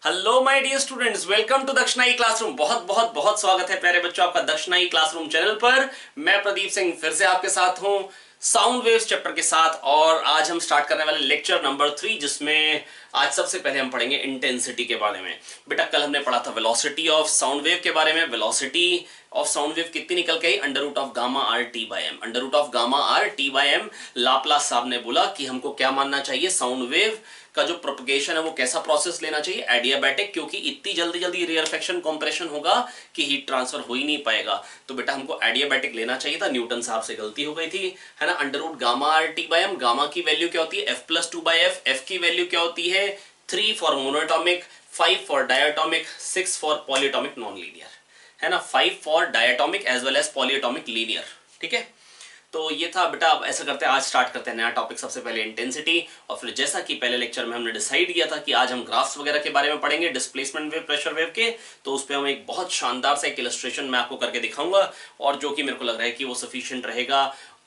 Hello my dear students, welcome to Dakshinai classroom. बहुत बहुत बहुत स्वागत है प्यारे बच्चों आपका दक्षिणाई क्लासरूम चैनल पर। मैं प्रदीप सिंह फिर से आपके साथ हूं साउंड वेव्स चैप्टर के साथ, और आज हम स्टार्ट करने वाले लेक्चर नंबर 3, जिसमें आज सबसे पहले हम पढ़ेंगे इंटेंसिटी के बारे में। बेटा कल हमने पढ़ा था वेलोसिटी ऑफ साउंड वेव के बारे में। वेलोसिटी ऑफ साउंड वेव कितनी निकल के आई? Under root of gamma R T by M. Under root of gamma R T by M. Laplace साहब ने बोला कि हमको क्या मानना चाहिए, साउंड वेव का जो प्रोपगेशन है वो कैसा प्रोसेस लेना चाहिए, एडियाबैटिक, क्योंकि इतनी जल्दी जल्दी रेयरफेक्शन कंप्रेशन होगा कि हीट ट्रांसफर हो ही नहीं पाएगा। तो बेटा हमको एडियाबैटिक लेना चाहिए था, न्यूटन साहब से गलती हो गई थी, है ना। Under root gamma R T by M. Gamma की वैल्यू क्या होती है? F plus two by F. F की वैल्यू क्या होती है? 3 for monoatomic, 5 for diatomic, 6 for polyatomic non linear, है ना। 5 for diatomic as well as polyatomic linear, ठीक है। तो ये था बेटा। अब ऐसा करते हैं, आज स्टार्ट करते हैं नया टॉपिक। सबसे पहले इंटेंसिटी, और फिर जैसा कि पहले लेक्चर में हमने डिसाइड किया था कि आज हम ग्राफ्स वगैरह के बारे में पढ़ेंगे, डिस्प्लेसमेंट वेव, प्रेशर वेव के, तो उस पर हम एक बहुत शानदार सा एक इलस्ट्रेशन मैं आपको करके दिखाऊंगा, और जो कि मेरे को लग रहा है कि वो सफिशिएंट रहेगा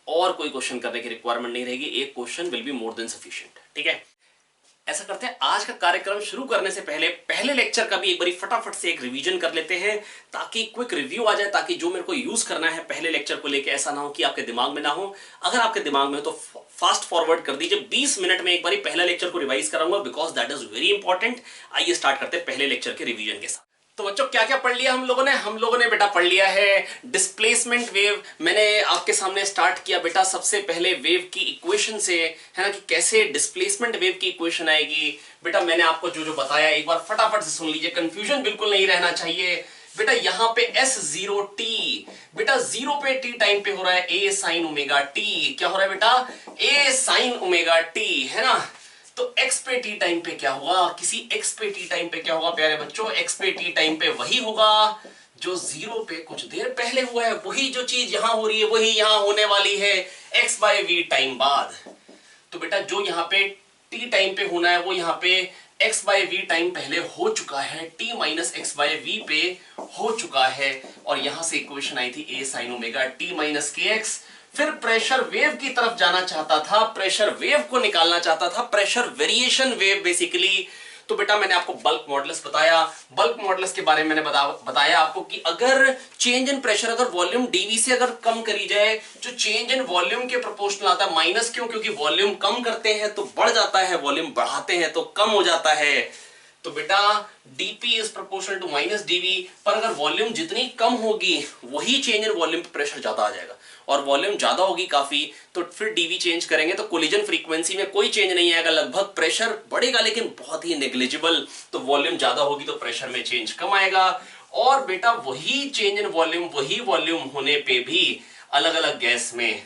और कोई क्वेश्चन करने की रिक्वायरमेंट नहीं रहेगी। एक question will be more than sufficient, ठीक है। ऐसा करते हैं, आज का कार्यक्रम शुरू करने से पहले पहले लेक्चर का भी एक बारी फटाफट से एक रिवीजन कर लेते हैं, ताकि क्विक रिव्यू आ जाए, ताकि जो मेरे को यूज करना है पहले लेक्चर को लेके ऐसा ना हो कि आपके दिमाग में ना हो। अगर आपके दिमाग में हो तो फास्ट फॉरवर्ड कर दीजिए। 20 मिनट में एक बारी पहला लेक्चर को रिवाइज कराऊंगा, because that is very important. आइए स्टार्ट करते हैं पहले लेक्चर के रिवीजन के साथ। तो बच्चों क्या क्या पढ़ लिया हम लोगों ने बेटा पढ़ लिया है डिस्प्लेसमेंट वेव। मैंने आपके सामने स्टार्ट किया बेटा सबसे पहले वेव की इक्वेशन से, है ना, कि कैसे डिस्प्लेसमेंट वेव की इक्वेशन आएगी। बेटा मैंने आपको जो जो बताया एक बार फटाफट से सुन लीजिए, कंफ्यूजन बिल्कुल नहीं रहना चाहिए। बेटा यहां पे S0t, बेटा 0 पे t टाइम पे हो रहा है a sin ओमेगा t। क्या हो रहा है बेटा? a sin ओमेगा t, है ना। तो x पे t टाइम पे क्या होगा? किसी x पे t टाइम पे क्या होगा प्यारे बच्चों? x पे t टाइम पे वही होगा जो 0 पे कुछ देर पहले हुआ है। वही जो चीज यहां हो रही है वही यहां होने वाली है x बाय v टाइम बाद। तो बेटा जो यहां पे t टाइम पे होना है वो यहां पे x बाय v टाइम पहले हो चुका है, t minus x by v पे हो चुका है। और यहां से इक्वेशन आई थी a sin omega t minus के एक्स। फिर प्रेशर वेव की तरफ जाना चाहता था, प्रेशर वेव को निकालना चाहता था, प्रेशर वेरिएशन वेव बेसिकली। तो बेटा मैंने आपको बल्क मॉडुलस बताया। बल्क मॉडुलस के बारे में मैंने बताया आपको कि अगर चेंज इन प्रेशर, अगर वॉल्यूम डीवी से अगर कम करी जाए, जो चेंज इन वॉल्यूम के प्रोपोर्शनल आता है। माइनस क्यों? क्योंकि वॉल्यूम कम करते हैं तो बढ़ जाता है, वॉल्यूम बढ़ाते हैं तो कम हो जाता है। तो बेटा dp is proportional to minus dv, पर अगर वॉल्यूम जितनी कम होगी वही चेंज इन वॉल्यूम पे प्रेशर ज्यादा आ जाएगा, और वॉल्यूम ज्यादा होगी काफी, तो फिर dv चेंज करेंगे तो कोलिजन फ्रीक्वेंसी में कोई चेंज नहीं आएगा, लगभग प्रेशर बढ़ेगा लेकिन बहुत ही नेग्लिजिबल। तो वॉल्यूम ज्यादा होगी तो प्रेशर में चेंज कम आएगा। और बेटा वही चेंज इन वॉल्यूम, वही वॉल्यूम होने पे भी अलग अलग गैस में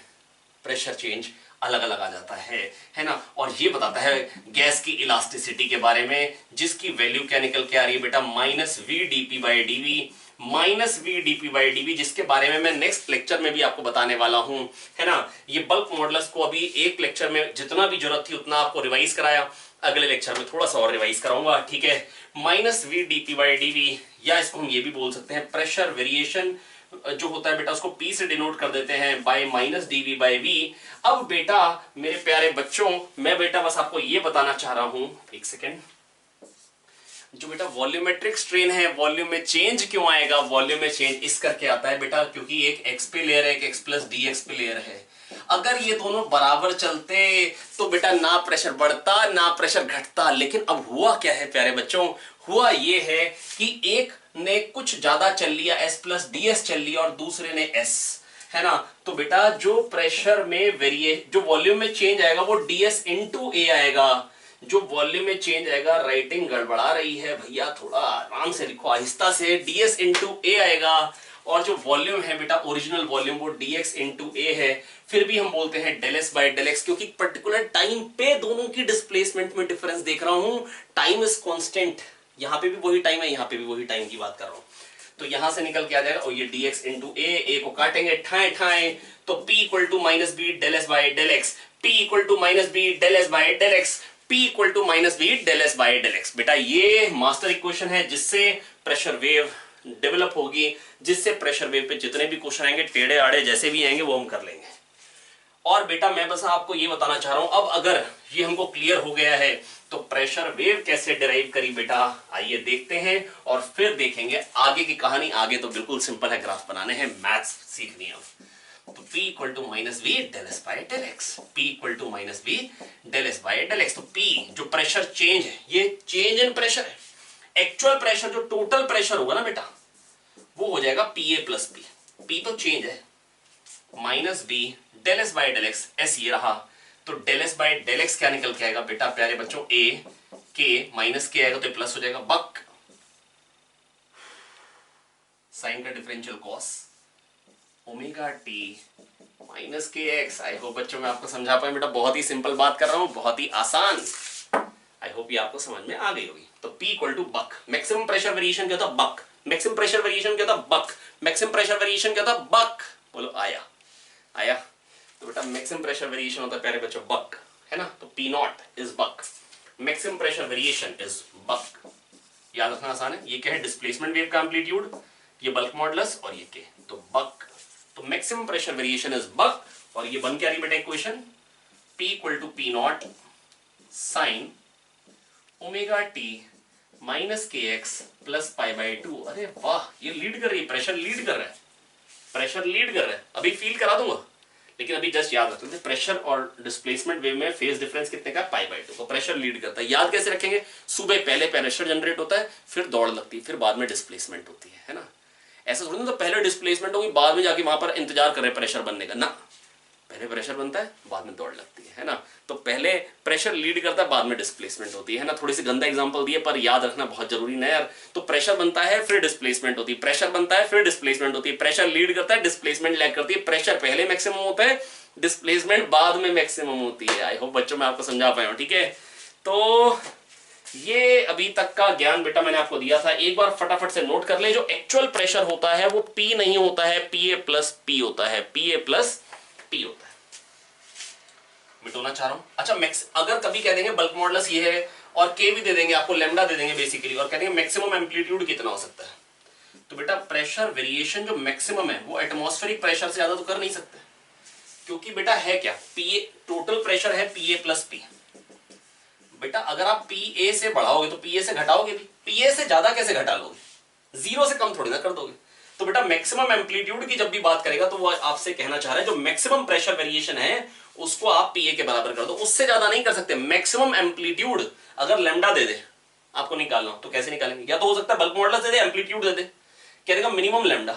प्रेशर चेंज अलग अलग आ जाता है ना। और ये बताता है गैस की इलास्टिसिटी के बारे में, जिसकी वैल्यू क्या निकल के आ रही है बेटा? Minus v dp by dv, minus v dp by dv, जिसके बारे में मैं नेक्स्ट लेक्चर में भी आपको बताने वाला हूं, है ना। ये बल्क मॉडुलस को अभी एक लेक्चर में जितना भी जरूरत थी उतना आपको रिवाइज कराया, अगले लेक्चर में थोड़ा सा और रिवाइज कराऊंगा, ठीक है। Minus v dp by dv, या इसको हम ये भी बोल सकते हैं प्रेशर वेरिएशन जो होता है बेटा, उसको P से डिनोट कर देते हैं by minus dv by v. अब बेटा मेरे प्यारे बच्चों, मैं बेटा बस आपको ये बताना चाह रहा हूं, एक सेकेंड, जो बेटा वॉल्यूमेट्रिक स्ट्रेन है, वॉल्यूम में चेंज क्यों आएगा? वॉल्यूम में चेंज इस करके आता है बेटा, क्योंकि एक x पे लेयर है, एक x प्लस डी एक्स पे लेयर है। अगर ये दोनों बराबर चलते तो बेटा ना प्रेशर बढ़ता ना प्रेशर घटता। लेकिन अब हुआ क्या है प्यारे बच्चों? हुआ ये है कि एक ने कुछ ज्यादा चल लिया, s प्लस डी एस चल लिया, और दूसरे ने s, है ना। तो बेटा जो प्रेशर में जो वॉल्यूम में चेंज आएगा वो ds इंटू ए आएगा। जो वॉल्यूम में चेंज आएगा, राइटिंग गड़बड़ा रही है भैया, थोड़ा आराम से लिखो, आहिस्ता से, ds इंटू ए आएगा। और जो वॉल्यूम है बेटा ओरिजिनल वॉल्यूम वो dx इंटू ए है। फिर भी हम बोलते हैं del S by del x, क्योंकि पर्टिकुलर टाइम पे दोनों की डिस्प्लेसमेंट में डिफरेंस देख रहा हूं। टाइम इज कांस्टेंट, यहां पे भी वही टाइम है, यहां पे भी वही टाइम की बात कर रहा हूं। तो यहां से निकल के आ जाएगा, और ये dx इंटू ए को काटेंगे ठाए ठाए, तो p equal to minus B del S by del x, p equal to minus B del S by del x, p equal to minus B del S by del x. बेटा ये master equation है जिससे pressure wave develop होगी, जिससे pressure wave पे जितने भी question आएंगे, टेढ़े आड़े जैसे भी आएंगे, वो हम कर लेंगे। और बेटा मैं बस आपको ये बताना चाह रहा हूं, अब अगर ये हमको क्लियर हो गया है तो प्रेशर वेव कैसे डिराइव करी बेटा, आइए देखते हैं और फिर देखेंगे आगे की कहानी। आगे तो बिल्कुल सिंपल है, ग्राफ बनाने हैं, मैथ्स सीखनी है। तो P equal to minus v del S by del x, P equal to minus v del S by del x. तो P जो प्रेशर चेंज है, ये चेंज इन प्रेशर है। एक्चुअल प्रेशर जो टोटल प्रेशर होगा ना बेटा, वो हो जाएगा P A plus P. P तो चेंज है, minus B del S by del x, s ये रहा। तो del S by del x क्या निकल के आएगा बेटा प्यारे बच्चों, ए के माइनस के आएगा तो प्लस हो जाएगा, बक साइन का differential cos omega T minus के एक्स। आई होप बच्चों मैं आपको समझा पाए बेटा, बहुत ही सिंपल बात कर रहा हूं, बहुत ही आसान। आई होप ये आपको समझ में आ गई होगी। तो P इक्वल टू बक, मैक्सिमम प्रेशर वेरिएशन क्या था, बक। मैक्सिमम प्रेशर वेरिएशन क्या था, बक। मैक्सिमम प्रेशर वेरिएशन क्या था, बक। बोलो आया, आया। तो बेटा मैक्सिमम प्रेशर वेरिएशन होता है प्यारे बच्चों बक, है ना। तो P naught is BK, maximum pressure variation is BK. याद रखना आसान है। ये क्या है, डिस्प्लेसमेंट वेव का एम्पलीट्यूड, ये बल्क मॉडुलस और ये के, तो बक। तो maximum pressure variation is BK. और ये बन क्या रही बेटा equation, P equal to P naught sine omega T minus के X plus pi by two. अरे वाह, ये लीड कर रही है, प्रेशर लीड कर रहा है, प्रेशर लीड कर रहा है। अभी फील करा दूंगा, लेकिन अभी जस्ट याद रखते थे प्रेशर और डिस्प्लेसमेंट वेव में फेज डिफरेंस कितने का, पाई बाई टू। तो प्रेशर लीड करता है। याद कैसे रखेंगे, सुबह पहले प्रेशर जनरेट होता है, फिर दौड़ लगती है, फिर बाद में डिस्प्लेसमेंट होती है ना। ऐसा थोड़ी ना तो पहले डिस्प्लेसमेंट होगी, बाद में जाके वहां पर इंतजार कर रहे प्रेशर बनने का ना। पहले प्रेशर बनता है, बाद में दौड़ लगती है ना। तो पहले प्रेशर लीड करता है, बाद में डिस्प्लेसमेंट होती है ना। थोड़ी सी गंदा एग्जांपल दिए, पर याद रखना बहुत जरूरी ना यार। तो प्रेशर बनता है, फिर डिस्प्लेसमेंट होती है, प्रेशर बनता है, फिर डिस्प्लेसमेंट होती है, प्रेशर लीड करता है, डिस्प्लेसमेंट लैग करती है, प्रेशर पहले मैक्सिमम होता है, डिस्प्लेसमेंट बाद में मैक्सिमम होती है। आई होप बच्चों मैं आपको समझा पाया हूं, ठीक है। तो ये अभी तक का ज्ञान बेटा मैंने आपको दिया था, एक बार फटाफट से नोट कर ले। जो एक्चुअल प्रेशर होता है वो P नहीं होता है, Pa प्लस P होता है, Pa प्लस P होता है। मिटोना चाह रहा हूं। अच्छा मैक्स, अगर कभी कह देंगे बल्क मॉडुलस ये है और के भी दे देंगे आपको, लैम्डा दे देंगे बेसिकली, और कह देंगे मैक्सिमम एम्पलीट्यूड कितना हो सकता है, तो बेटा प्रेशर वेरिएशन जो मैक्सिमम है वो एटमॉस्फेरिक प्रेशर से ज्यादा तो कर नहीं सकते, क्योंकि बेटा है क्या, पीए टोटल प्रेशर है पीए प्लस पी। बेटा अगर आप पीए से बढ़ाओगे तो पीए से घटाओगे भी, पीए से ज्यादा कैसे घटा लोगे, जीरो से कम थोड़ी ना कर दोगे। तो बेटा मैक्सिमम एम्पलीट्यूड की जब भी बात करेगा तो वो आपसे कहना चाह रहा है जो मैक्सिमम प्रेशर वेरिएशन है उसको आप पीए के बराबर कर दो, उससे ज्यादा नहीं कर सकते। मैक्सिमम एम्पलीट्यूड अगर लैम्डा दे दे आपको निकालना तो कैसे निकालेंगे, या तो हो सकता है बल्क मॉडुलस दे दे, एम्पलीट्यूड दे दे, कह देगा minimum lambda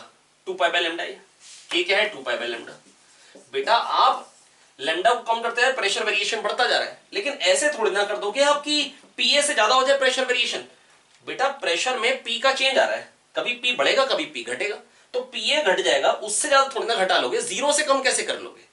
2 pi by lambda, ये क्या है 2 पाई बाय लैम्डा। बेटा आप लैम्डा को कम करते हैं, प्रेशर वेरिएशन बढ़ता जा रहा है, लेकिन ऐसे थोड़ी ना कर दो कि आपकी पीए से ज्यादा हो जाए प्रेशर वेरिएशन। बेटा प्रेशर में पी का चेंज आ रहा है, कभी पी बढ़ेगा कभी पी घटेगा, तो पीए घट जाएगा, उससे ज्यादा थोड़ी ना घटा लोगे, जीरो से कम कैसे कर लोगे।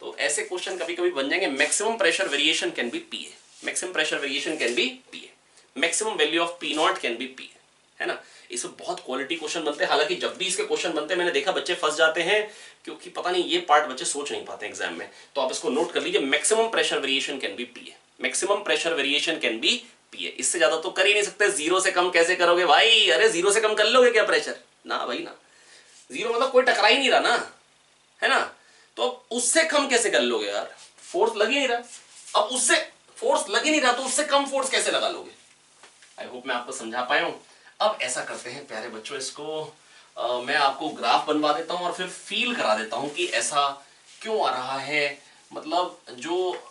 तो ऐसे क्वेश्चन कभी कभी बन जाएंगे। Maximum pressure variation can be PA, maximum pressure variation can be PA, maximum value of P naught can be PA, है ना। इसमें बहुत क्वालिटी क्वेश्चन बनते हैं, हालांकि जब भी इसके क्वेश्चन बनते हैं मैंने देखा बच्चे फंस जाते हैं, क्योंकि पता नहीं ये पार्ट बच्चे सोच नहीं पाते एग्जाम में। तो आप इसको नोट कर लीजिए, maximum pressure variation can be PA, maximum pressure variation can be PA. इससे ज्यादा तो कर ही नहीं सकते, जीरो से कम कैसे करोगे भाई, अरे जीरो से कम कर लोगे क्या प्रेशर, ना भाई ना, जीरो मतलब कोई टकरा ही नहीं रहा ना, है ना। तो उससे कम कैसे कर लोगे यार, फोर्स लग ही नहीं रहा, अब उससे फोर्स लग ही नहीं रहा तो उससे कम फोर्स कैसे लगा लोगे। आई होप मैं आपको समझा पाया हूं। अब ऐसा करते हैं प्यारे बच्चों, इसको मैं आपको ग्राफ बनवा देता हूं और फिर फील करा देता हूं कि ऐसा क्यों आ रहा है। मतलब जो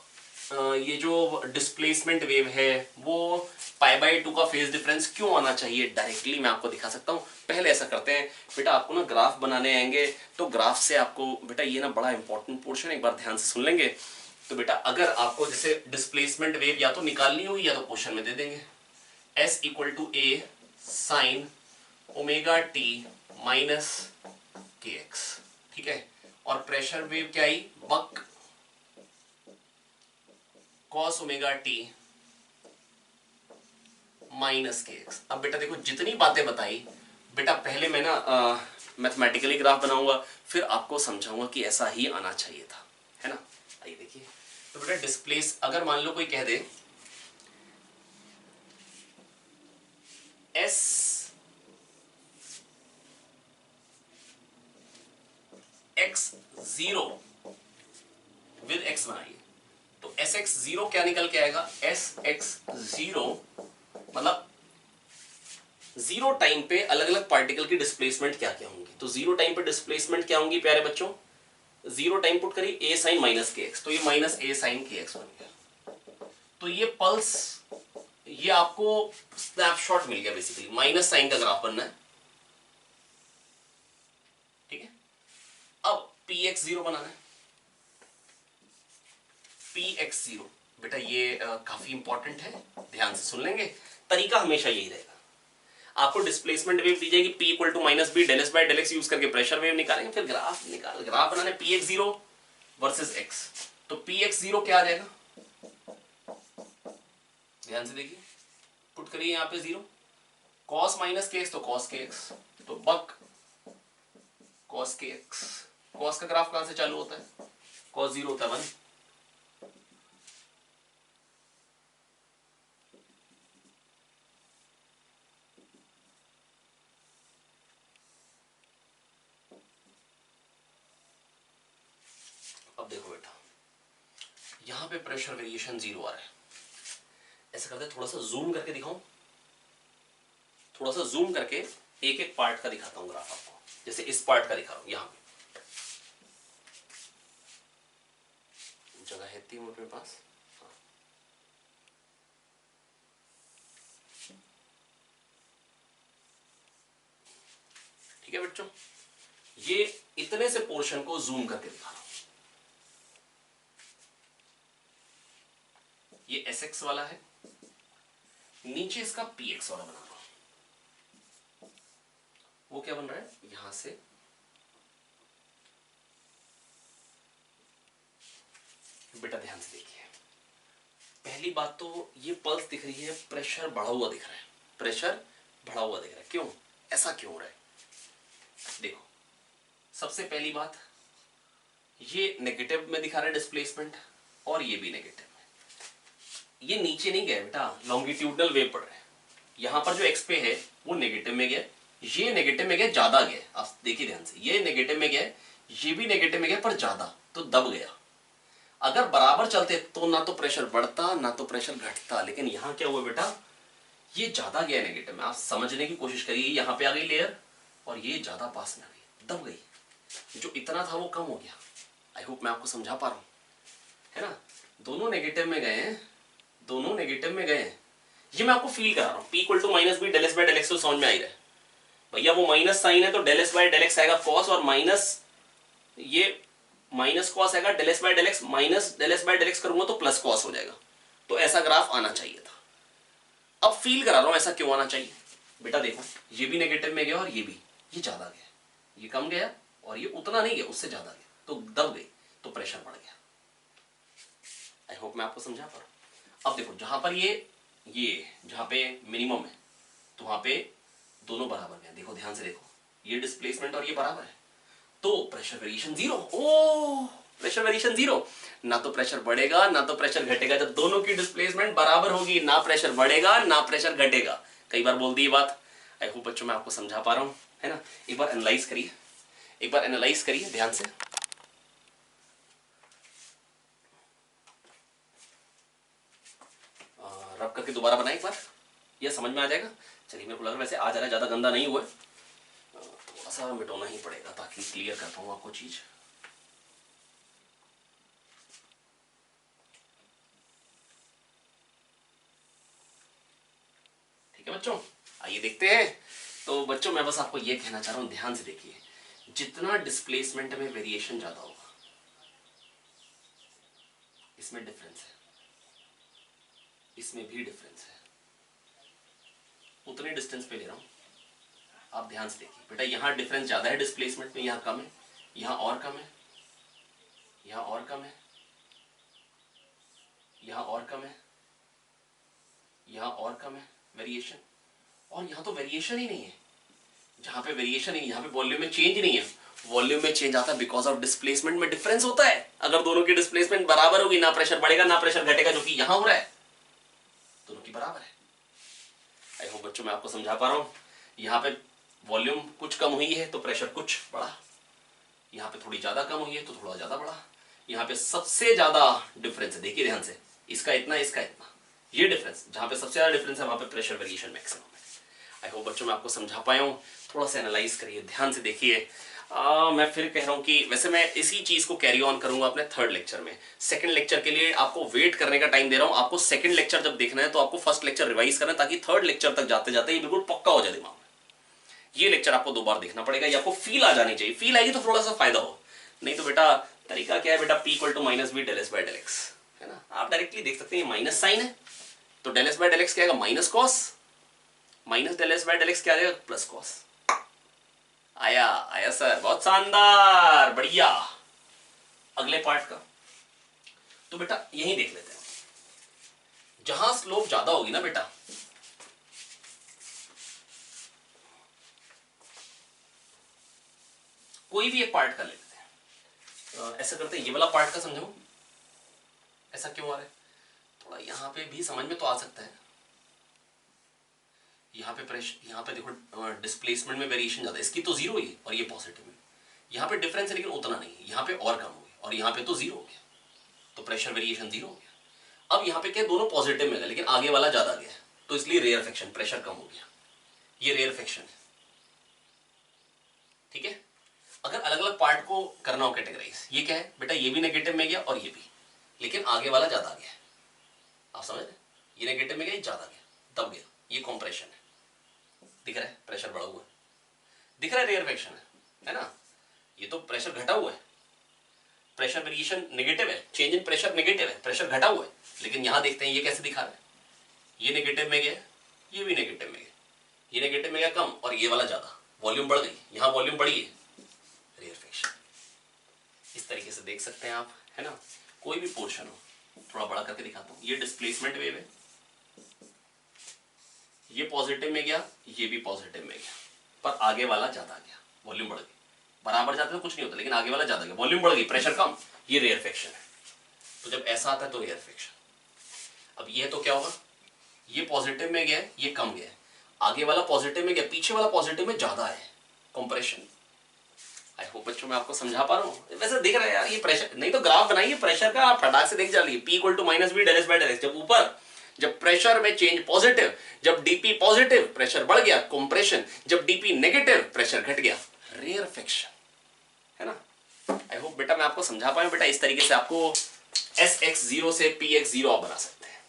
ये जो डिस्प्लेसमेंट वेव है वो पाई बाई 2 का फेज डिफरेंस क्यों आना चाहिए, डायरेक्टली मैं आपको दिखा सकता हूं। पहले ऐसा करते हैं बेटा, आपको ना ग्राफ बनाने आएंगे तो ग्राफ से आपको बेटा ये ना बड़ा इंपॉर्टेंट पोर्शन, एक बार ध्यान से सुन लेंगे। तो बेटा अगर आपको जैसे डिस्प्लेसमेंट वेव या तो निकालनी होगी या तो क्वेश्चन में दे देंगे, S equal to A sine omega T minus के एक्स, ठीक है। और प्रेशर वेव क्या आई, बक कॉस ओमेगा टी माइनस के एक्स। अब बेटा देखो जितनी बातें बताई बेटा, पहले मैं ना मैथमेटिकली ग्राफ बनाऊंगा, फिर आपको समझाऊंगा कि ऐसा ही आना चाहिए था, है ना। आइए देखिए, तो बेटा डिस्प्लेस, अगर मान लो कोई कह दे S x 0 विद x बनाइए, तो एस एक्स जीरो क्या निकल के आएगा, एस एक्स जीरो मतलब जीरो टाइम पे अलग अलग पार्टिकल की डिस्प्लेसमेंट क्या क्या होंगी। तो जीरो टाइम पे डिस्प्लेसमेंट क्या होंगी प्यारे बच्चों, जीरो टाइम पुट करिए ए साइन माइनस के एक्स, तो ये माइनस ए साइन के एक्स बन गया। तो ये पल्स, ये आपको स्नैपशॉट मिल गया बेसिकली, माइनस साइन का ग्राफ बनना है, ठीक है। अब पी एक्स जीरो बनाना है, पी एक्स जीरो बेटा ये काफी इंपॉर्टेंट है, ध्यान से सुन लेंगे। तरीका हमेशा यही रहेगा, आपको डिस्प्लेसमेंट वेव दी जाएगी P equal to minus B del S by del x use करके प्रेशर वेव निकालेंगे, फिर ग्राफ बनाने P x zero versus x. तो पी एक्स जीरो क्या आ जाएगा, ध्यान से देखिए, पुट करिए यहां पे जीरो, कॉस माइनस के एक्स तो कॉस के एक्स, तो बक कॉस के एक्स। कॉस का ग्राफ कहां से चालू होता है, कॉस जीरो होता है 1। अब देखो बेटा यहां पे प्रेशर वेरिएशन जीरो आ रहा है, ऐसा करते थोड़ा सा जूम करके दिखाऊं, थोड़ा सा जूम करके एक एक पार्ट का दिखाता हूं ग्राफ आपको, जैसे इस पार्ट का दिखा रहा हूं, यहां पे जगह है इतनी मेरे पास, हाँ। ठीक है बच्चों, ये इतने से पोर्शन को जूम करके दिखा रहा हूं, ये एस एक्स वाला है, नीचे इसका पी एक्स वाला बना रहा हूं, वो क्या बन रहा है, यहां से बेटा ध्यान से देखिए, पहली बात तो ये पल्स दिख रही है, प्रेशर बढ़ा हुआ दिख रहा है, प्रेशर बढ़ा हुआ दिख रहा है, क्यों, ऐसा क्यों हो रहा है, देखो सबसे पहली बात, ये नेगेटिव में दिखा रहा है डिस्प्लेसमेंट और ये भी नेगेटिव में, ये नीचे नहीं गया बेटा, लॉन्गिट्यूडनल वेव पड़ रहा है, यहां पर जो एक्स पे है वो नेगेटिव में गया, ये नेगेटिव में गया, ज्यादा गया, आप देखिए ध्यान से, ये नेगेटिव में गया, ये भी नेगेटिव में गया पर ज्यादा, तो दब गया। अगर बराबर चलते तो ना तो प्रेशर बढ़ता ना तो प्रेशर घटता, लेकिन यहां क्या हुआ बेटा, ये ज्यादा गया नेगेटिव में, आप समझने की कोशिश करिए, यहां पे आ गई लेयर और ये ज्यादा पास में आ गई, दब गई, जो इतना था वो कम हो गया। आई होप मैं आपको समझा पा रहा हूं, है ना, दोनों नेगेटिव में गए हैं, दोनों नेगेटिव में गए हैं, ये मैं आपको फील करा रहा हूं, P equal to minus B del S by del x तो समझ में आ ही रहा है भैया, वो माइनस साइन है तो del S by del x आएगा कॉस, और माइनस ये माइनस कॉस आएगा, del S by del x minus del S by del x करूंगा तो प्लस कॉस हो जाएगा, तो ऐसा ग्राफ आना चाहिए था। अब फील करा रहा हूं ऐसा क्यों आना चाहिए, बेटा देखो ये भी नेगेटिव में गया और ये भी, ये ज्यादा गया, ये कम गया और ये उतना नहीं गया, उससे ज्यादा गया, तो दब गई, तो प्रेशर बढ़ गया। आई होप मैं आपको समझा पा रहा हूं। अब देखो जहां पर ये जहां पे मिनिमम है तो वहां पे दोनों बराबर हैं, देखो ध्यान से देखो, ये डिस्प्लेसमेंट और ये बराबर है, तो प्रेशर वेरिएशन जीरो। ओ प्रेशर वेरिएशन जीरो, ना तो प्रेशर बढ़ेगा ना तो प्रेशर घटेगा, जब दोनों की डिस्प्लेसमेंट बराबर होगी ना प्रेशर बढ़ेगा ना प्रेशर घटेगा। कई बार बोल दी ये बात, आई होप बच्चों मैं आपको समझा पा रहा हूं, है ना। एक बार एनालाइज करिए, एक बार एनालाइज करिए ध्यान से, रब करके दोबारा बनाए एक बार, यह समझ में आ जाएगा। चलिए मेरे को लग रहा है वैसे आ जा रहा है, ज्यादा गंदा नहीं हुआ है, थोड़ा सा मिटाना ही पड़ेगा ताकि क्लियर कर पाऊँ आपको चीज। ठीक है बच्चों, आइए देखते हैं। तो बच्चों मैं बस आपको यह कहना चाह रहा हूं, ध्यान से देखिए, जितना डिस्प्लेसमेंट में वेरिएशन ज्यादा होगा, इसमें डिफरेंस है, इसमें भी डिफरेंस है, उतने डिस्टेंस पे ले रहा हूं, आप ध्यान से देखिए बेटा, यहां डिफरेंस ज्यादा है डिस्प्लेसमेंट में, यहां कम है, यहां और कम है, यहां और कम है, यहां और कम है, यहां और कम है वेरिएशन, और यहां तो वेरिएशन ही नहीं है, जहां पे वेरिएशन ही नहीं, यहां पे वॉल्यूम में चेंज नहीं है, वॉल्यूम में चेंज आता है बिकॉज ऑफ डिस्प्लेसमेंट में डिफरेंस होता है। अगर दोनों की डिस्प्लेसमेंट बराबर होगी, ना प्रेशर बढ़ेगा ना प्रेशर घटेगा, जो कि यहां हो रहा है, दोनों की बराबर है। आई होप बच्चों मैं आपको समझा पा रहा हूं, यहां पे वॉल्यूम कुछ कम हुई है तो प्रेशर कुछ बढ़ा, यहां पे थोड़ी ज्यादा कम हुई है तो थोड़ा ज्यादा बढ़ा, यहाँ पे सबसे ज्यादा डिफरेंस है, देखिए ध्यान से, इसका इतना इसका इतना, ये डिफरेंस जहां पे सबसे ज्यादा डिफरेंस है वहां पे प्रेशर वेरिएशन मैक्सिमम है। आई होप बच्चों मैं आपको समझा पाया हूँ, थोड़ा सा एनालाइज करिए, ध्यान से देखिए। मैं फिर कह रहा हूँ कि वैसे मैं इसी चीज को कैरी ऑन करूंगा अपने थर्ड लेक्चर में। सेकंड लेक्चर के लिए आपको वेट करने का टाइम दे रहा हूँ। आपको सेकंड लेक्चर जब देखना है तो आपको फर्स्ट लेक्चर रिवाइज करना है, ताकि थर्ड लेक्चर तक जाते जाते ये बिल्कुल पक्का हो जाए दिमाग में। ये लेक्चर आपको 2 बार देखना पड़ेगा, ये आपको फील आ जानी चाहिए, फील आएगी तो थोड़ा सा फायदा हो, नहीं तो बेटा तरीका क्या है बेटा, P equal to minus B del S by del x, है ना। आप डायरेक्टली देख सकते हैं ये माइनस साइन है, तो del S by del x क्या आएगा, minus cos, minus del S by del x क्या आ जाएगा, प्लस कॉस। आया आया सर, बहुत शानदार, बढ़िया। अगले पार्ट का तो बेटा यही देख लेते हैं, जहां स्लोप ज्यादा होगी ना बेटा, कोई भी एक पार्ट कर लेते हैं। ऐसा करते हैं, ये वाला पार्ट का समझाऊं, ऐसा क्यों आ रहा है, थोड़ा यहां पे भी समझ में तो आ सकता है। यहाँ पे प्रेशर, यहाँ पे देखो डिस्प्लेसमेंट में वेरिएशन ज्यादा है, इसकी तो जीरो ही है और ये पॉजिटिव है। यहाँ पे डिफरेंस है लेकिन उतना नहीं है, यहाँ पे और कम हो गया और यहाँ पे तो जीरो हो गया, तो प्रेशर वेरिएशन जीरो हो गया। अब यहाँ पे क्या, दोनों पॉजिटिव में गए लेकिन आगे वाला ज्यादा गया, तो इसलिए रेयर फ्रैक्शन, प्रेशर कम हो गया, ये रेयर फ्रैक्शन है। ठीक है, अगर अलग अलग पार्ट को करना हो कैटेगराइज, ये क्या है बेटा, ये भी नेगेटिव में गया और ये भी, लेकिन आगे वाला ज्यादा गया, आप समझ रहे, ये नेगेटिव में गया, ज्यादा गया, दब गया, ये कॉम्प्रेशन है, दिख रहा है प्रेशर बढ़ा हुआ है, दिख रहा है रेयर फ्रैक्शन है ना, ये तो प्रेशर घटा हुआ है, प्रेशर वेरिएशन नेगेटिव है, चेंज इन प्रेशर नेगेटिव है, प्रेशर घटा हुआ है, लेकिन यहां देखते हैं ये कैसे दिखा रहा है, ये नेगेटिव में गया, ये भी नेगेटिव में गया, ये नेगेटिव में गया कम और ये वाला ज्यादा, वॉल्यूम बढ़ गई, यहां वॉल्यूम बढ़ी है, रेयर फ्रैक्शन। इस तरीके से देख सकते हैं आप, है ना। कोई भी पोर्शन हो, थोड़ा बड़ा करके दिखाता हूं, ये डिस्प्लेसमेंट वेव है, ये पॉजिटिव में गया, ये भी पॉजिटिव में गया, पर आगे वाला ज्यादा गया, वॉल्यूम बढ़ गई, बराबर जाते तो कुछ नहीं होता, लेकिन आगे वाला ज्यादा गया, वॉल्यूम बढ़ गई, प्रेशर कम, ये रेयर फ्रैक्शन है। तो जब ऐसा आता है तो रेयर फ्रैक्शन। अब ये तो क्या होगा, ये पॉजिटिव में गया, ये कम गया, आगे वाला पॉजिटिव में गया, पीछे वाला पॉजिटिव में ज्यादा है, कंप्रेशन। आई होप बच्चों मैं आपको समझा पा रहा हूँ। वैसे देख रहे हैं यार, ये प्रेशर नहीं तो ग्राफ बनाइए प्रेशर का, आप फटाक से देख जाइए, P equal to minus B del S by del x, जब ऊपर, जब प्रेशर में चेंज पॉजिटिव, जब डीपी पॉजिटिव प्रेशर बढ़ गया कंप्रेशन, जब डीपी नेगेटिव प्रेशर घट गया रेयर फ्रैक्शन, है ना। आई होप बेटा मैं आपको समझा पाया बेटा, इस तरीके से आपको SX0 से PX0 आप बना सकते हैं।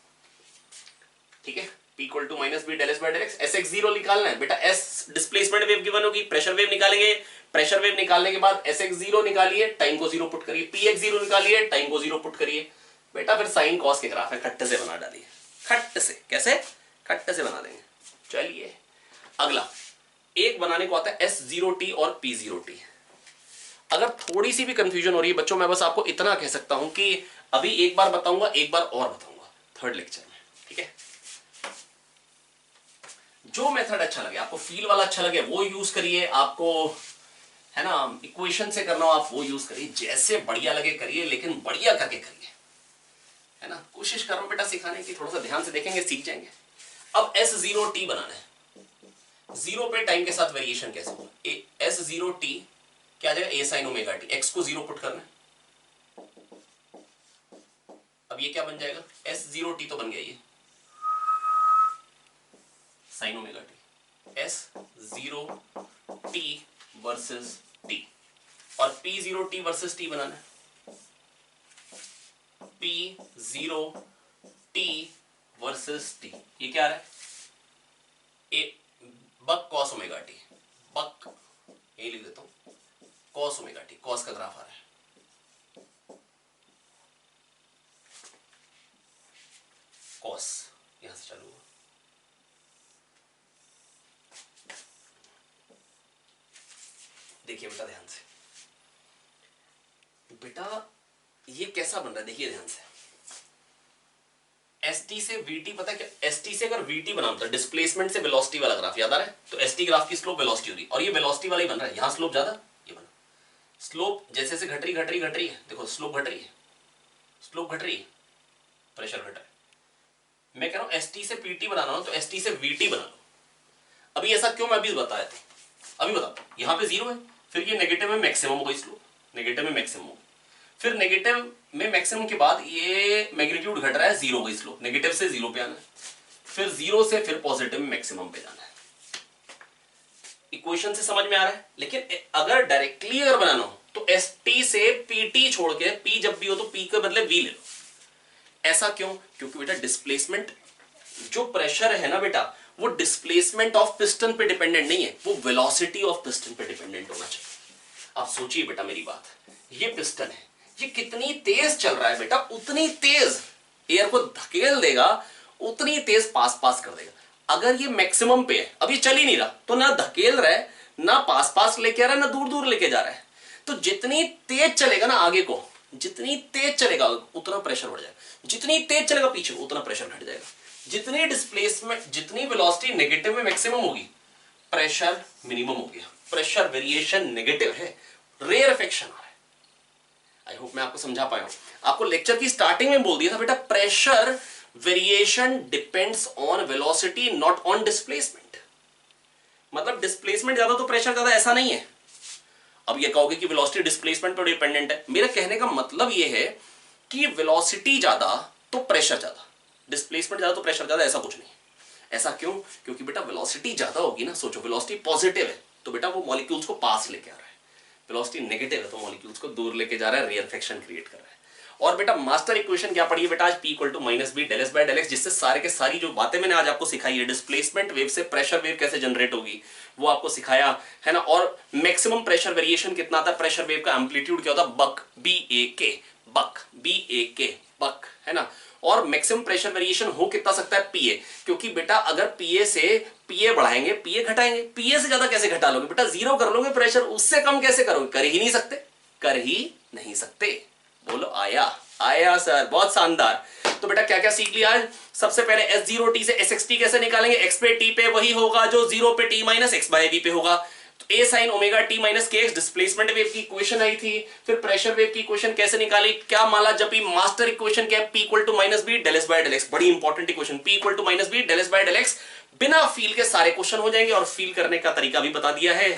ठीक है, P equal to minus B del S by del x, SX0 निकालना है बेटा, S डिस्प्लेसमेंट वेव गिवन होगी, प्रेशर वेव निकालेंगे, प्रेशर वेव निकालने के बाद SX0 निकालिए, टाइम को 0 पुट करिए, PX0 निकालिए, टाइम को 0 पुट करिए बेटा, फिर साइन कॉस के ग्राफ है, खट्टे से बना डालिए, खट्ट से, कैसे, खट्टे से बना देंगे। चलिए अगला एक बनाने को आता है S0T और P0T। अगर थोड़ी सी भी कंफ्यूजन हो रही है बच्चों, मैं बस आपको इतना कह सकता हूं कि अभी एक बार बताऊंगा, एक बार और बताऊंगा थर्ड लेक्चर में, ठीक है। जो मेथड अच्छा लगे आपको, फील वाला अच्छा लगे वो यूज करिए, आपको है ना इक्वेशन से करना हो आप वो यूज करिए, जैसे बढ़िया लगे करिए, लेकिन बढ़िया करके करिए, है ना। कोशिश कर रहा हूं बेटा सिखाने की, थोड़ा सा ध्यान से देखेंगे सीख जाएंगे। अब S0T बनाना है, जीरो पे टाइम के साथ वेरिएशन कैसे होगा, S0T क्या आ जाएगा, A sin omega T, x को 0 पुट करना है। अब ये क्या बन जाएगा, S0T तो बन गया ये sin omega T, S0T versus T, और P0T वर्सेस T बनाना है, P0T वर्सेस T, ये क्या आ रहा है, ए बक कॉस ओमेगा टी, बक यही लिख देता हूं, कॉस ओमेगा टी, कॉस का ग्राफ आ रहा है, कॉस यहां से चालू हुआ, देखिए बेटा ध्यान से, बेटा ये कैसा बन रहा है, देखिए ध्यान से, ST से VT, पता है क्या, ST से अगर VT बनाता है, डिस्प्लेसमेंट से वेलोसिटी वाला ग्राफ याद आ रहा है, तो ST ग्राफ की स्लोप वेलोसिटी हो रही है, और ये वेलोसिटी वाला ही बन रहा है, यहां स्लोप ज्यादा, ये बना, स्लोप जैसे जैसे घट रही है, देखो स्लोप घट रही है, स्लोप घट रही है, प्रेशर घट रहा है। मैं कह रहा हूं ST से PT बनाना हो तो ST से VT बना लो। अभी ऐसा क्यों, मैं अभी बताया था, अभी बताता हूं, यहां पे 0 है, फिर ये नेगेटिव में मैक्सिमम होगा, स्लोप नेगेटिव में मैक्सिमम होगा, फिर नेगेटिव में मैक्सिमम के बाद ये मैग्नीट्यूड घट रहा है, जीरो का स्लोप, नेगेटिव से जीरो पे आना है, फिर जीरो से फिर पॉजिटिव में मैक्सिमम पे जाना है। इक्वेशन से समझ में आ रहा है। लेकिन अगर डायरेक्टली अगर बनाना हो तो एस टी से पीटी छोड़ के, पी जब भी हो तो पी के बदले वी ले लो। ऐसा क्यों? क्योंकि बेटा डिस्प्लेसमेंट, जो प्रेशर है ना बेटा, वो डिस्प्लेसमेंट ऑफ पिस्टन पे डिपेंडेंट नहीं है, वो वेलोसिटी ऑफ पिस्टन पे डिपेंडेंट होना चाहिए। आप सोचिए बेटा मेरी बात, ये पिस्टन है, ये कितनी तेज चल रहा है बेटा, उतनी तेज एयर को धकेल देगा, उतनी तेज पास पास कर देगा। अगर ये मैक्सिमम पे है, अब ये चल ही नहीं रहा, तो ना धकेल रहा है, ना पास पास लेके आ रहा है, ना दूर दूर लेके जा रहा है। तो जितनी तेज चलेगा ना आगे को, जितनी तेज चलेगा उतना प्रेशर बढ़ जाएगा, जितनी तेज चलेगा पीछे उतना प्रेशर घट जाएगा। जितनी डिस्प्लेसमेंट, जितनी वेलोसिटी नेगेटिव में मैक्सिमम होगी, प्रेशर मिनिमम हो गया। प्रेशर वेरिएशन नेगेटिव है, रेयर इफेक्शन आ रहा है। आई होप मैं आपको समझा पाया हूं। आपको लेक्चर की स्टार्टिंग में बोल दिया था बेटा, pressure variation depends on velocity not on displacement. मतलब डिस्प्लेसमेंट ज्यादा तो प्रेशर ज्यादा, ऐसा नहीं है। अब ये कहोगे कि वेलोसिटी डिस्प्लेसमेंट पर डिपेंडेंट है, मेरा कहने का मतलब ये है कि वेलोसिटी ज्यादा तो प्रेशर ज्यादा, डिस्प्लेसमेंट ज्यादा तो प्रेशर ज्यादा, ऐसा कुछ नहीं। ऐसा क्यों? क्योंकि बेटा वेलोसिटी ज्यादा होगी ना, सोचो वेलोसिटी पॉजिटिव है तो बेटा वो मॉलिक्यूल्स को पास लेके आ रहा है, वेलोसिटी नेगेटिव है तो मॉलिक्यूल्स को दूर लेके जा रहा है, रेयरफेक्शन क्रिएट कर रहा है। और बेटा मास्टर इक्वेशन क्या पढ़ी है बेटा आज, P equal to minus B del S by del x, जिससे सारे के सारी जो बातें मैंने आज आपको सिखाई है, डिस्प्लेसमेंट वेव से प्रेशर वेव कैसे जनरेट होगी वो आपको सिखाया है ना। और मैक्सिमम प्रेशर वेरिएशन कितना था, प्रेशर वेव का एम्पलीट्यूड क्या होता है, बक, BAK बक, BAK बक, है ना। और मैक्सिमम प्रेशर वेरिएशन हो कितना सकता है, PA, क्योंकि बेटा अगर PA से PA बढ़ाएंगे PA घटाएंगे, PA से ज्यादा कैसे घटा लोगे बेटा, जीरो कर लोगे प्रेशर, उससे कम कैसे करोगे, कर ही नहीं सकते, कर ही नहीं सकते। बोलो आया, आया सर, बहुत शानदार। तो बेटा क्या क्या सीख लिया आज? सबसे पहले S0T से SXT कैसे निकालेंगे, x पे t पे वही होगा जो 0 पे t minus x by v पे होगा। तो a sin omega t minus kx displacement wave की इक्वेशन आई थी। फिर प्रेशर वेव की इक्वेशन कैसे निकाली, क्या माला जपी, मास्टर इक्वेशन क्या है, p equal to minus B del S by del X, बड़ी important equation, p equal to minus B del S by del X. बिना फील के सारे क्वेश्चन हो जाएंगे और फील करने का तरीका भी बता दिया है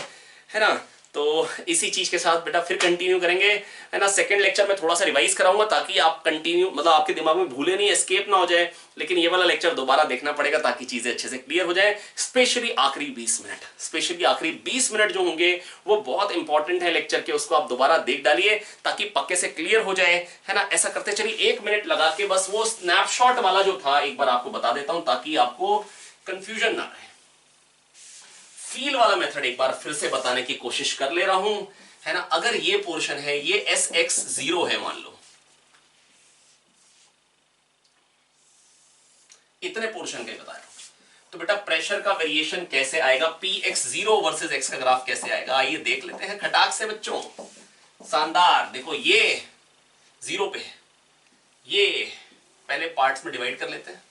ना। तो इसी चीज के साथ बेटा फिर कंटिन्यू करेंगे, है ना। सेकंड लेक्चर में थोड़ा सा रिवाइज कराऊंगा ताकि आप कंटिन्यू, मतलब आपके दिमाग में भूले नहीं, एस्केप ना हो जाए। लेकिन ये वाला लेक्चर दोबारा देखना पड़ेगा ताकि चीजें अच्छे से क्लियर हो जाए। स्पेशली आखिरी 20 मिनट, स्पेशली आखिरी 20 मिनट जो होंगे वो बहुत इंपॉर्टेंट है लेक्चर के, उसको आप दोबारा देख डालिए ताकि पक्के से क्लियर हो जाए, है ना। ऐसा करते चलिए 1 मिनट लगा के बस वो स्नैपशॉट वाला जो था एक बार आपको बता देता हूं ताकि आपको कंफ्यूजन ना रहे। फील वाला मेथड एक बार फिर से बताने की कोशिश कर ले रहा हूं, है ना। अगर ये पोर्शन है, ये SX0 है मान लो, इतने पोर्शन के बता रहा हूं, तो बेटा प्रेशर का वेरिएशन कैसे आएगा, PX0 वर्सेस x का ग्राफ कैसे आएगा, आइए देख लेते हैं खटाक से बच्चों। शानदार, देखो ये 0 पे है, ये पहले पार्ट्स में डिवाइड कर लेते हैं,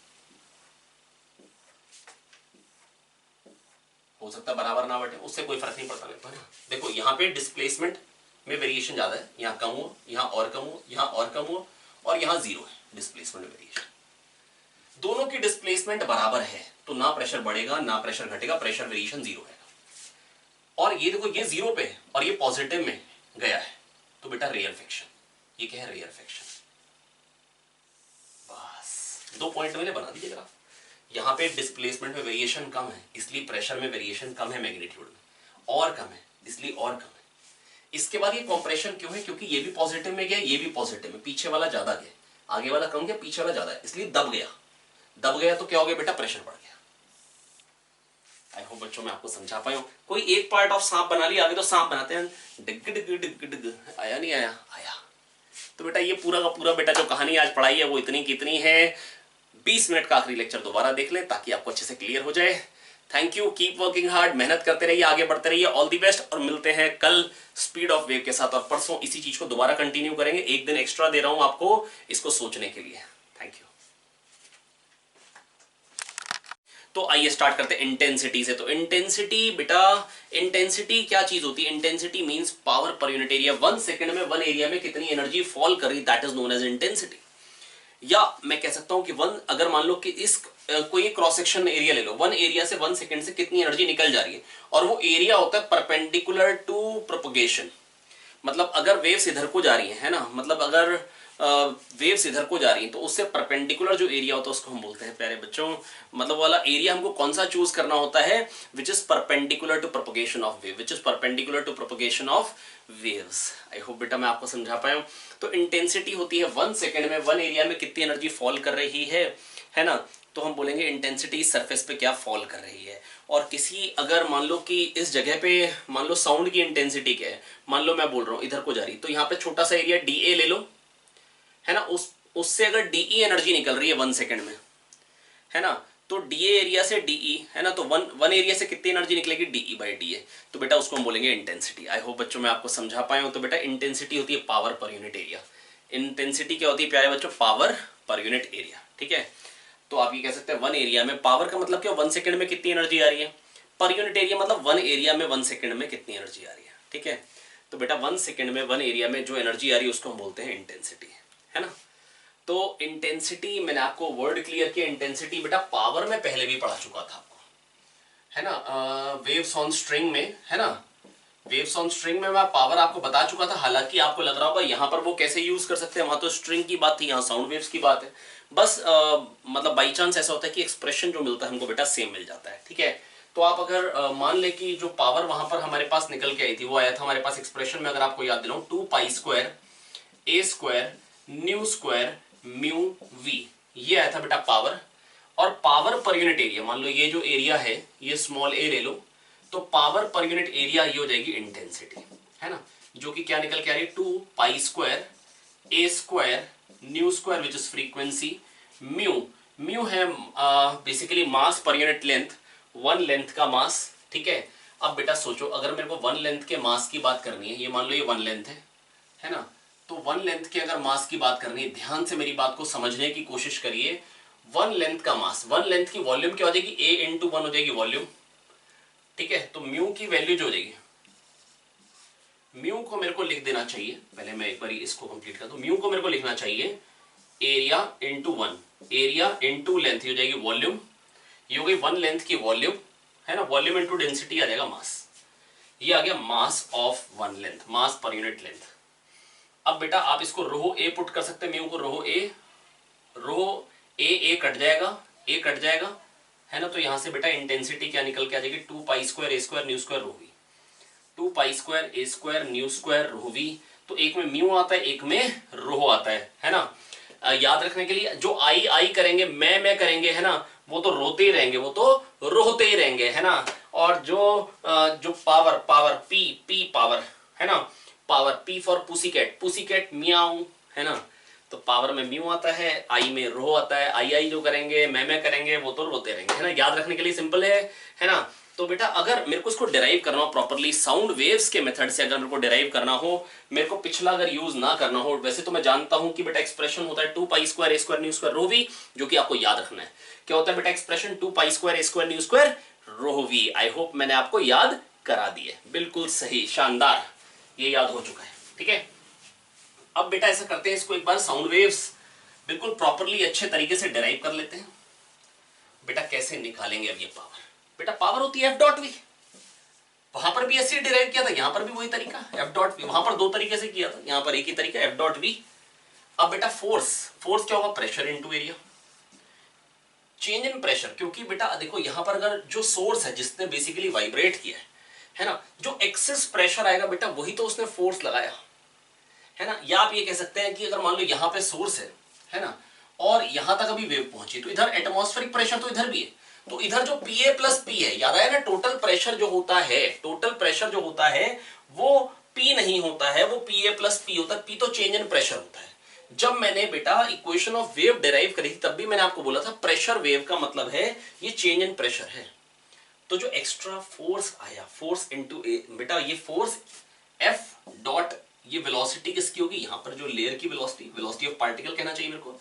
हो सकता है बराबर ना बटे, उससे कोई फर्क नहीं पड़ता मेरे को, है ना। देखो यहाँ पे डिस्प्लेसमेंट में वेरिएशन ज्यादा है, यहाँ कम हो, यहाँ और कम हो, यहाँ और कम हो, और यहाँ 0 है डिस्प्लेसमेंट वेरिएशन। दोनों की डिस्प्लेसमेंट बराबर है तो ना प्रेशर बढ़ेगा ना प्रेशर घटेगा, प्रेशर वेरिएशन 0 है। और ये देखो ये 0 पे है और ये पॉजिटिव में गया है, तो बेटा रेयरफेक्शन, ये क्या है, रेयरफेक्शन। बस 2 पॉइंट मैंने बना दिए ग्राफ। यहाँ पे डिस्प्लेसमेंट में वेरिएशन कम है इसलिए प्रेशर में वेरिएशन कम है, मैग्नीट्यूड में और कम है इसलिए और कम है। इसके बाद ये कंप्रेशन क्यों है, क्योंकि ये भी पॉजिटिव में गया, ये भी पॉजिटिव में, पीछे वाला ज्यादा गया, आगे वाला कम गया, पीछे वाला ज्यादा है, इसलिए दब गया। दब गया तो क्या हो गया बेटा, प्रेशर बढ़ गया। आई होप बच्चों मैं आपको समझा पाया हूं। कोई एक पार्ट ऑफ सांप बना लिया, आगे तो सांप बनाते हैं, डिग डिग डिग डिग, आया नहीं आया, आया। तो बेटा ये पूरा का पूरा बेटा जो कहानी आज पढ़ाई है वो इतनी कितनी है, 20 मिनट का आखिरी लेक्चर दोबारा देख ले ताकि आपको अच्छे से क्लियर हो जाए। Thank you, keep working hard, मेहनत करते रहिए, आगे बढ़ते रहिए, ऑल दी बेस्ट। और मिलते हैं कल स्पीड ऑफ वेव के साथ और परसों इसी चीज को दोबारा कंटिन्यू करेंगे। 1 दिन एक्स्ट्रा दे रहा हूं आपको इसको सोचने के लिए। Thank you. तो आइए स्टार्ट करते हैं इंटेंसिटी से। तो इंटेंसिटी बेटा, इंटेंसिटी क्या चीज होती है, intensity means power per unit area. 1 second में 1 एरिया में कितनी एनर्जी फॉल कर रही, that is known as intensity. या मैं कह सकता हूं कि 1, अगर मान लो कि इस कोई क्रॉस सेक्शन एरिया ले लो, 1 एरिया से 1 सेकंड से कितनी एनर्जी निकल जा रही है, और वो एरिया होता है परपेंडिकुलर टू प्रोपगेशन। मतलब अगर वेव्स इधर को जा रही है ना, मतलब अगर वेव्स इधर को जा रही हैं तो उससे परपेंडिकुलर जो एरिया होता है उसको हम बोलते हैं प्यारे बच्चों, मतलब वाला एरिया हमको कौन सा चूज करना होता है, which is perpendicular to propagation of wave, which is perpendicular to propagation of waves. I hope बेटा मैं आपको समझा पाया हूं। तो इंटेंसिटी होती है 1 सेकेंड में 1 एरिया में कितनी एनर्जी फॉल कर रही है ना, तो हम बोलेंगे इंटेंसिटी सरफेस पे क्या फॉल कर रही है। और किसी अगर मान लो कि इस जगह पे मान लो साउंड की इंटेंसिटी क्या है, मान लो मैं बोल रहा हूं इधर को जा रही, तो यहाँ पे छोटा सा एरिया डी ए ले लो, है ना, उससे अगर डीई एनर्जी निकल रही है 1 सेकेंड में, है ना, तो डीए एरिया से डीई, है ना, तो वन एरिया से कितनी एनर्जी निकलेगी, डीई बाई डीए, तो बेटा उसको हम बोलेंगे इंटेंसिटी। आई होप बच्चों मैं आपको समझा पाया हूं। तो बेटा इंटेंसिटी होती है power per unit area. Intensity क्या होती है प्यारे बच्चों, पावर पर यूनिट एरिया। ठीक है, तो आप ये कह सकते हैं 1 एरिया में पावर का मतलब क्या, 1 सेकेंड में कितनी एनर्जी आ रही है, पर यूनिट एरिया मतलब 1 एरिया में 1 सेकेंड में कितनी एनर्जी आ रही है। ठीक है, तो बेटा 1 सेकेंड में 1 एरिया में जो एनर्जी आ रही है उसको हम बोलते हैं इंटेंसिटी, है ना। तो इंटेंसिटी मैंने आपको वर्ड क्लियर किया। इंटेंसिटी बेटा पावर में पहले भी पढ़ा चुका था आपको, है ना, वेव्स ऑन स्ट्रिंग में, है ना, वेव्स ऑन स्ट्रिंग में मैं पावर आपको बता चुका था। हालांकि आपको लग रहा होगा यहाँ पर वो कैसे यूज कर सकते हैं, वहां तो स्ट्रिंग की बात थी, यहाँ साउंड वेव्स की बात है। बस मतलब बाई चांस ऐसा होता है कि एक्सप्रेशन जो मिलता है हमको बेटा सेम मिल जाता है। ठीक है, तो आप अगर मान ले कि जो पावर वहां पर हमारे पास निकल के आई थी वो आया था हमारे पास एक्सप्रेशन में, अगर आपको याद दिलाऊं 2 pi square A square nu square mu v, ये आया था बेटा पावर। और पावर पर यूनिट एरिया, मान लो ये जो एरिया है ये स्मॉल ए ले लो, तो पावर पर यूनिट एरिया ये हो जाएगी इंटेंसिटी, है ना, जो कि क्या निकल के आ रही है 2 pi square A square nu square which is frequency mu, mu है बेसिकली मास पर यूनिट लेंथ, 1 लेंथ का मास। ठीक है, अब बेटा सोचो अगर मेरे को 1 लेंथ के मास की बात करनी है, ये मान लो ये 1 लेंथ है ना, तो 1 लेंथ के अगर मास की बात करनी है, ध्यान से मेरी बात को समझने की कोशिश करिए। 1 लेंथ का मास, 1 लेंथ की वॉल्यूम क्या हो जाएगी, ए इंटू 1 हो जाएगी वॉल्यूम। ठीक है, तो म्यू की वैल्यू जो हो जाएगी, म्यू को मेरे को लिख देना चाहिए, पहले मैं एक बार इसको कंप्लीट कर दूं। म्यू को मेरे को लिखना चाहिए area into 1, area into length हो जाएगी वॉल्यूम, ये हो गई 1 लेंथ की वॉल्यूम, है ना, वॉल्यूम इंटू डेंसिटी आ जाएगा मास, ये आ गया मास ऑफ 1 लेंथ, मास पर यूनिट लेंथ। अब बेटा आप इसको रो ए पुट कर सकते हैं, म्यू को रो ए कट जाएगा, ए कट जाएगा, है ना, तो यहां से बेटा इंटेंसिटी क्या निकल के आ जाएगी 2 pi square A square nu square rho v, 2 pi square A square nu square rho we. तो एक में म्यू आता है एक में रो आता है ना। याद रखने के लिए जो आई आई करेंगे, मैं करेंगे, है ना, वो तो रोते ही रहेंगे, वो तो रोते ही रहेंगे, है ना। और जो power power P P power, है ना, पावर पी फॉर पुसीकैट, पुसीकैट म्याऊ, है ना, तो पावर में म्यू आता है, आई में रो आता है, आई आई जो करेंगे मैं करेंगे वो तो रोते रहेंगे, है ना। याद रखने के लिए सिंपल है ना। तो बेटा अगर मेरे को इसको डिराइव करना हो प्रॉपर्ली साउंड वेव्स के मेथड से, अगर मेरे को डिराइव करना हो, मेरे को पिछला अगर यूज ना करना हो, वैसे तो मैं जानता हूं कि बेटा एक्सप्रेशन होता है 2 pi square A square nu square rho we, जो कि आपको याद रखना है। क्या होता है बेटा expression 2 pi square A square nu square rho v. I hope मैंने आपको याद करा दी है, बिल्कुल सही, शानदार, ये याद हो चुका है। ठीक है, अब बेटा ऐसा करते हैं, इसको एक बार साउंड वेव्स बिल्कुल प्रॉपर्ली अच्छे तरीके से डिराइव कर लेते हैं। बेटा कैसे निकालेंगे अब ये पावर, बेटा पावर होती है एफ डॉट वी, वहां पर भी ऐसे डिराइव किया था, यहां पर भी वही तरीका एफ डॉट वी, वहां पर 2 तरीके से किया था, यहां पर एक ही तरीका एफ डॉट वी। अब बेटा फोर्स, फोर्स क्या होगा, pressure into area, change in pressure, क्योंकि बेटा देखो यहां पर अगर जो सोर्स है जिसने बेसिकली वाइब्रेट किया है ना, जो एक्सेस प्रेशर आएगा बेटा वही तो उसने फोर्स लगाया, है ना। या आप ये कह सकते हैं कि अगर मान लो यहां पे सोर्स है ना, और यहां तक अभी वेव पहुंची, तो इधर एटमॉस्फेरिक प्रेशर तो इधर भी है, तो इधर जो Pa प्लस P है, याद आया ना, टोटल प्रेशर जो होता है, टोटल प्रेशर जो होता है वो P नहीं होता है, वो Pa प्लस P होता है, P तो चेंज इन प्रेशर होता है। जब मैंने बेटा इक्वेशन ऑफ वेव डिराइव करी थी तब भी मैंने आपको बोला था प्रेशर वेव का मतलब है ये चेंज इन प्रेशर है। तो जो एक्स्ट्रा फोर्स आया, फोर्स इनटू ए, बेटा ये फोर्स F डॉट, ये वेलोसिटी किसकी होगी, यहां पर जो लेयर की वेलोसिटी, वेलोसिटी ऑफ पार्टिकल कहना चाहिए मेरे को,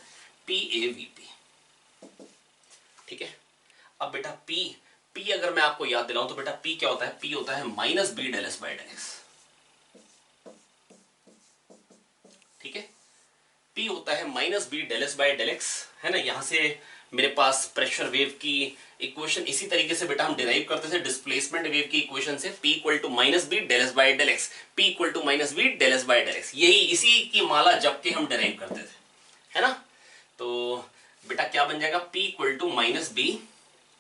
PAVP। ठीक है, अब बेटा P अगर मैं आपको याद दिलाऊं तो बेटा P क्या होता है, P होता है minus B del S by del x. ठीक है, P होता है minus B del S by del x, है ना। यहां से मेरे पास प्रेशर वेव की इक्वेशन इसी तरीके से बेटा हम डिराइव करते थे डिस्प्लेसमेंट वेव की इक्वेशन से, P equal to minus B del S by del x, P equal to minus B del S by del x, यही इसी की माला जप के हम डिराइव करते थे, है ना। तो बेटा क्या बन जाएगा, P equal to minus B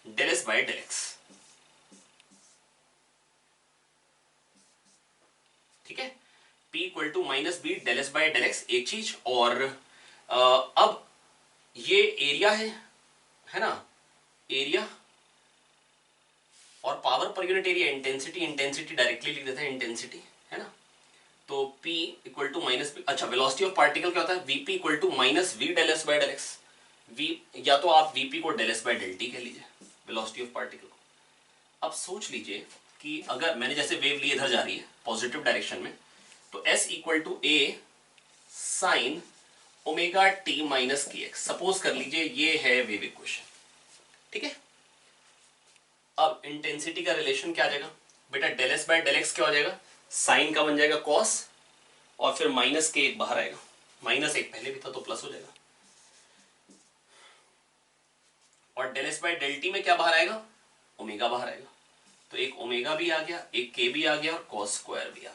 del S by del x, ठीक है। P equal to minus B del S by del x एक चीज, और अब ये एरिया है ना, एरिया और power per unit area, intensity, intensity directly लिख देते हैं इंटेंसिटी, है ना। तो P equal to minus B, अच्छा वेलोसिटी ऑफ पार्टिकल क्या होता है, Vp equal to minus v del S by del x, v या तो आप Vp को del S by del t कह लीजिए, वेलोसिटी ऑफ पार्टिकल को। अब सोच लीजिए कि अगर मैंने जैसे वेव ली इधर जा रही है पॉजिटिव डायरेक्शन में, तो S equal to A sine omega T minus के एक्स, सपोज कर लीजिए ये है वेव इक्वेशन, ठीक है। अब इंटेंसिटी का रिलेशन क्या आ जाएगा बेटा, del S by del x क्या हो जाएगा, साइन का बन जाएगा कॉस, और फिर माइनस के एक बाहर आएगा, माइनस एक पहले भी था तो प्लस हो जाएगा, और del S by del t में क्या बाहर आएगा, ओमेगा बाहर आएगा, तो एक ओमेगा भी आ गया, एक के भी आ गया, और कॉस स्क्वायर भी आ गया,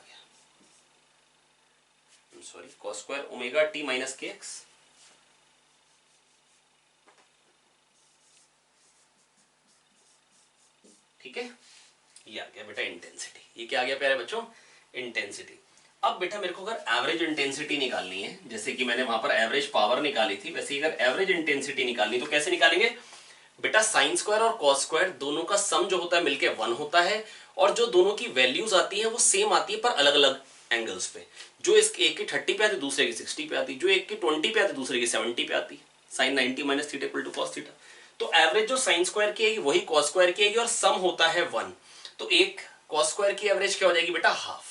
sorry cos square omega T minus के एक्स। ठीक है, ये आ गया बेटा इंटेंसिटी, ये क्या आ गया प्यारे बच्चों, इंटेंसिटी। अब बेटा मेरे को अगर एवरेज इंटेंसिटी निकालनी है, जैसे कि मैंने वहां पर एवरेज पावर निकाली थी, वैसे अगर एवरेज इंटेंसिटी निकालनी तो कैसे निकालेंगे बेटा, साइन स्क्वायर और कॉस स्क्वायर दोनों का सम जो होता है मिलके 1 होता है, और जो दोनों की वैल्यूज आती है वो सेम आती है पर अलग अलग एंगल्स पे, जो इसके एक की 30 पे आती दूसरे की 60 पे आती, जो एक की 20 पे आती दूसरे की 70 पे आती, sine 90 minus theta equal to cos theta. तो एवरेज जो साइन स्क्वायर की आएगी वही कॉस स्क्वायर की आएगी, और सम होता है 1, तो एक कॉस स्क्वायर की एवरेज क्या हो जाएगी बेटा, हाफ,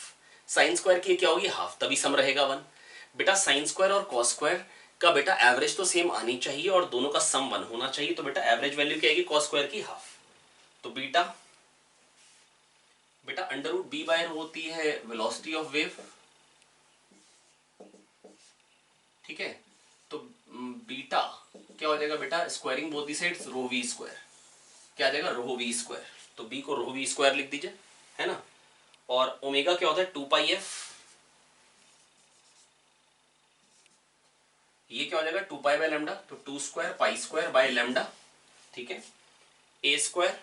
साइन स्क्वायर की क्या होगी, हाफ, तभी सम रहेगा 1। बेटा साइन स्क्वायर और कॉस स्क्वायर का बेटा एवरेज तो सेम आनी चाहिए और दोनों का सम 1 होना चाहिए, तो बेटा एवरेज वैल्यू क्या आएगी, कॉस स्क्वायर की हाफ, तो बेटा under root B by rho होती है वेलोसिटी ऑफ वेव, ठीक है। तो बीटा क्या हो जाएगा बेटा, squaring both the sides, rho we square, क्या आ जाएगा, रो वी स्क्वायर, तो बी को रो वी स्क्वायर लिख दीजिए, है ना। और ओमेगा क्या होता है 2 पाई एफ, ये क्या हो जाएगा 2 पाई बाय लैम्डा, तो 2 square pi square by lambda, ठीक है। ए स्क्वायर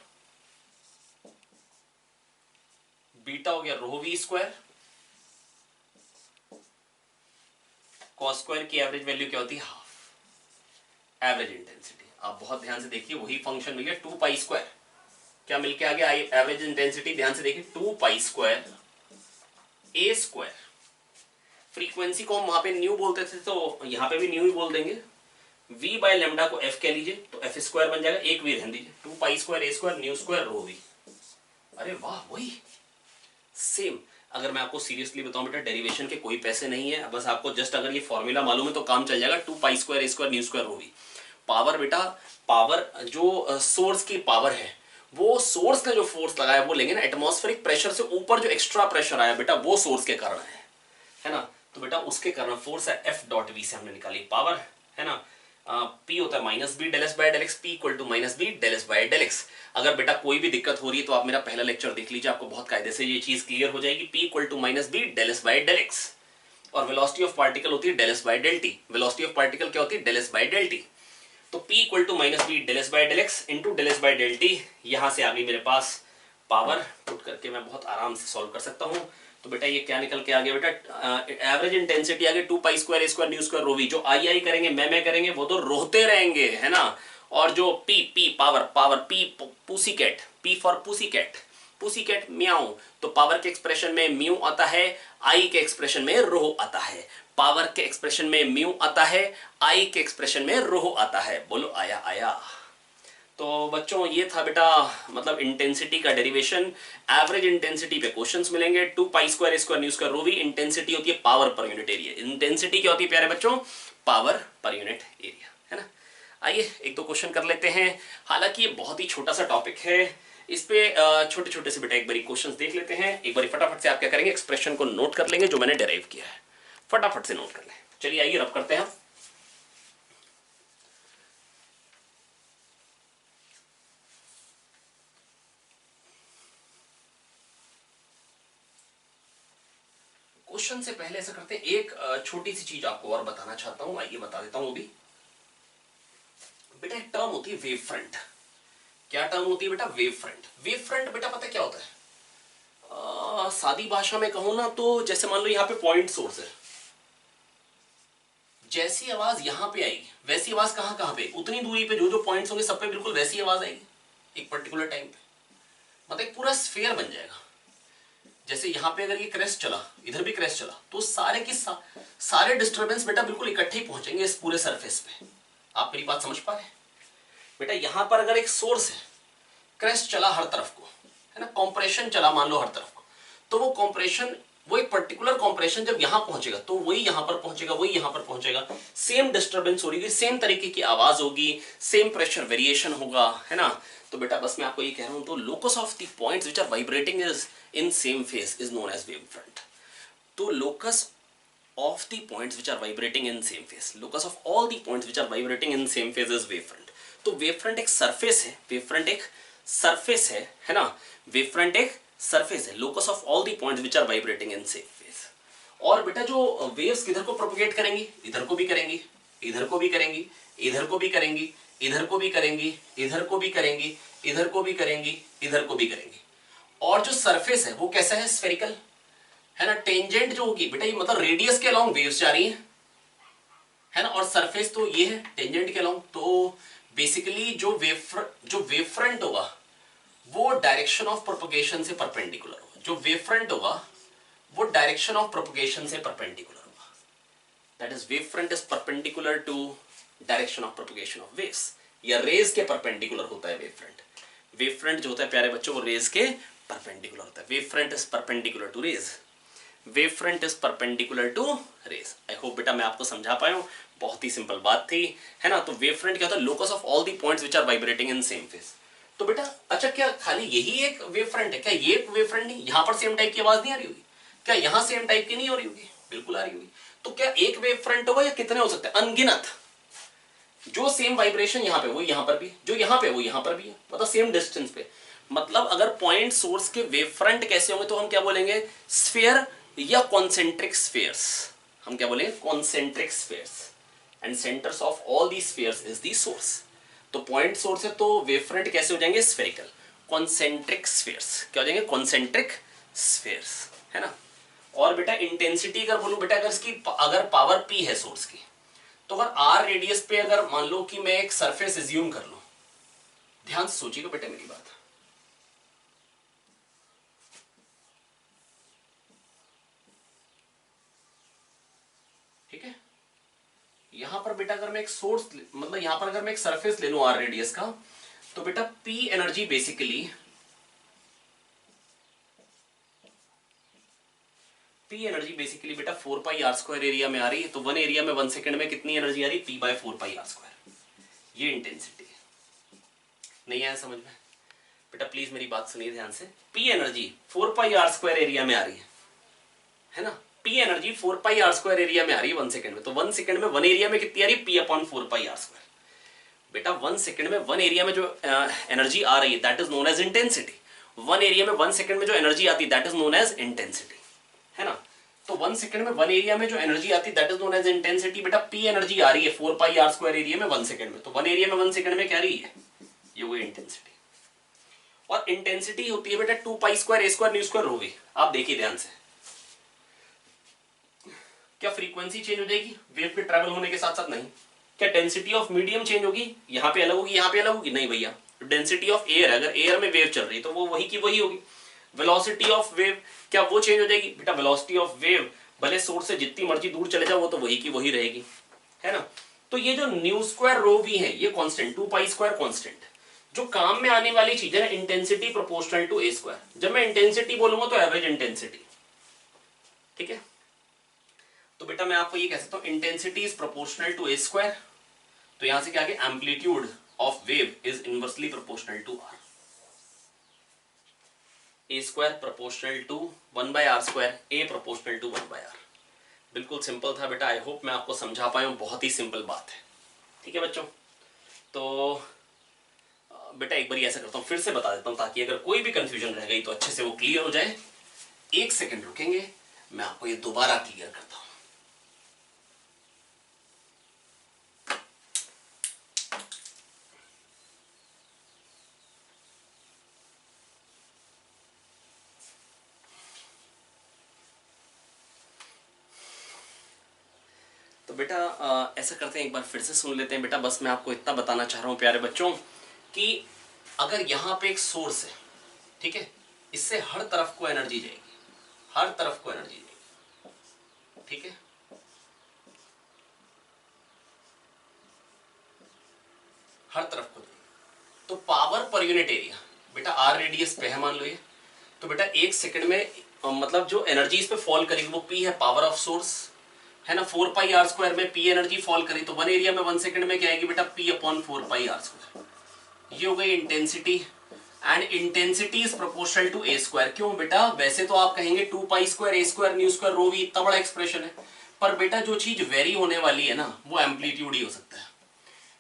बीटा हो गया रो वी स्क्वायर, कॉस स्क्वायर की एवरेज वैल्यू क्या होती है, हाफ, एवरेज इंटेंसिटी। आप बहुत ध्यान से देखिए, वही फंक्शन मिल गया 2 पाई स्क्वायर, क्या मिलके आ गया एवरेज इंटेंसिटी, ध्यान से देखिए 2 pi square A square, frequency को हम वहां पे न्यू बोलते थे तो यहां पे भी न्यू ही बोल देंगे, v बाय लेमडा को f कह लीजिए, तो एफ स्क्वायर बन जाएगा, एक भी रहने दीजिए, 2 pi square A square nu square rho v, अरे वाह वही सेम। अगर मैं आपको सीरियसली बताऊं बेटा, डेरिवेशन के कोई पैसे नहीं है, बस आपको जस्ट अगर ये फॉर्मूला मालूम है तो काम चल जाएगा, 2 pi square A square nu square rho v. Power बेटा, पावर जो सोर्स की पावर है, वो सोर्स ने जो फोर्स लगाया वो लेंगे ना, एटमॉस्फेरिक प्रेशर से ऊपर जो एक्स्ट्रा प्रेशर आया बेटा वो सोर्स के कारण है ना, तो बेटा उसके कारण फोर्स है एफ डॉट वी से हमने निकाली पावर, है ना। P होता है minus B del S by del x, P equal to minus B del S by del x. अगर बेटा कोई भी दिक्कत हो रही है तो आप मेरा पहला लेक्चर देख लीजिए, आपको बहुत कायदे से ये चीज क्लियर हो जाएगी। P equal to minus B del S by del x, और वेलोसिटी ऑफ पार्टिकल होती है del S by del t, velocity of particle क्या होती है, del S by del t. तो P equal to minus B del S by del x into del S by del t, यहां से आ गई मेरे पास पावर, पुट करके मैं बहुत आराम से सॉल्व कर सकता हूं। तो बेटा ये क्या निकल के आ गया बेटा, एवरेज इंटेंसिटी आ गई 2 pi square A square nu square rho we, जो आई करेंगे मैं करेंगे वो तो रोते रहेंगे, है ना। और जो P power P pussy cat, P for pussy cat meow, तो पावर के एक्सप्रेशन में म्यू आता है, आई के एक्सप्रेशन में रो आता है, पावर के एक्सप्रेशन में म्यू आता है, आई के एक्सप्रेशन में रो आता है, बोलो आया आया। तो बच्चों ये था बेटा मतलब इंटेंसिटी का डेरिवेशन। एवरेज इंटेंसिटी पे क्वेश्चंस मिलेंगे, 2 pi square A square nu square rho v, intensity होती है power per unit area, intensity क्या होती है प्यारे बच्चों, पावर पर यूनिट एरिया, है ना। आइए एक दो क्वेश्चन कर लेते हैं, हालांकि ये बहुत ही छोटा सा टॉपिक है, इस पे छोटे छोटे से बेटा एक बारी क्वेश्चंस देख लेते हैं। एक बारी फटाफट से आप क्या करेंगे, एक्सप्रेशन को नोट कर लेंगे जो मैंने डेराइव किया है, फटाफट से नोट कर लें। चलिए आइए रब करते हैं। क्वेश्चन से पहले ऐसा करते हैं, एक छोटी सी चीज आपको और बताना चाहता हूं, आइए बता देता हूं अभी। बेटा एक टर्म होती है वेव फ्रंट। क्या टर्म होती है बेटा? Wave front. वेव फ्रंट बेटा पता है क्या होता है? सादी भाषा में कहूं ना तो जैसे मान लो यहाँ पे पॉइंट सोर्स है, जैसी आवाज यहां पे आएगी वैसी आवाज कहां कहां पे, उतनी दूरी पे जो जो पॉइंट्स होंगे सब पे बिल्कुल वैसी आवाज आएगी एक पर्टिकुलर टाइम पे। मतलब एक पूरा स्फीयर बन जाएगा। जैसे यहाँ पे अगर ये क्रेस्ट चला, इधर भी क्रेस्ट चला, तो सारे के सारे डिस्टरबेंस बेटा बिल्कुल इकट्ठे ही पहुंचेंगे इस पूरे सरफेस पे। आप मेरी बात समझ पा रहे हैं? बेटा यहां पर अगर एक सोर्स है, क्रेस्ट चला हर तरफ को, है ना, कॉम्प्रेशन चला मान लो हर तरफ को, तो वो कॉम्प्रेशन, वो एक पर्टिकुलर कॉम्प्रेशन जब यहां पहुंचेगा तो वही यहां पर पहुंचेगा, वही यहां पर पहुंचेगा, सेम डिस्टरबेंस हो रही, सेम तरीके की आवाज होगी, सेम प्रेशर वेरिएशन होगा, है ना। तो बेटा बस मैं आपको ये कह रहा हूं, तो locus of the points which are vibrating is in same phase is known as wave front. तो locus of the points which are vibrating in same phase, locus of all the points which are vibrating in same phase is wavefront। तो wavefront एक surface है, wavefront एक surface है ना, wavefront एक surface है, locus of all the points which are vibrating in same phase। और बेटा जो waves किधर को propagate करेंगी, इधर को भी करेंगी, इधर को भी करेंगी, इधर को भी करेंगी, इधर को भी करेंगी, इधर को भी करेंगी, इधर को भी करेंगी, इधर को भी करेंगी। और जो सरफेस है वो कैसा है? स्फेरिकल, है ना। टेंजेंट जो होगी बेटा, ये मतलब रेडियस के अलोंग वेव्स जा रही हैं, है ना, और सरफेस तो ये है टेंजेंट के अलोंग। तो बेसिकली जो वेव फ्रंट होगा वो डायरेक्शन ऑफ प्रोपगेशन से परपेंडिकुलर होगा। जो वेव फ्रंट होगा वो डायरेक्शन ऑफ प्रोपगेशन से परपेंडिकुलर होगा। That is wave front is perpendicular to direction of propagation of waves, या रेज के परपेंडिकुलर होता है वेव फ्रंट। वेव फ्रंट जो होता है प्यारे बच्चों वो रेज के परपेंडिकुलर होता है। Wave front is perpendicular to rays, wave front is perpendicular to rays. I hope बेटा मैं आपको समझा पाया हूं, बहुत ही सिंपल बात थी, है ना। तो वेव फ्रंट क्या होता है? Locus of all the points which are vibrating in same phase. तो बेटा अच्छा क्या खाली यही एक वेव फ्रंट है? क्या ये एक वेव फ्रंट नहीं, यहां पर सेम टाइप की आवाज नहीं आ रही होगी? क्या यहां सेम टाइप की नहीं हो रही होगी? बिल्कुल आ रही होगी। तो क्या एक वेव फ्रंट होगा या कितने हो सकते हैं? अनगिनत। जो सेम वाइब्रेशन यहां पे वो यहां पर भी, जो यहां पे वो यहां पर भी है, मतलब सेम डिस्टेंस पे। मतलब अगर पॉइंट सोर्स के वेव फ्रंट कैसे होंगे तो हम क्या बोलेंगे? स्फीयर या कॉन्सेंट्रिक स्फीयर्स। हम क्या बोलेंगे? Concentric spheres. And centres of all the spheres is the source. तो पॉइंट सोर्स है तो वेव फ्रंट कैसे हो जाएंगे? स्फेरिकल। कॉन्सेंट्रिक स्फीयर्स क्या हो जाएंगे? कॉन्सेंट्रिक स्फीयर्स, है ना। और बेटा इंटेंसिटी अगर बोलूं बेटा, अगर इसकी अगर पावर पी है सोर्स की, तो अगर आर रेडियस पे अगर मान लो कि मैं एक सरफेस एज्यूम कर लूं, ध्यान से सोचिएगा बेटा मेरी बात, ठीक है। यहां पर बेटा अगर मैं एक सोर्स, मतलब यहां पर अगर मैं एक सरफेस ले लूं आर रेडियस का, तो बेटा पी एनर्जी बेसिकली, बेटा 4 पाई आर स्क्वायर एरिया में आ रही है। तो 1 एरिया में 1 सेकंड में कितनी एनर्जी आ रही है? P by 4 pi R square. ये इंटेंसिटी है। नहीं आया समझ में? बेटा प्लीज मेरी बात सुनिए ध्यान से। P energy 4 pi R square area में आ रही है ना। P energy 4 pi R square area में आ रही है 1 सेकंड में। तो 1 सेकंड में 1 एरिया में कितनी आ रही है? P upon 4 pi R square. बेटा 1 सेकंड में 1 एरिया में जो एनर्जी आ रही है that is known as intensity. 1 area में 1 सेकंड में जो एनर्जी आती है that is known as intensity, है ना। तो 1 सेकंड में 1 एरिया में जो एनर्जी आती है that is known as intensity. बेटा पी एनर्जी आ रही है 4 पाई आर स्क्वायर एरिया में 1 सेकंड में। तो 1 एरिया में 1 सेकंड में क्या रही है? ये वो इंटेंसिटी। और इंटेंसिटी होती है बेटा 2 pi square A square nu square rho V. आप देखिए ध्यान से, क्या फ्रीक्वेंसी चेंज हो जाएगी वेव के ट्रैवल होने के साथ साथ? नहीं। क्या डेंसिटी ऑफ मीडियम चेंज होगी? यहां पे अलग होगी, यहां पे अलग होगी? नहीं भैया। डेंसिटी ऑफ एयर, अगर एयर में वेव चल रही है तो वो वही की वही होगी। वेलोसिटी ऑफ वेव क्या वो चेंज हो जाएगी? बेटा वेलोसिटी ऑफ वेव भले सोर्स से जितनी मर्जी दूर चले जाओ वो तो वही की वही रहेगी, है ना। तो ये जो न्यू स्क्वायर रो वी है ये कांस्टेंट, 2 पाई स्क्वायर कांस्टेंट। जो काम में आने वाली चीज है ना, intensity proportional to A square. जब मैं इंटेंसिटी बोलूंगा तो एवरेज इंटेंसिटी, ठीक है। तो बेटा मैं आपको ये कह सकता हूं intensity is proportional to A square. तो यहां से क्या आ गया? Amplitude of wave is inversely proportional to R. A square proportional to 1 by R square, A proportional to 1 by R. बिल्कुल सिंपल था बेटा। आई होप मैं आपको समझा पाया हूं, बहुत ही सिंपल बात है, ठीक है बच्चों। तो बेटा एक बार ऐसा करता हूं, फिर से बता देता हूं ताकि अगर कोई भी कंफ्यूजन रह गई तो अच्छे से वो क्लियर हो जाए। 1 सेकंड रुकेंगे, मैं आपको ये दोबारा क्लियर करता हूं। तो बेटा ऐसा करते हैं, एक बार फिर से सुन लेते हैं बेटा। बस मैं आपको इतना बताना चाह रहा हूं प्यारे बच्चों कि अगर यहां पे एक सोर्स है, ठीक है, इससे हर तरफ को एनर्जी जाएगी, हर तरफ को एनर्जी जाएगी, ठीक है। हर तरफ को जाएगी। तो पावर पर यूनिट एरिया बेटा आर रेडियस पे है मान लो ये, तो बेटा एक सेकंड में मतलब जो एनर्जी इस पे फॉल करेगी वो पी है, पावर ऑफ सोर्स है ना। 4 पाई आर स्क्वायर में पी एनर्जी फॉल करी तो 1 एरिया में 1 सेकंड में क्या आएगी बेटा, P upon 4 pi R square. ये हो गई intensity, and intensity is proportional to A square. क्यों बेटा, वैसे तो आप कहेंगे 2 pi square A square nu square rho V, इतना बड़ा एक्सप्रेशन है, पर बेटा जो चीज वेरी होने वाली है ना वो एम्पलीट्यूड ही हो सकता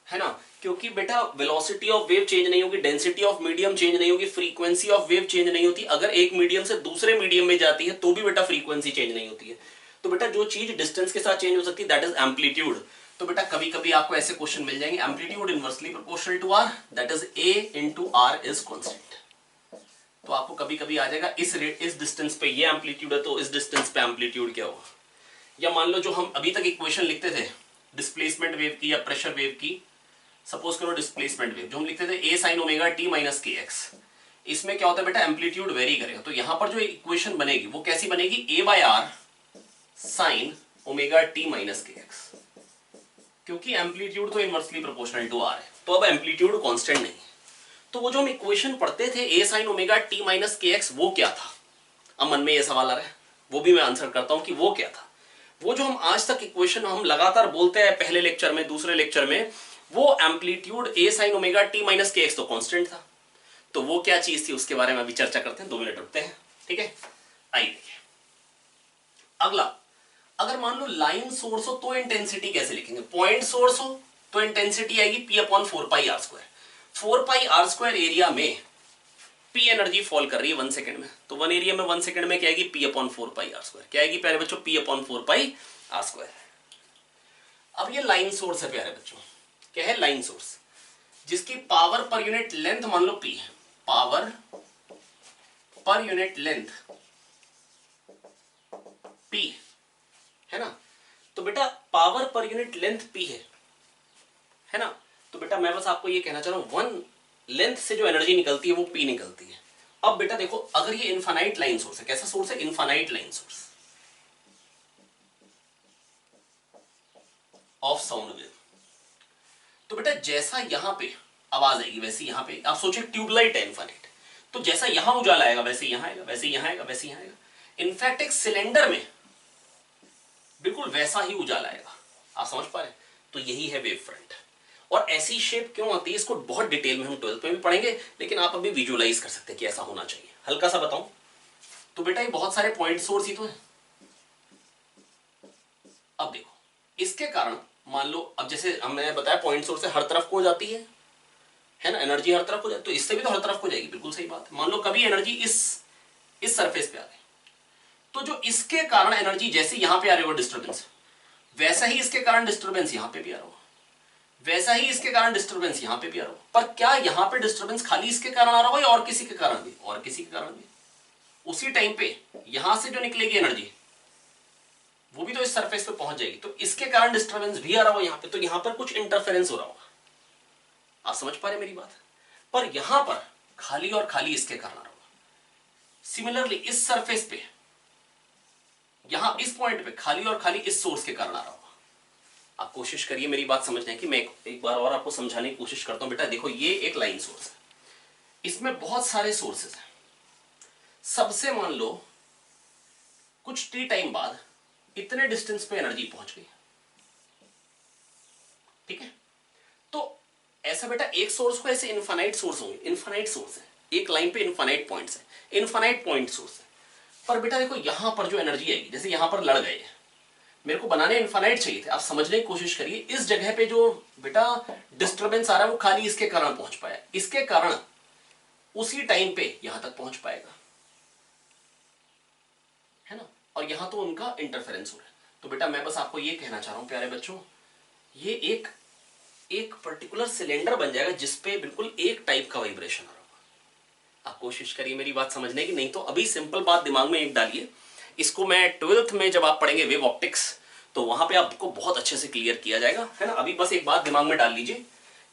है ना। क्योंकि बेटा वेलोसिटी ऑफ वेव चेंज नहीं होगी, डेंसिटी ऑफ मीडियम चेंज नहीं होगी, फ्रीक्वेंसी ऑफ वेव चेंज नहीं होती। अगर एक मीडियम से दूसरे मीडियम में जाती है तो भी बेटा फ्रीक्वेंसी चेंज नहीं होती है। तो बेटा जो चीज डिस्टेंस के साथ चेंज हो सकती है दैट इज एम्पलीट्यूड। तो बेटा कभी कभी आपको ऐसे क्वेश्चन मिल जाएंगे, amplitude inversely proportional to R, that is A into R is constant. तो आपको कभी कभी आ जाएगा इस डिस्टेंस पे ये एम्पलीट्यूड है तो इस डिस्टेंस पे एम्पलीट्यूड क्या होगा। या मान लो जो हम अभी तक इक्वेशन लिखते थे डिस्प्लेसमेंट वेव की या प्रेशर वेव की, सपोज करो डिस्प्लेसमेंट वेव जो हम लिखते थे ए साइन ओमेगा टी माइनस के एक्स, इसमें क्या होता है बेटा एम्पलीट्यूड वेरी करेगा। तो यहां पर जो इक्वेशन बनेगी वो कैसी बनेगी, A by R sine omega T minus के एक्स, क्योंकि एम्पलीट्यूड तो इनवर्सली प्रोपोर्शनल टू आर है। तो अब एम्पलीट्यूड कांस्टेंट नहीं है। तो वो जो हम इक्वेशन पढ़ते थे ए साइन ओमेगा टी माइनस के एक्स वो क्या था। अब मन में ये सवाल आ रहा है, वो भी मैं आंसर करता हूं कि वो क्या था। वो जो हम आज तक इक्वेशन हम लगातार बोलते हैं पहले लेक्चर में दूसरे लेक्चर में, वो एम्पलीट्यूड ए साइन ओमेगा टी माइनस के एक्स तो कांस्टेंट था। तो वो क्या चीज थी उसके बारे में अभी चर्चा करते हैं, 2 मिनट रुकते हैं, ठीक है। आइए देखिए अगला, अगर मान लो लाइन सोर्स हो तो इंटेंसिटी कैसे लिखेंगे। पॉइंट सोर्स हो तो इंटेंसिटी आएगी P upon 4 pi R square. 4 pi R square area में पी एनर्जी फॉल कर रही है 1 सेकंड में, तो 1 एरिया में 1 सेकंड में क्या आएगी, P upon 4 pi R square. क्या आएगी प्यारे बच्चों, P upon 4 pi R square. अब ये लाइन सोर्स है प्यारे बच्चों, क्या है, लाइन सोर्स, जिसकी पावर पर यूनिट लेंथ मान लो पी है, power per unit length P है ना। तो बेटा power per unit length P है ना। तो बेटा मैं बस आपको ये कहना चाह रहा हूं 1 लेंथ से जो एनर्जी निकलती है वो पी निकलती है। अब बेटा देखो अगर ये इनफाइनाइट लाइन सोर्स है, कैसा सोर्स है, infinite line source of sound wave, तो बेटा जैसा यहां पे आवाज आएगी वैसे यहां पे, आप सोचिए ट्यूबलाइट है इनफाइनाइट, तो जैसा यहां उजाला आएगा वैसे यहां आएगा, वैसे यहां आएगा, वैसे यहां आएगा। इनफैक्ट एक सिलेंडर में बिल्कुल वैसा ही उजाला आएगा। आप समझ पा रहे हैं। तो यही है वेव फ्रंट। और ऐसी शेप क्यों आती है इसको बहुत डिटेल में हम 12th में भी पढ़ेंगे, लेकिन आप अभी विजुअलाइज कर सकते हैं कि ऐसा होना चाहिए। हल्का सा बताऊं तो बेटा ये बहुत सारे पॉइंट सोर्स ही तो है। अब देखो इसके कारण मान लो, अब जैसे हमने बताया पॉइंट सोर्स से हर तरफ को हो जाती है ना, एनर्जी हर तरफ हो जाती है, तो इससे भी तो हर तरफ हो जाएगी, बिल्कुल सही बात है। मान लो कभी एनर्जी इस सरफेस पे आ गई, तो जो इसके कारण एनर्जी जैसे यहां पे आ रही होगा डिस्टर्बेंस, वैसा ही इसके कारण डिस्टर्बेंस यहां पे भी आ रहा होगा, वैसा ही इसके कारण डिस्टर्बेंस यहां पे भी आ रहा होगा। पर क्या यहां पे डिस्टर्बेंस खाली इसके कारण आ रहा होगा या और किसी के कारण भी, और किसी के कारण भी। उसी टाइम पे यहां से जो निकलेगी एनर्जी वो भी तो इस सरफेस पे पहुंच जाएगी, तो इसके कारण डिस्टर्बेंस भी आ रहा होगा यहां पे, तो यहां पर कुछ इंटरफेरेंस हो रहा होगा। आप समझ पा रहे मेरी बात। पर यहां पर खाली और खाली इसके कारण आ रहा होगा। सिमिलरली इस सरफेस पे यहां इस पॉइंट पे खाली और खाली इस सोर्स के कारण आ रहा होगा। आप कोशिश करिए मेरी बात समझने की, मैं एक बार और आपको समझाने की कोशिश करता हूं। बेटा देखो ये एक लाइन सोर्स है, इसमें बहुत सारे सोर्सेस हैं। सबसे मान लो कुछ टी टाइम बाद इतने डिस्टेंस पे एनर्जी पहुंच गई, ठीक है। तो ऐसा बेटा एक सोर्स को ऐसे इनफाइनाइट सोर्स होंगे, इनफाइनाइट सोर्स है, एक लाइन पे इनफाइनाइट पॉइंट्स है, इनफाइनाइट पॉइंट सोर्स है। पर बेटा देखो यहां पर जो एनर्जी आएगी, जैसे यहां पर लड़ गए, मेरे को बनाने इनफाइनाइट चाहिए थे, आप समझने की कोशिश करिए। इस जगह पे जो बेटा डिस्टर्बेंस आ रहा है वो खाली इसके कारण पहुंच पाया, इसके कारण उसी टाइम पे यहां तक पहुंच पाएगा, है ना। और यहां तो उनका इंटरफेरेंस हो रहा है। तो बेटा मैं बस आपको ये कहना चाह रहा हूं प्यारे बच्चों, ये एक पर्टिकुलर सिलेंडर बन जाएगा जिसपे बिल्कुल एक टाइप का वाइब्रेशन हो रहा होगा। आप कोशिश करिए मेरी बात समझने की, नहीं तो अभी सिंपल बात दिमाग में एक डालिए, इसको मैं 12th में जब आप पढ़ेंगे वेव ऑप्टिक्स तो वहां पे आपको बहुत अच्छे से क्लियर किया जाएगा, है ना। अभी बस एक बात दिमाग में डाल लीजिए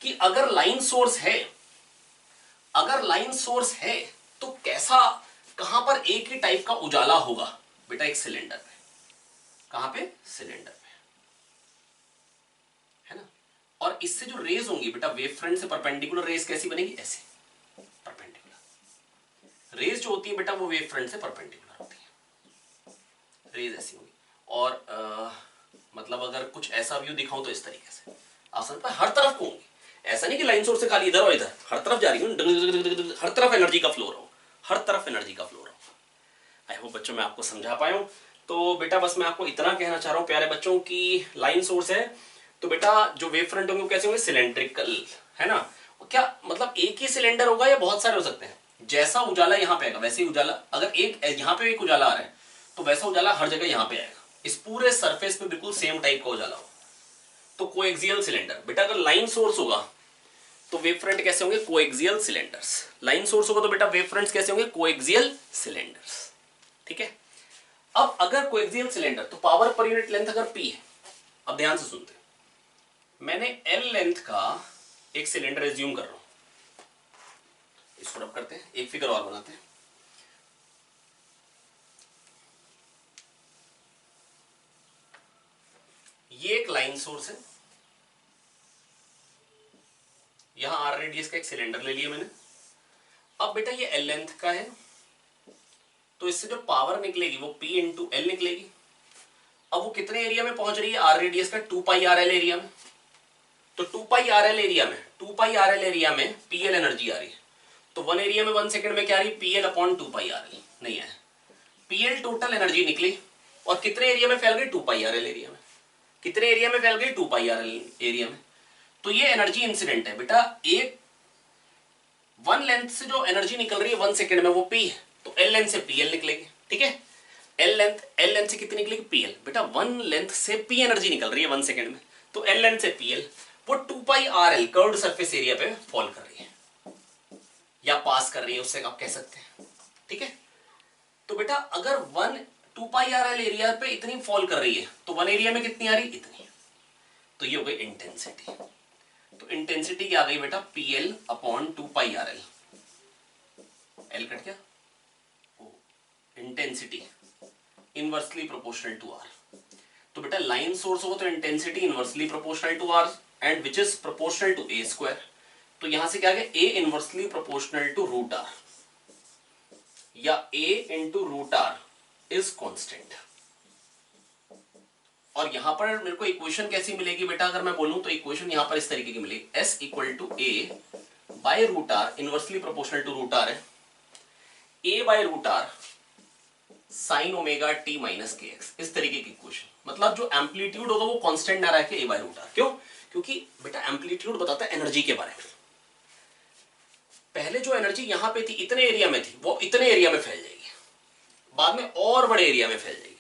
कि अगर लाइन सोर्स है तो कैसा, कहां पर एक ही टाइप का उजाला होगा बेटा, एक सिलेंडर पे। कहां पे? सिलेंडर पे, है ना। और इससे जो रेज होंगी बेटा वेव फ्रंट से परपेंडिकुलर रेज कैसी बनेगी? ऐसे परपेंडिकुलर रेज जो होती है बेटा वो वेव फ्रंट से परपेंडिकुलर होती है, रेज ऐसी होगी। और मतलब अगर कुछ ऐसा व्यू दिखाऊं तो इस तरीके से आप समझ पाए, हर तरफ को होंगी, ऐसा नहीं कि लाइन सोर्स से खाली इधर और इधर, हर तरफ जा रही हूँ, हर तरफ एनर्जी का फ्लो रहा, हर तरफ एनर्जी का फ्लो रहा। आई होप बच्चों मैं आपको समझा पाया हूँ। तो बेटा बस मैं आपको इतना कहना चाह रहा हूँ प्यारे बच्चों की लाइन सोर्स है तो बेटा जो वेव फ्रंट होंगे वो कैसे होंगे? सिलेंड्रिकल, है ना। क्या मतलब एक ही सिलेंडर होगा या बहुत सारे हो सकते हैं? जैसा उजाला यहाँ पे आएगा वैसे ही उजाला, अगर एक यहाँ पे एक उजाला आ रहा है तो वैसा उजाला हर जगह यहाँ पे आएगा, इस पूरे सरफेस पे बिल्कुल सेम टाइप का उजाला होगा। तो कोएक्सियल सिलेंडर बेटा, अगर लाइन सोर्स होगा तो वेव फ्रंट कैसे होंगे? Coaxial cylinders. लाइन सोर्स होगा तो बेटा वेव फ्रंट्स कैसे होंगे? कोएक्सियल सिलेंडर्स, ठीक है। अब अगर कोएक्सियल सिलेंडर तो पावर पर यूनिट लेंथ अगर P है, अब ध्यान से सुनते हैं, मैंने L लेंथ का एक सिलेंडर एज्यूम कर रहा हूं, इसको रब करते हैं, एक फिगर और बनाते हैं। ये एक लाइन सोर्स है, यहां R रेडियस का एक सिलेंडर ले लिया मैंने। अब बेटा ये L लेंथ का है तो इससे जो पावर निकलेगी वो P इंटू L निकलेगी। अब वो कितने एरिया में पहुंच रही है? R रेडियस का 2πRL एरिया में। तो 2πRL एरिया में PL एनर्जी आ रही है, तो 1 एरिया में 1 सेकंड में क्या आ रही है? PL अपॉन 2πRL नहीं है, PL टोटल एनर्जी निकली और कितने एरिया में फैल गई? 2πRL एरिया में। कितने एरिया में फैल गई? 2πRL एरिया में। तो ये एनर्जी इंसिडेंट है बेटा, एक 1 लेंथ से जो एनर्जी निकल रही है 1 सेकंड में वो P है, तो L लेंथ से PL निकलेगी, ठीक है। L लेंथ से कितनी निकलेगी? PL। बेटा 1 लेंथ से P एनर्जी निकल रही है 1 सेकंड में, तो L लेंथ से PL, वो 2πRL कर्व्ड सरफेस एरिया पे फॉल कर रही है या पास कर रही है, उससे आप कह सकते हैं, ठीक है। तो बेटा अगर 2πRL एरिया पे इतनी फॉल कर रही है तो 1 एरिया में कितनी आ रही? इतनी। तो ये हो गई इंटेंसिटी। तो इंटेंसिटी क्या आ गई बेटा? PL upon 2πRL। L cut गया, intensity inversely proportional to R। तो बेटा लाइन सोर्स होगा तो intensity inversely proportional to R and which is proportional to A square. तो यहां से क्या आ गया? A inversely proportional to root R या A into root R is constant. और यहां पर मेरे को इक्वेशन कैसी मिलेगी बेटा? अगर मैं बोलूं तो इक्वेशन यहां पर इस तरीके की मिलेगी, S equal to A by root R inversely proportional to root R है, A by root R sine omega T minus के एक्स, इस तरीके की इक्वेशन। मतलब जो एम्पलीट्यूड होगा वो कांस्टेंट ना रह के A बाय रूट R। क्यों? क्योंकि बेटा एम्पलीट्यूड बताता है एनर्जी के बारे में। पहले जो एनर्जी यहां पे थी इतने एरिया में थी वो इतने एरिया में फैल जाएगी, बाद में और बड़े एरिया में फैल जाएगी।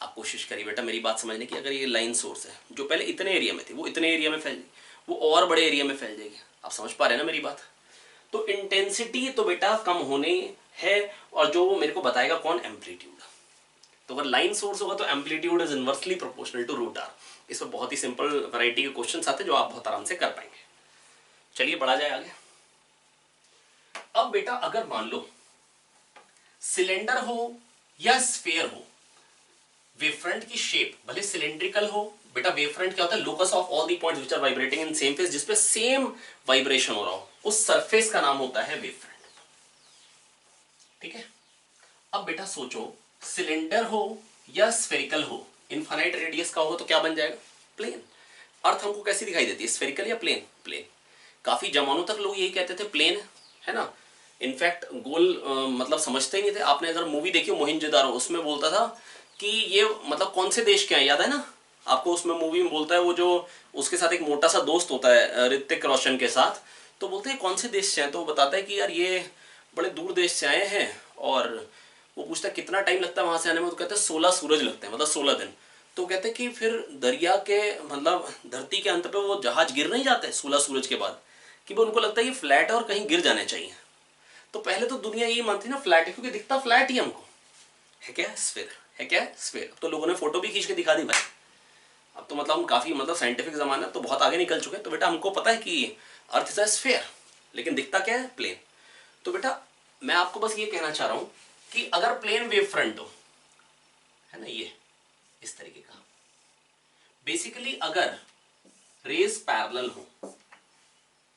आप कोशिश करिए बेटा मेरी बात समझने की, अगर ये लाइन सोर्स है जो पहले इतने एरिया में थी वो इतने एरिया में फैल जाएगी, वो और बड़े एरिया में फैल जाएगी। आप समझ पा रहे हैं ना मेरी बात? तो इंटेंसिटी तो बेटा कम होने है, और जो वो मेरे को बताएगा कौन? एम्पलीट्यूड। तो अगर लाइन सोर्स होगा तो amplitude is inversely proportional to root R। इसमें बहुत ही सिंपल वैरायटी के क्वेश्चंस आते हैं जो आप बहुत आराम से कर पाएंगे। चलिए बढ़ा जाए आगे। अब बेटा अगर मान लो सिलेंडर हो या स्फीयर हो, वेवफ्रंट की शेप भले सिलेंड्रिकल हो, बेटा वेवफ्रंट क्या होता है? Locus of all the points which are vibrating in same phase, जिसपे सेम वाइब्रेशन हो रहा हो, उस सरफेस का नाम होता है वेवफ्रंट, ठीक है। अब बेटा सोचो सिलेंडर हो या स्फेरिकल हो, इनफाइनाइट रेडियस का हो तो क्या बन जाएगा? प्लेन। अर्थ हमको कैसी दिखाई देती है? स्फेरिकल या प्लेन? प्लेन। काफी जमानों तक लोग यही कहते थे प्लेन है ना, इनफैक्ट गोल मतलब समझते ही नहीं थे। आपने अगर मूवी देखी मोहिंजोदारो, उसमें बोलता था कि ये मतलब कौन से देश के हैं, याद है ना आपको? उसमें मूवी में बोलता है वो जो उसके साथ एक मोटा सा दोस्त होता है ऋतिक रोशन के साथ, तो बोलते हैं कौन से देश से हैं, तो वो बताता है कि यार ये बड़े दूर देश से आए हैं। और वो पूछता पूछता है कितना टाइम लगता है वहां से आने में, तो कहते हैं 16 सूरज लगते हैं, मतलब 16 दिन। तो कहते हैं कि फिर दरिया के मतलब धरती के अंत पे वो जहाज गिर नहीं जाते 16 सूरज के बाद, कि वो उनको लगता है ये फ्लैट है और कहीं गिर जाने चाहिए। तो पहले तो दुनिया यही मानती ना फ्लैट है, क्योंकि दिखता फ्लैट ही हमको है, क्या स्फीयर है, क्या स्फीयर। अब तो लोगों ने फोटो भी खींच के दिखा दी भाई, अब तो मतलब हम काफी मतलब साइंटिफिक जमाना तो बहुत आगे निकल चुके हैं। तो बेटा हमको पता है कि अर्थ इज अ स्फीयर, लेकिन दिखता क्या है, प्लेन। तो बेटा मैं आपको बस ये कहना चाह रहा हूं कि अगर प्लेन वेव फ्रंट हो, है ना, ये इस तरीके का, बेसिकली अगर रेज पैरेलल हो,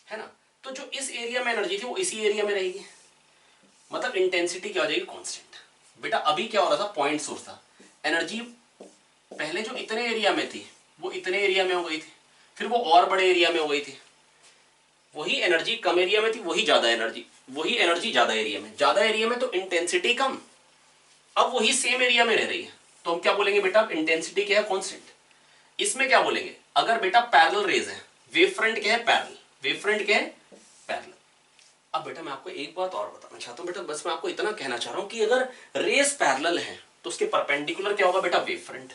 है ना, तो जो इस एरिया में एनर्जी थी वो इसी एरिया में रहेगी, मतलब इंटेंसिटी क्या हो जाएगी, कांस्टेंट। बेटा अभी क्या हो रहा था, पॉइंट सोर्स था, एनर्जी पहले जो इतने एरिया में थी वो इतने एरिया में हो गई थी, फिर वो और बड़े एरिया में हो गई थी, वही एनर्जी कम एरिया में थी, वही एनर्जी ज्यादा एरिया में, ज्यादा एरिया में तो इंटेंसिटी कम, अब वही सेम एरिया में रह रही है। तो हम क्या बोलेंगे बेटा, इंटेंसिटी क्या है, कांस्टेंट। इसमें क्या बोलेंगे, अगर बेटा पैरेलल रेज है, वेव फ्रंट क्या है, पैरेलल, वेव फ्रंट क्या है, पैरेलल। अब बेटा मैं आपको एक बात और बताना चाहता हूं बेटा, बस मैं आपको इतना कहना चाह रहा हूं कि अगर रेज पैरेलल है तो उसके परपेंडिकुलर क्या होगा बेटा, वेव फ्रंट।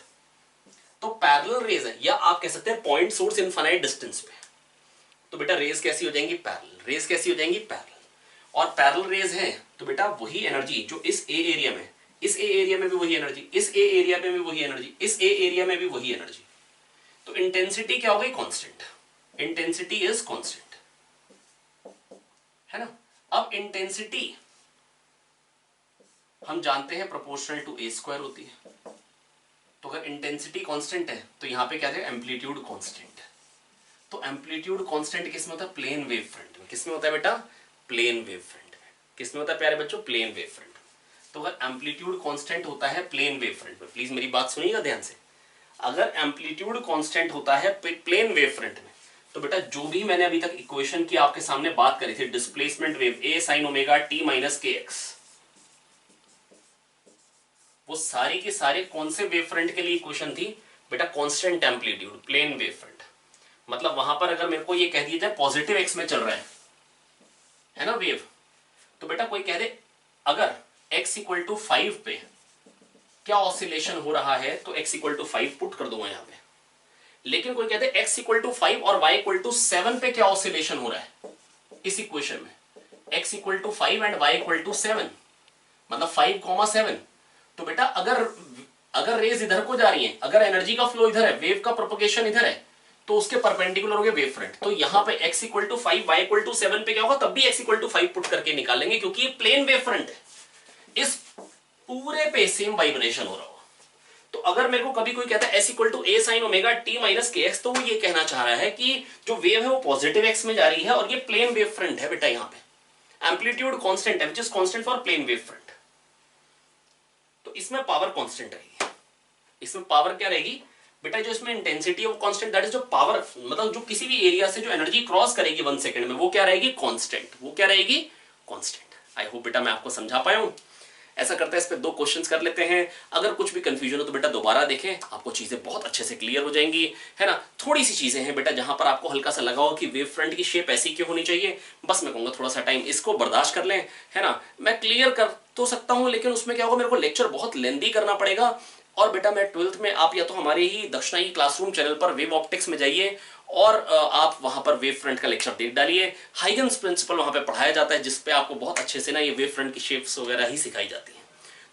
तो पैरेलल रेज है, या आप कह सकते हैं पॉइंट सोर्स इनफाइनाइट डिस्टेंस पे, तो बेटा रेज कैसी हो जाएंगी, पैरेलल, रेज कैसी हो जाएंगी, पैरेलल। और पैरेलल रेज है तो बेटा वही एनर्जी जो इस ए एरिया में, इस ए एरिया में भी वही एनर्जी, इस ए एरिया में भी वही एनर्जी, इस ए एरिया में भी वही एनर्जी, तो इंटेंसिटी क्या हो गई, कांस्टेंट। इंटेंसिटी इज कांस्टेंट, है ना। अब इंटेंसिटी हम जानते हैं प्रोपोर्शनल टू ए स्क्वायर होती है, तो अगर इंटेंसिटी कांस्टेंट है तो यहां पे क्या है, एम्पलीट्यूड कांस्टेंट। तो एम्पलीट्यूड कांस्टेंट किसमें होता है, प्लेन वेव फ्रंट में। किसमें होता है बेटा, प्लेन वेव फ्रंट में। किसमें होता है प्यारे बच्चों, प्लेन वेव फ्रंट में। तो अगर एम्पलीट्यूड कांस्टेंट होता है प्लेन वेव फ्रंट में, प्लीज मेरी बात सुनिएगा ध्यान से, अगर एम्पलीट्यूड कांस्टेंट होता है प्लेन वेव फ्रंट में, तो बेटा जो भी मैंने अभी तक इक्वेशन की आपके सामने बात करी थी, डिस्प्लेसमेंट वेव ए साइन ओमेगा टी माइनस के एक्स, वो सारी की सारे कौन से वेव फ्रंट के लिए इक्वेशन थी बेटा, constant amplitude plane wave front. मतलब वहां पर अगर मेरे को ये कह दिया जाए पॉजिटिव एक्स में चल रहा है ना वेव, तो बेटा कोई कह दे अगर x इक्वल टू 5 पे क्या ऑसिलेशन हो रहा है, तो x इक्वल टू 5 पुट कर दूंगा यहां पे। लेकिन कोई कहते हैं x इक्वल टू 5 और y इक्वल टू 7 पे क्या ऑसिलेशन हो रहा है इस इक्वेशन में, x equal to 5 and y equal to 7, मतलब 5,7। तो बेटा अगर रेज इधर को जा रही है, अगर एनर्जी का फ्लो इधर है, वेव का प्रोपगेशन इधर है, तो उसके परपेंडिकुलर हो गए वेव फ्रंट। तो यहां पे x equal to 5 y equal to 7 पे क्या होगा, तब भी x इक्वल टू 5 पुट करके निकालेंगे, क्योंकि ये प्लेन वेव फ्रंट है, इस पूरे पे सेम वाइब्रेशन हो रहा होगा। तो अगर मेरे को कभी कोई कहता है s equal to a sine omega t minus के एक्स, तो वो ये कहना चाह रहा है कि जो वेव है वो पॉजिटिव x में जा रही है और ये प्लेन वेव फ्रंट है बेटा, यहाँ पे एम्पलीट्यूड कांस्टेंट है which is constant for plane wave front. तो इसमें पावर कांस्टेंट रहेगी, इसमें पावर क्या रहेगी बेटा, जो इसमें इंटेंसिटी है वो कांस्टेंट, दैट इज जो पावर, मतलब जो किसी भी एरिया से जो एनर्जी क्रॉस करेगी 1 सेकंड में, वो क्या रहेगी, कांस्टेंट। वो क्या रहेगी, कांस्टेंट। आई होप बेटा मैं आपको समझा पाया हूं। ऐसा करते हैं, इस पे 2 क्वेश्चंस कर लेते हैं। अगर कुछ भी कंफ्यूजन हो तो बेटा दोबारा देखें, आपको चीजें बहुत अच्छे से क्लियर हो जाएंगी, है ना। थोड़ी सी चीजें हैं बेटा जहां पर आपको हल्का सा लगा हो कि वेव फ्रंट की शेप ऐसी क्यों होनी चाहिए, बस मैं कहूंगा थोड़ा सा टाइम इसको बर्दाश्त कर लें, है ना। मैं क्लियर कर तो सकता हूं, लेकिन उसमें क्या होगा, मेरे को लेक्चर बहुत लेंदी करना पड़ेगा। और बेटा मैं 12th में, आप या तो हमारे ही दक्षिणाई क्लासरूम चैनल पर वेव ऑप्टिक्स में जाइए और आप वहां पर वेव फ्रंट का लेक्चर देख डालिए। हाइगन्स प्रिंसिपल वहां पे पढ़ाया जाता है, जिसपे आपको बहुत अच्छे से ना ये वेव फ्रंट की शेप्स वगैरह ही सिखाई जाती है।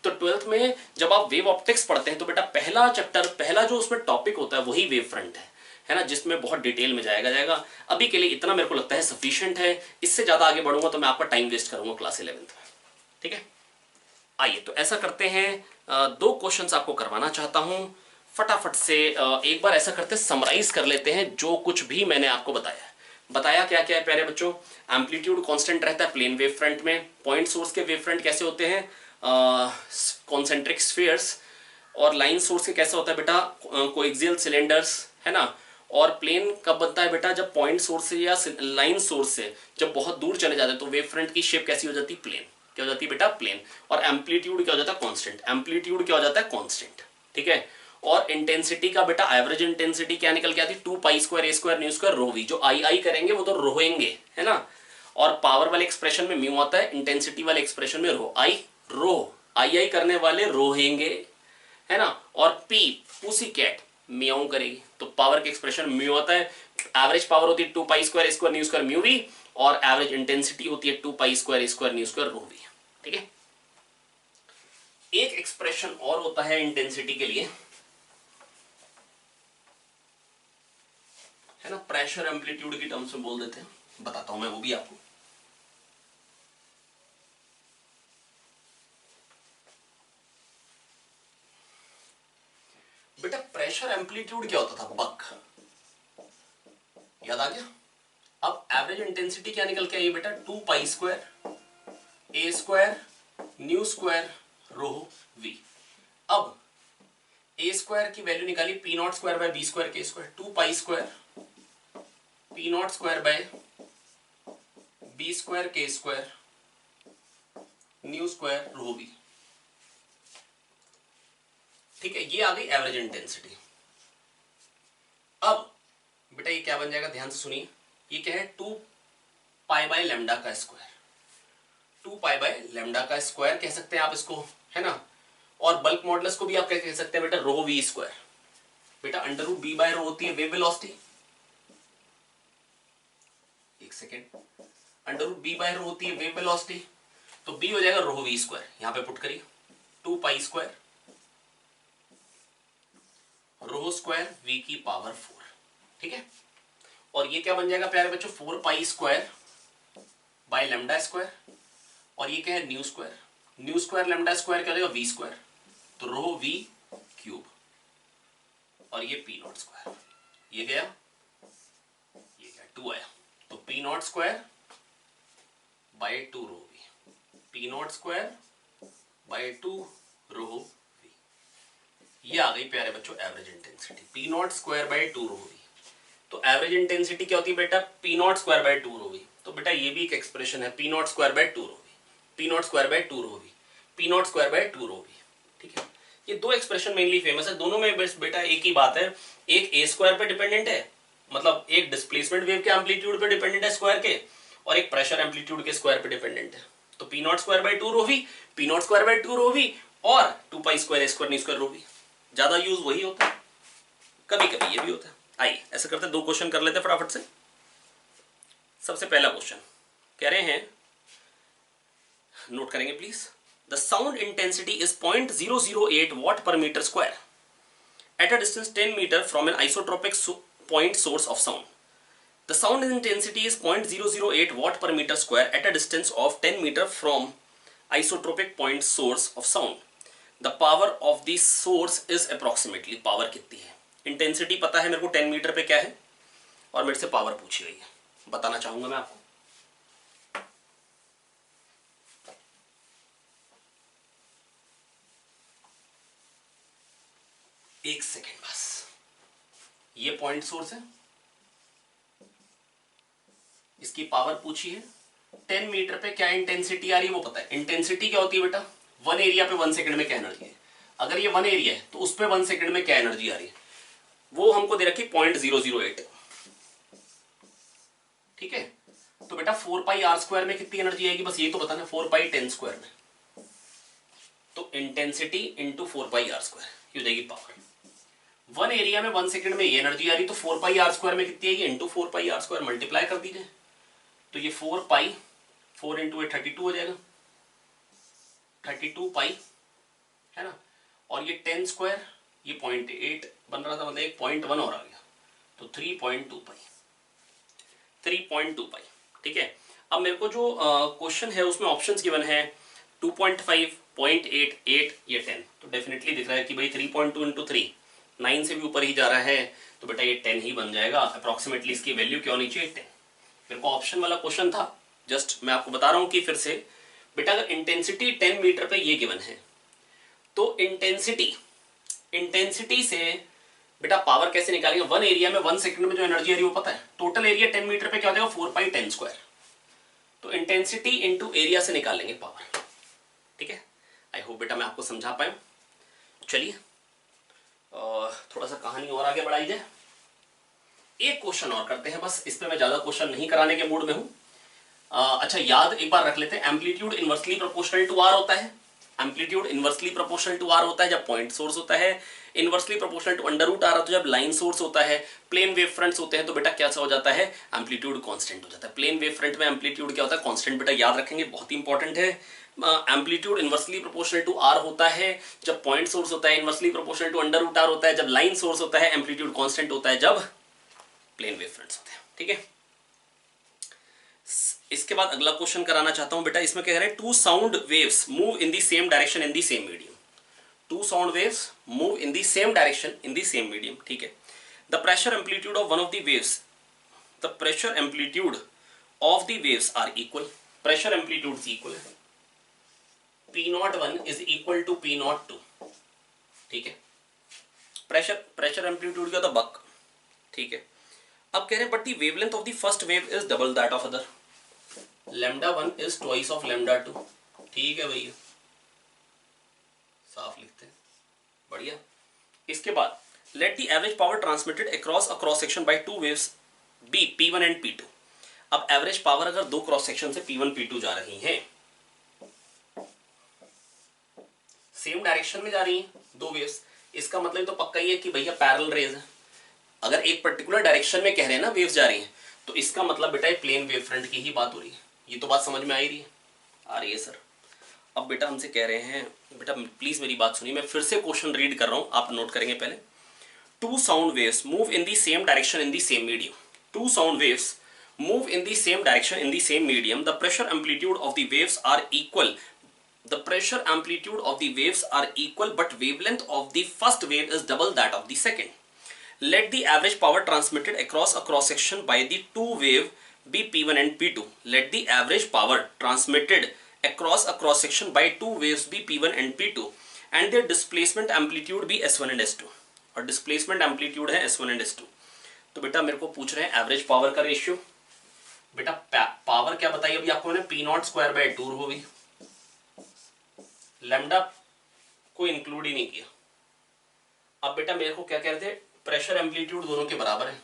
तो 12th में जब आप वेव ऑप्टिक्स पढ़ते हैं तो बेटा पहला चैप्टर, पहला जो उसमें टॉपिक होता है वही वेव फ्रंट है ना, जिसमें बहुत डिटेल में जाएगा। अभी के लिए इतना मेरे को लगता है सफिशिएंट है, इससे ज्यादा आगे बढ़ूंगा तो मैं आपका टाइम वेस्ट करूंगा क्लास 11th में, ठीक है। आइए तो ऐसा करते हैं, 2 क्वेश्चंस आपको करवाना चाहता हूं फटाफट से। एक बार ऐसा करते हैं, समराइज कर लेते हैं जो कुछ भी मैंने आपको बताया क्या क्या है प्यारे बच्चों। एम्पलीट्यूड कांस्टेंट रहता है प्लेन वेव फ्रंट में, पॉइंट सोर्स के वेव फ्रंट कैसे होते हैं, कॉन्सेंट्रिक स्फीयर्स, और लाइन सोर्स के कैसे होता है बेटा, कोएक्सियल सिलेंडर्स, है ना। और प्लेन कब बनता है बेटा, जब पॉइंट सोर्स से या लाइन सोर्स से जब बहुत दूर चले जाते हैं, तो वेव फ्रंट की शेप कैसी हो जाती है, प्लेन। क्या हो जाती है बेटा, प्लेन। और एम्पलीट्यूड क्या हो जाता है, कांस्टेंट। एम्पलीट्यूड क्या हो जाता है, कांस्टेंट, ठीक है। और इंटेंसिटी का बेटा एवरेज इंटेंसिटी क्या निकल के आती है, 2 pi square A square nu square rho we. जो आई करेंगे वो तो रोएंगे, है ना। और पावर वाले एक्सप्रेशन में म्यू आता है, इंटेंसिटी वाले एक्सप्रेशन में रो आई करने वाले रोहेंगे, है ना, और पी पूसी कैट म्याऊं करेगी। तो पावर की एक्सप्रेशन म्यू होता है, एवरेज पावर होती है 2 pi square square nu square mu V, और एवरेज इंटेंसिटी होती है 2 pi square square nu square rho V. ठीक है, एक एक्सप्रेशन और होता है इंटेंसिटी के लिए, है ना, प्रेशर एम्पलीट्यूड की टर्म्स में बोल देते हैं, बताता हूं मैं वो भी आपको। बेटा प्रेशर एम्पलीट्यूड क्या होता था, बक, याद आ गया। अब एवरेज इंटेंसिटी क्या निकल के आई बेटा, 2 pi square A square nu square rho V. अब ए स्क्वायर की वैल्यू निकाली, P naught square by B square K square, 2 pi square P naught square by B square K square nu square rho V. ठीक है, ये आ गई average intensity. अब बेटा ये क्या बन जाएगा, ध्यान से सुनिए, ये क्या है, 2 पाई बाय लैम्डा का स्क्वायर, 2 पाई बाय लैम्डा का स्क्वायर कह सकते हैं आप इसको, है ना। और बल्क मॉडुलस को भी आप क्या कह सकते हैं बेटा, रो वी स्क्वायर। बेटा under root B by rho होती है वेव वेलोसिटी, एक second, under root B by rho होती है वेव वेलोसिटी, तो बी हो जाएगा रो वी स्क्वायर, यहां पे पुट करिए 2 pi square rho square V की पावर 4। ठीक है, और ये क्या बन जाएगा प्यारे बच्चों, 4 pi square by lambda square, और ये क्या है, new square, nu square lambda square क्या हो जाएगा, वी स्क्वायर, तो रो वी क्यूब, और ये पी नॉट स्क्वायर, ये गया, ये गया 2 आया, तो P naught square by 2 rho V, P naught square by 2 rho V. ये आ गई प्यारे बच्चों average intensity, P naught square by 2 rho we. तो एवरेज इंटेंसिटी क्या होती है बेटा, P naught square by 2 rho we. तो बेटा ये भी एक एक्सप्रेशन है, P naught square by 2 rho V, P naught square by 2 rho V, P naught square by 2 rho V. ठीक है, ये दो एक्सप्रेशन मेनली फेमस है, दोनों में बस बेटा एक ही बात है, एक ए स्क्वायर पे डिपेंडेंट है, मतलब एक डिस्प्लेसमेंट वेव के एम्पलीट्यूड पे डिपेंडेंट है स्क्वायर के, और एक प्रेशर एम्पलीट्यूड के स्क्वायर पे डिपेंडेंट है। तो P naught square by 2 rho V, P naught square by 2 rho V, और 2 pi square A square nu square rho V. ज्यादा यूज वही होता है, कभी कभी ये भी होता है। आइए ऐसा करते हैं, दो क्वेश्चन कर लेते हैं फटाफट से। सबसे पहला क्वेश्चन कह रहे हैं, नोट करेंगे please, the sound intensity is 0.008 watt per meter square at a distance 10 meter from an isotropic point source of sound. The sound intensity is 0.008 watt per meter square at a distance of 10 meter from isotropic point source of sound. The power of the source is approximately, power कितनी है, intensity पता है मेरे को 10 metre पे क्या है, और मेरे से पावर पूछी गई है, बताना चाहूंगा मैं आपको। एक सेकेंड बस, ये पॉइंट सोर्स है, इसकी पावर पूछी है, 10 मीटर पे क्या इंटेंसिटी आ रही है वो पता है। इंटेंसिटी क्या होती है बेटा, 1 एरिया पे 1 सेकंड में क्या एनर्जी है, अगर ये 1 एरिया है तो उस पे 1 सेकंड में क्या एनर्जी आ रही है, वो हमको दे रखी 0.008। ठीक है, तो बेटा 4 पाई आर स्क्वायर में कितनी एनर्जी आएगी, बस ये तो बताना, 4 पाई 10 स्क्वायर में, तो intensity into 4 pi R square, ये हो जाएगी पावर। 1 एरिया में 1 सेकंड में ये एनर्जी आ रही, तो 4 पाई आर स्क्वायर में कितनी आएगी, into 4 pi R square, multiply कर दीजिए, तो ये 4 पाई 4 इंटू 32 हो जाएगा, 32 पाई, है ना, और ये 10 स्क्वायर, ये 0.8 बन रहा था, मतलब एक 0.1 और आ गया, तो 3.2 पाई, 3.2 पाई। ठीक है, अब मेरे को जो क्वेश्चन है उसमें ऑप्शंस गिवन है 2.5, 0.8, 8 या 10, तो डेफिनेटली दिख रहा है कि भाई 3.2 इंटू 3 9 से भी ऊपर ही जा रहा है, तो बेटा ये 10 ही बन जाएगा अप्रोक्सीमेटली। इसकी वैल्यू क्या होनी चाहिए, 10। मेरे को ऑप्शन वाला क्वेश्चन था, जस्ट मैं आपको बता रहा हूं कि फिर से बेटा अगर इंटेंसिटी 10 मीटर पे ये गिवन है, तो इंटेंसिटी से बेटा पावर कैसे निकालेंगे, 1 एरिया में 1 सेकंड में जो एनर्जी आ रही है वो पता है, टोटल एरिया 10 मीटर पे क्या हो जाएगा, 4 पाई 10 स्क्वायर, तो इंटेंसिटी इंटू एरिया से निकालेंगे पावर। ठीक है, आई होप बेटा मैं आपको समझा पाया। चलिए थोड़ा सा कहानी और आगे बढ़ाई जाए, एक क्वेश्चन और करते हैं बस, इस पे मैं ज्यादा क्वेश्चन नहीं कराने के मूड में हूं। अच्छा याद एक बार रख लेते हैं, amplitude inversely proportional to R होता है, amplitude inversely proportional to R होता है जब पॉइंट सोर्स होता है, inversely proportional to under root R तो जब लाइन सोर्स होता है, प्लेन वेव फ्रंट्स होते हैं तो बेटा क्या हो जाता है, एम्पलीट्यूड कांस्टेंट हो जाता है। प्लेन वेव फ्रंट में एम्पलीट्यूड क्या होता है, कांस्टेंट। बेटा याद रखेंगे, बहुत ही इंपॉर्टेंट है। Amplitude inversely proportional to R होता है जब पॉइंट सोर्स होता है, inversely proportional to under root R होता है जब लाइन सोर्स होता है, एम्पलीट्यूड कांस्टेंट होता है जब प्लेन वेव फ्रंट्स होते हैं। ठीक है, इसके बाद अगला क्वेश्चन कराना चाहता हूं बेटा। इसमें कह रहे हैं two sound waves move in the same direction in the same medium. Two sound waves move in the same direction in the same medium. ठीक है, the pressure amplitude of one of the waves, the pressure amplitude of the waves are equal. Pressure amplitude equal है, P01 is equal to P02। ठीक है, pressure amplitude क्या था, बक। ठीक है, अब कह रहे हैं but the wavelength of the first wave is double that of other. λ1 is twice of λ2। ठीक है भैया, साफ लिखते हैं, बढ़िया। इसके बाद let the average power transmitted across a cross section by two waves be P1 and P2। अब एवरेज पावर अगर दो क्रॉस सेक्शन से P1 P2 जा रही हैं, सेम डायरेक्शन में जा रही हैं दो वेव्स, इसका मतलब तो पक्का ही है कि भैया पैरेलल रेज है। अगर एक पर्टिकुलर डायरेक्शन में कह रहे हैं ना वेव्स जा रही हैं, तो इसका मतलब बेटा प्लेन वेव फ्रंट की ही बात हो रही है। ये तो बात समझ में आ ही रही है सर। अब बेटा हमसे कह रहे हैं, बेटा प्लीज मेरी बात सुनिए, मैं फिर से क्वेश्चन रीड कर रहा हूं, आप नोट करेंगे पहले। Two sound waves move in the same direction in the same medium. Two sound waves move in the same direction in the same medium. The pressure amplitude of the waves are equal. The pressure amplitude of the waves are equal, but wavelength of the first wave is double that of the second. Let the average power transmitted across a cross section by the two wave be P1 and P2. Let the average power transmitted across a cross section by two waves be P1 and P2, and their displacement amplitude be S1 and S2. और displacement amplitude है S1 and S2. तो बेटा मेरे को पूछ रहे हैं average power का रेशियो। बेटा पावर क्या बताइए अभी आपको, मैंने P0 स्क्वायर बाय 2 होगी, लैम्डा को इंक्लूड ही नहीं किया। अब बेटा मेरे को क्या कह रहे थे, प्रेशर एम्पलीट्यूड दोनों के बराबर है,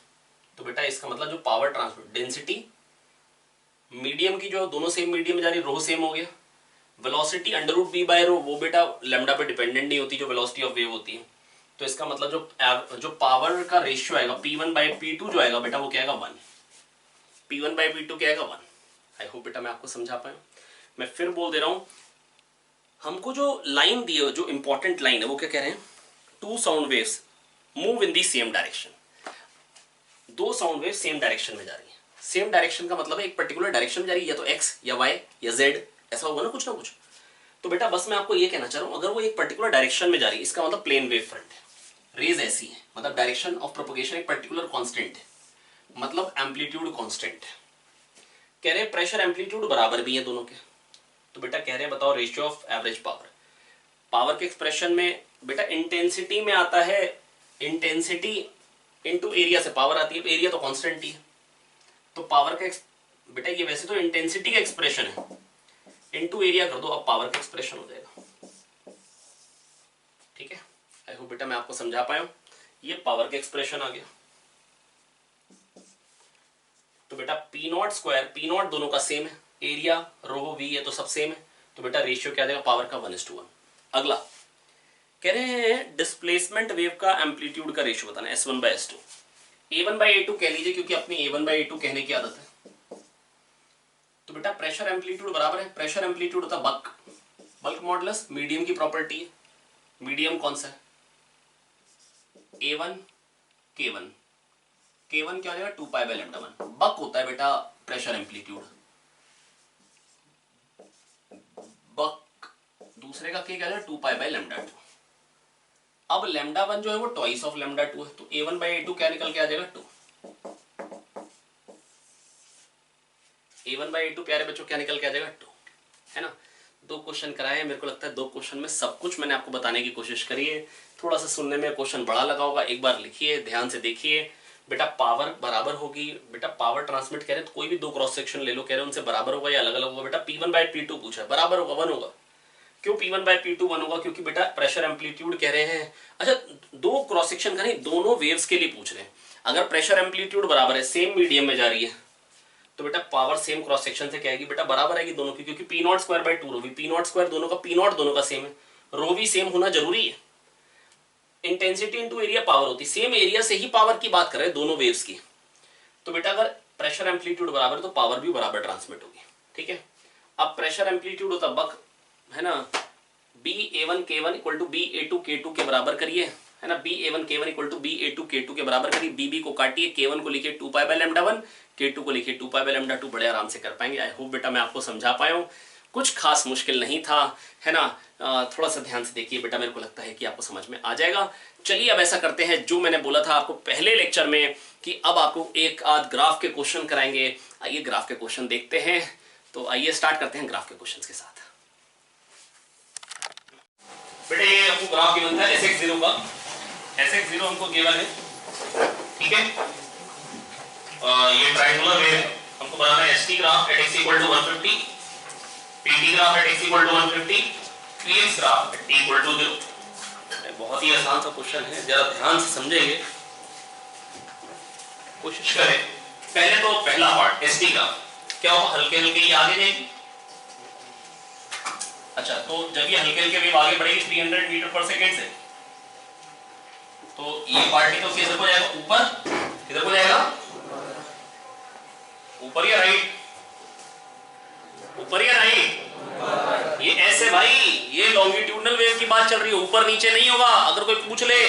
तो बेटा इसका मतलब जो पावर ट्रांसमिट डेंसिटी मीडियम की जो दोनों सेम मीडियम में जा रही, रो सेम हो गया। Velocity under root B by rho, वो बेटा लैम्डा पे डिपेंडेंट नहीं होती जो वेलोसिटी ऑफ वेव होती है। तो इसका मतलब जो पावर का रेशियो आएगा P1 बाय P2 जो आएगा बेटा वो क्या आएगा 1। P1 बाय P2 क्या आएगा 1। आई होप बेटा मैं आपको समझा पाया। मैं फिर बोल दे रहा हूं, हमको जो लाइन दी है, जो इंपॉर्टेंट लाइन है, वो क्या कह रहे हैं, two sound waves move in the same direction. दो साउंड वेव सेम डायरेक्शन में जा रही है। सेम डायरेक्शन का मतलब है एक पर्टिकुलर डायरेक्शन में जा रही है, या तो x या y या z, ऐसा होगा ना कुछ। तो बेटा बस मैं आपको ये कहना चाह रहा हूं, अगर वो एक पर्टिकुलर डायरेक्शन में जा रही है, इसका मतलब प्लेन वेव फ्रंट है, रेज ऐसी है, मतलब डायरेक्शन ऑफ प्रोपगेशन एक पर्टिकुलर कांस्टेंट है, मतलब एम्पलीट्यूड कांस्टेंट है। कह रहे हैं प्रेशर एम्पलीट्यूड बराबर भी है दोनों के, तो बेटा कह रहे हैं बताओ ratio of average power. Power के एक्सप्रेशन में बेटा इंटेंसिटी में आता है, इंटेंसिटी इनटू एरिया से पावर आती है, तो एरिया तो कांस्टेंट ही है, तो पावर का बेटा ये वैसे तो इंटेंसिटी का एक्सप्रेशन है, इनटू एरिया कर दो, अब पावर का एक्सप्रेशन हो जाएगा। ठीक है, आई होप बेटा मैं आपको समझा पाया हूं। ये पावर का एक्सप्रेशन आ गया। तो बेटा P0 स्क्वायर, P0 दोनों का सेम है, एरिया रो वी है तो सब सेम है, तो बेटा रेशियो क्या देगा पावर का 1:1। अगला कह रहे हैं डिस्प्लेसमेंट वेव का एम्पलीट्यूड का रेशियो बताना, S1 bye S2। A1 bye A2 कह लीजिए, क्योंकि अपनी A1 बाय A2 कहने की आदत है। तो बेटा प्रेशर एम्पलीट्यूड बराबर है, प्रेशर एम्पलीट्यूड होता बल्क, बल्क मॉडुलस मीडियम की प्रॉपर्टी है। मीडियम कौन सा है, A1 K1, K1 क्या हो जाएगा 2 पाई बाय λ1। बक होता है बेटा प्रेशर एम्पलीट्यूड, बक दूसरे का क्या हो जाएगा 2 पाई बाय λ2। अब λ1 जो है वो ट्वाइस ऑफ λ2 है, तो A1 बाय A2 क्या निकल के आ जाएगा 2। A1 बाय A2 प्यारे बच्चों क्या निकल के आ जाएगा 2, है ना। दो क्वेश्चन कराए हैं, मेरे को लगता है दो क्वेश्चन में सब कुछ मैंने आपको बताने की कोशिश करी है। थोड़ा सा सुनने में क्वेश्चन बड़ा लगा होगा, एक बार लिखिए, ध्यान से देखिए। बेटा पावर बराबर होगी, बेटा पावर ट्रांसमिट कह रहे हैं तो कोई भी दो क्रॉस सेक्शन ले लो, कह रहे हैं उनसे बराबर होगा या अलग अलग होगा। बेटा P1 बाय P2 पूछा है, बराबर होगा 1 होगा। क्यों P1 बाय P2 1 होगा, क्योंकि बेटा प्रेशर एम्पलीट्यूड कह रहे हैं। अच्छा दो क्रॉस सेक्शन का नहीं, दोनों वेव्स के लिए पूछ रहे हैं। अगर प्रेशर एम्पलीट्यूड बराबर है, सेम मीडियम में जा रही है, तो बेटा पावर सेम क्रॉस सेक्शन से क्या आएगी बेटा, बराबर आएगी दोनों की, क्योंकि P naught square by 2 rho V, P naught square दोनों का, पी नॉट दोनों का सेम है, रो वी सेम होना जरूरी है। इंटेंसिटी इनटू एरिया पावर होती है, सेम एरिया से ही पावर की बात कर रहे हैं दोनों वेव्स की। तो बेटा अगर प्रेशर एम्पलीट्यूड बराबर है तो पावर भी बराबर ट्रांसमिट होगी, ठीक है। अब प्रेशर एम्पलीट्यूड होता बक है ना, BA1K1 इक्वल टू BA2K2 के बराबर करिए, है ना, BA1K1 इक्वल टू BA2K2 के बराबर करिए, BB को काटिए, K1 को लिखिए 2 पाई बाय लैम्डा 1, K2 को लिखिए 2 पाई बाय लैम्डा 2, बड़े आराम से कर पाएंगे। आई होप बेटा मैं आपको समझा पाया हूँ, कुछ खास मुश्किल नहीं था, है ना। थोड़ा सा ध्यान से देखिए बेटा, मेरे को लगता है कि आपको समझ में आ जाएगा। चलिए अब ऐसा करते हैं, जो मैंने बोला था आपको पहले लेक्चर में कि अब आपको एक आध ग्राफ के क्वेश्चन कराएंगे। आइए ग्राफ के क्वेश्चन देखते हैं। तो आइए स्टार्ट करते हैं ग्राफ के क्वेश्चन के साथ। बेटे ये आपको ग्राफ गिवन था Sx0 का, Sx0 हमको गिवन है, ठीक है। ये ट्रायंगुलर वेव हमको बनाना है, ST graph at x equal to 150, PT graph at x equal to 150, PX graph at t equal to 0। बहुत ही आसान सा क्वेश्चन है, जरा ध्यान से समझेंगे, कोशिश करें। पहले तो पहला पार्ट ST ग्राफ क्या होगा, हल्के हल्के ये आगे जाएगी। अच्छा, तो जब ये हल्के हल्के वेव आगे बढ़ेगी 300 मीटर पर सेकेंड से, तो ये पार्टिकल किधर को जाएगा, ऊपर, किधर को जाएगा, ऊपर या राइट, ऊपर या राइट, ये ऐसे भाई, ये लॉन्गिट्यूडनल वेव की बात चल रही है, ऊपर नीचे नहीं होगा। अगर कोई पूछ ले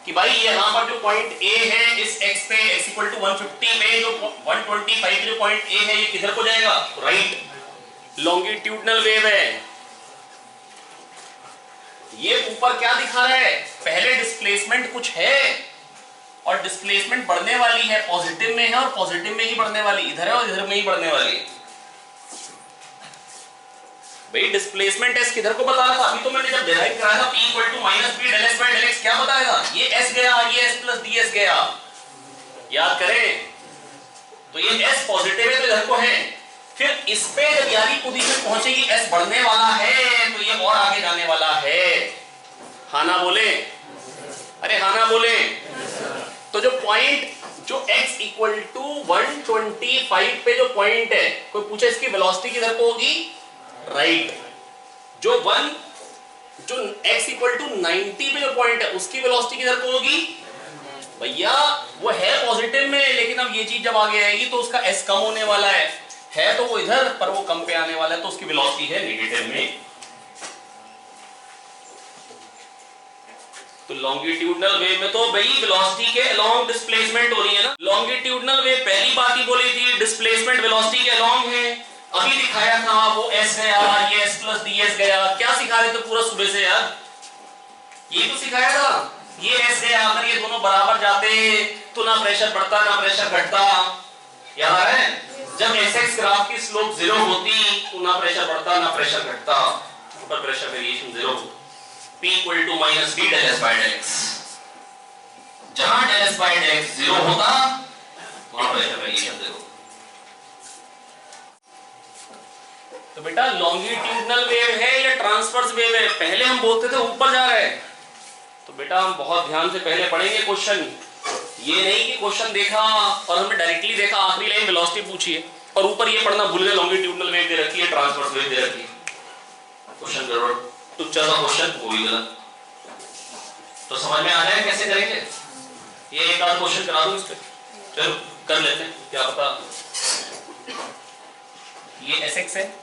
कि भाई यहाँ पर जो पॉइंट A है इस x पे x इक्वल टू 150 में, जो 125 जो पॉइंट A है ये किधर को जाएगा, राइट, लॉन्गिट्यूडनल वेव है। ये ऊपर क्या दिखा रहा है, पहले डिस्प्लेसमेंट कुछ है और डिस्प्लेसमेंट बढ़ने वाली है, पॉजिटिव में है और पॉजिटिव में ही बढ़ने वाली, इधर है और इधर में ही बढ़ने वाली है। भाई डिस्प्लेसमेंट s किधर को बता रहा था, अभी तो मैंने जब डिराइव कराया था P equal to minus b del s by del x, क्या बताया था, ये s गया, ये s प्लस ds गया, याद करें। तो ये s पॉजिटिव है तो इधर को है, फिर इस पे जब यारी पोजीशन पहुंचेगी s बढ़ने वाला है तो ये और आगे जाने वाला है। हाँ ना बोले, अरे हाँ ना बोले। तो जो पॉइंट जो x इक्वल टू 125 पे जो पॉइंट है, कोई पूछे इसकी वेलोसिटी किधर को होगी, राइट। जो x इक्वल टू 90 पे जो पॉइंट है उसकी वेलोसिटी किधर को होगी, भैया वो है पॉजिटिव में, लेकिन अब ये चीज जब आगे आएगी तो उसका s कम होने वाला है तो वो इधर पर वो कम पे आने वाला है, तो उसकी वेलोसिटी है नेगेटिव में। तो लॉन्गिट्यूडनल वेव में तो भाई वेलोसिटी के अलोंग डिस्प्लेसमेंट हो रही है ना। लॉन्गिट्यूडनल वेव पहली बात ही बोली थी डिस्प्लेसमेंट वेलोसिटी के अलोंग है, अभी दिखाया था वो s गया, ये s प्लस ds गया। क्या सिखा रहे थे पूरा सुबह से यार, यही तो सिखाया था। ये s गया, अगर ये दोनों बराबर जाते तो ना प्रेशर बढ़ता ना प्रेशर घटता, याद है। जब sx ग्राफ की स्लोप 0 होती तो ना प्रेशर बढ़ता ना प्रेशर घटता, ऊपर प्रेशर वेरिएशन 0 होता। P equal to minus b del s by del x, जहां del s by del x 0 होता वहां प्रेशर वेरिएशन 0। तो बेटा लॉन्गिट्यूडनल वेव है या ट्रांसवर्स वेव है, पहले हम बोलते थे ऊपर जा रहा है। तो बेटा हम बहुत ध्यान से पहले पढ़ेंगे क्वेश्चन, ये नहीं कि क्वेश्चन देखा और हमने डायरेक्टली देखा आखिरी लाइन वेलोसिटी पूछी है और ऊपर ये पढ़ना भूल गए लॉन्गिट्यूडनल वेव दे रखी है, ट्रांसवर्स वेव दे रखी है। क्वेश्चन गड़बड़, टुच्चा सा क्वेश्चन, वो भी गलत। तो समझ में आ जाए कैसे करेंगे, ये एक आध क्वेश्चन करा दूं इस पे, चलो कर लेते हैं, क्या पता। ये Sx है,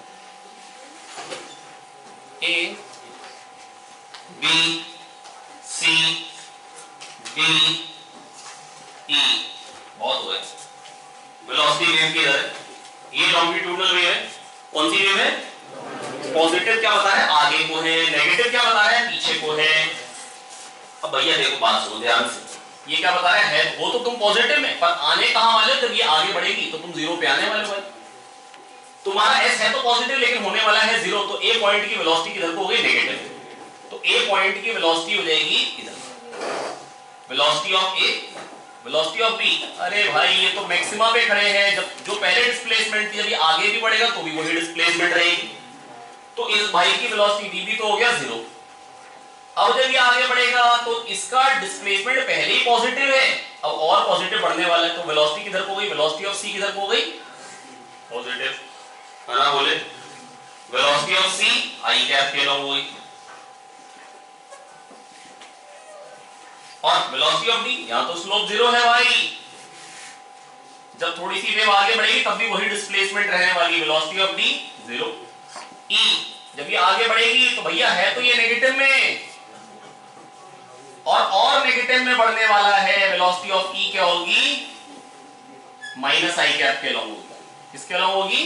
A B C D E, बहुत हुए। वेलोसिटी वेव की इधर है, ये लॉन्गिट्यूडनल वेव है, कौन सी वेव है, पॉजिटिव क्या बता है आगे को है, नेगेटिव क्या बता है पीछे को है। अब भैया देखो बात सुनो ध्यान से, ये क्या बता रहा है वो तो तुम पॉजिटिव में, पर आने कहां वाले, जब ये आगे बढ़ेगी तो तुम 0 पे आने वाले हो। तुम्हारा s है तो पॉजिटिव लेकिन होने वाला है 0, तो a पॉइंट की वेलोसिटी किधर को हो गई, नेगेटिव। तो a पॉइंट की वेलोसिटी हो जाएगी इधर, velocity of a, velocity of b। अरे भाई ये तो मैक्सिमा पे खड़े हैं, जब जो पहले डिस्प्लेसमेंट थी अभी आगे भी बढ़ेगा तो भी वही डिस्प्लेसमेंट रहेगी। तो इस भाई की वेलोसिटी dv तो हो गया 0। अब जब ये आगे बढ़ेगा तो इसका डिस्प्लेसमेंट पहले ही पॉजिटिव है, अब और पॉजिटिव बढ़ने वाला है, तो वेलोसिटी किधर को गई, वेलोसिटी ऑफ c किधर को गई, पॉजिटिव है ना, बोले velocity of C I cap के लॉन्ग हुई, और वेलोसिटी ऑफ डी, यहां तो स्लोप 0 है भाई, जब थोड़ी सी वेव आगे बढ़ेगी तब भी वही डिस्प्लेसमेंट रहने वाली, वेलोसिटी ऑफ डी 0। ई जब ये आगे बढ़ेगी तो भैया है तो ये नेगेटिव में, और नेगेटिव में बढ़ने वाला है, वेलोसिटी ऑफ ई क्या होगी, माइनस आई कैप के लॉन्ग होगी। किसके लॉन्ग होगी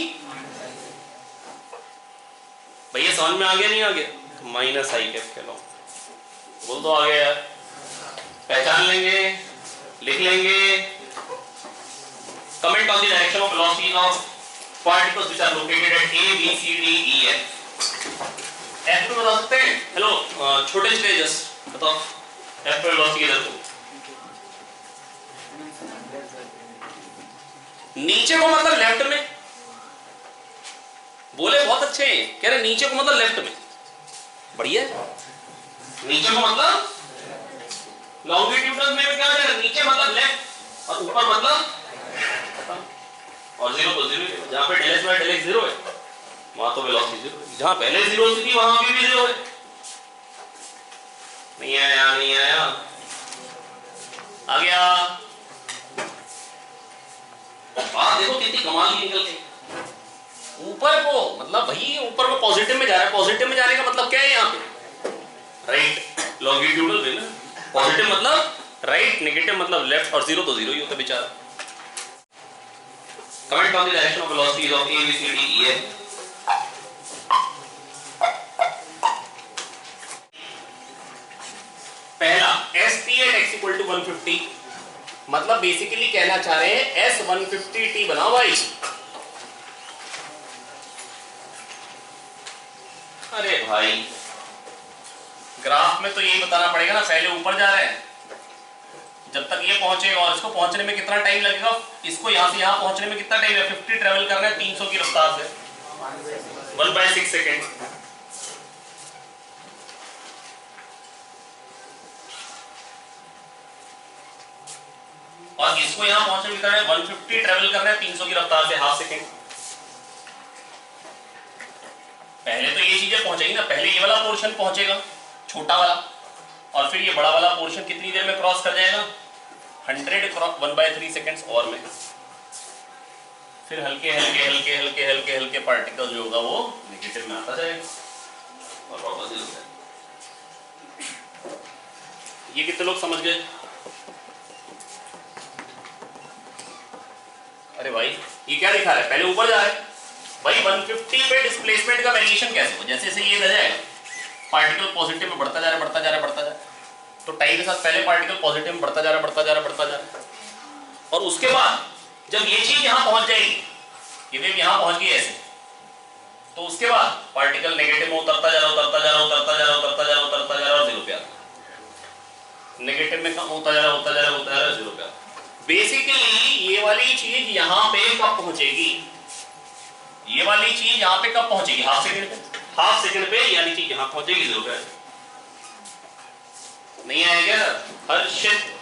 भैया, समझ में आ गया नहीं आ गया, माइनस आई कैप के लॉन्ग, बोल दो आ गया यार, पहचान लेंगे, लिख लेंगे। Comment on the direction of velocity of particles which are located at A, B, C, D, E, F। F पे बता सकते हैं? हेलो छोटे स्टेजेस बताओ, F पे वेलोसिटी किधर को? नीचे को मतलब लेफ्ट में, बोले बहुत अच्छे हैं, कह रहे नीचे को मतलब लेफ्ट में, बढ़िया। नीचे को मतलब लॉन्गिट्यूडनल में क्या है, नीचे मतलब लेफ्ट और ऊपर मतलब, और 0 को 0, जहां पे del s by del x 0 है वहां तो वेलोसिटी 0 है, जहां पहले 0 थी वहां भी 0 है। नहीं आया, नहीं आया, आ गया। देखो कितनी कमाल की निकल गई। ऊपर को मतलब भाई ऊपर को पॉजिटिव में जा रहा है, पॉजिटिव में जाने का मतलब क्या है यहाँ पे, राइट, लॉन्गिट्यूडनल वे ना, पॉजिटिव मतलब राइट, नेगेटिव मतलब लेफ्ट, और 0 तो 0 ही होता है बेचारा। Comment on the direction of velocities of A, B, C, D, E, F। पहला SP at x equal to 150, मतलब बेसिकली कहना चाह रहे हैं S 150t बनाओ भाई। अरे भाई ग्राफ में तो यही बताना पड़ेगा ना, पहले ऊपर जा रहे हैं, जब तक ये पहुंचेगा और इसको पहुंचने में कितना टाइम लगेगा, इसको यहां से यहां पहुंचने में कितना टाइम है, 50 ट्रेवल करना है 300 की रफ्तार से, 1/6 सेकेंड। और इसको यहां पहुंचने में कितना है, 150 ट्रेवल करना है 300 की रफ्तार से, हाफ सेकेंड। पहले तो ये चीजें पहुंचेगी ना, पहले ये वाला पोर्शन पहुंचेगा छोटा वाला, और फिर ये बड़ा वाला पोर्शन कितनी देर में क्रॉस कर जाएगा, 100 क्रॉस 1/3 सेकेंड्स और में, फिर हल्के हल्के हल्के हल्के हल्के हल्के पार्टिकल जो होगा वो नेगेटिव में आता जाएगा और वापस हो जाएगा। ये कितने लोग समझ गए? अरे भाई ये क्या दिखा रहा है, पहले ऊपर जा रहा है भाई, 150 पे डिस्प्लेसमेंट का वेरिएशन कैसे हो, जैसे जैसे ये बढ़ जाएगा पार्टिकल पॉजिटिव में बढ़ता जा रहा है, बढ़ता जा रहा है, बढ़ता जा रहा है, तो टाइम के साथ पहले पार्टिकल पॉजिटिव में बढ़ता जा रहा है, बढ़ता जा रहा है, बढ़ता जा रहा है, और उसके बाद जब ये चीज यहां पहुंच जाएगी, ये वेव यहां पहुंच गई ऐसे, तो उसके बाद पार्टिकल नेगेटिव में उतरता जा रहा है, उतरता जा रहा है, उतरता जा रहा है, उतरता जा रहा है, उतरता जा रहा है, और 0 पे आता है, नेगेटिव में कम होता जा रहा है, होता जा रहा है, होता जा रहा है, 0 पे आता है। बेसिकली ये वाली चीज यहां पे कब पहुंचेगी, ये वाली चीज यहां पे कब पहुंचेगी, हाफ सेकंड पे, हाफ सेकंड पे यानी चीज यहां पहुंचेगी 0 पे। नहीं आएगा हर्षित,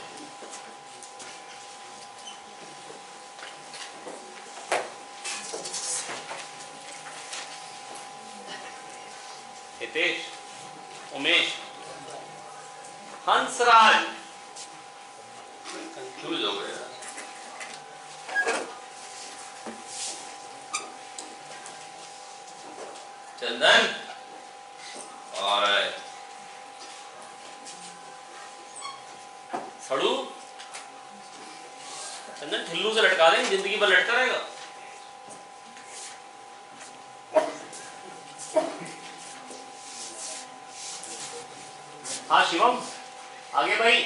हितेश, उमेश, हंसराज, कंफ्यूज हो गया, चंदन और सड़ू, चंदन ठिल्लू से लटका दें, जिंदगी भर लटका रहेगा। हाँ शिवम आगे भाई,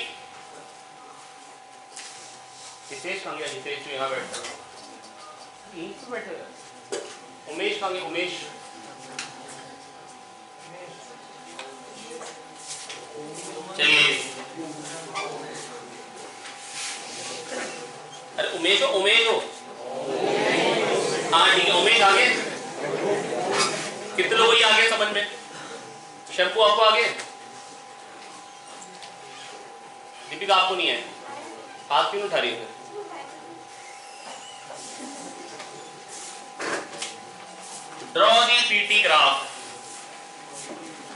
हितेश कहाँ गया, हितेश तो यहाँ बैठा, यहीं पर बैठे, उमेश कहाँ गया, उमेश, चलिए, अरे उमेश हो, उमेश हो, हाँ ठीक है, उमेश आगे, कितने लोग आगे समझ में, शैम्पू आपको आगे, दीपिका आपको नहीं है, हाथ क्यों उठा रही है? Draw the PT graph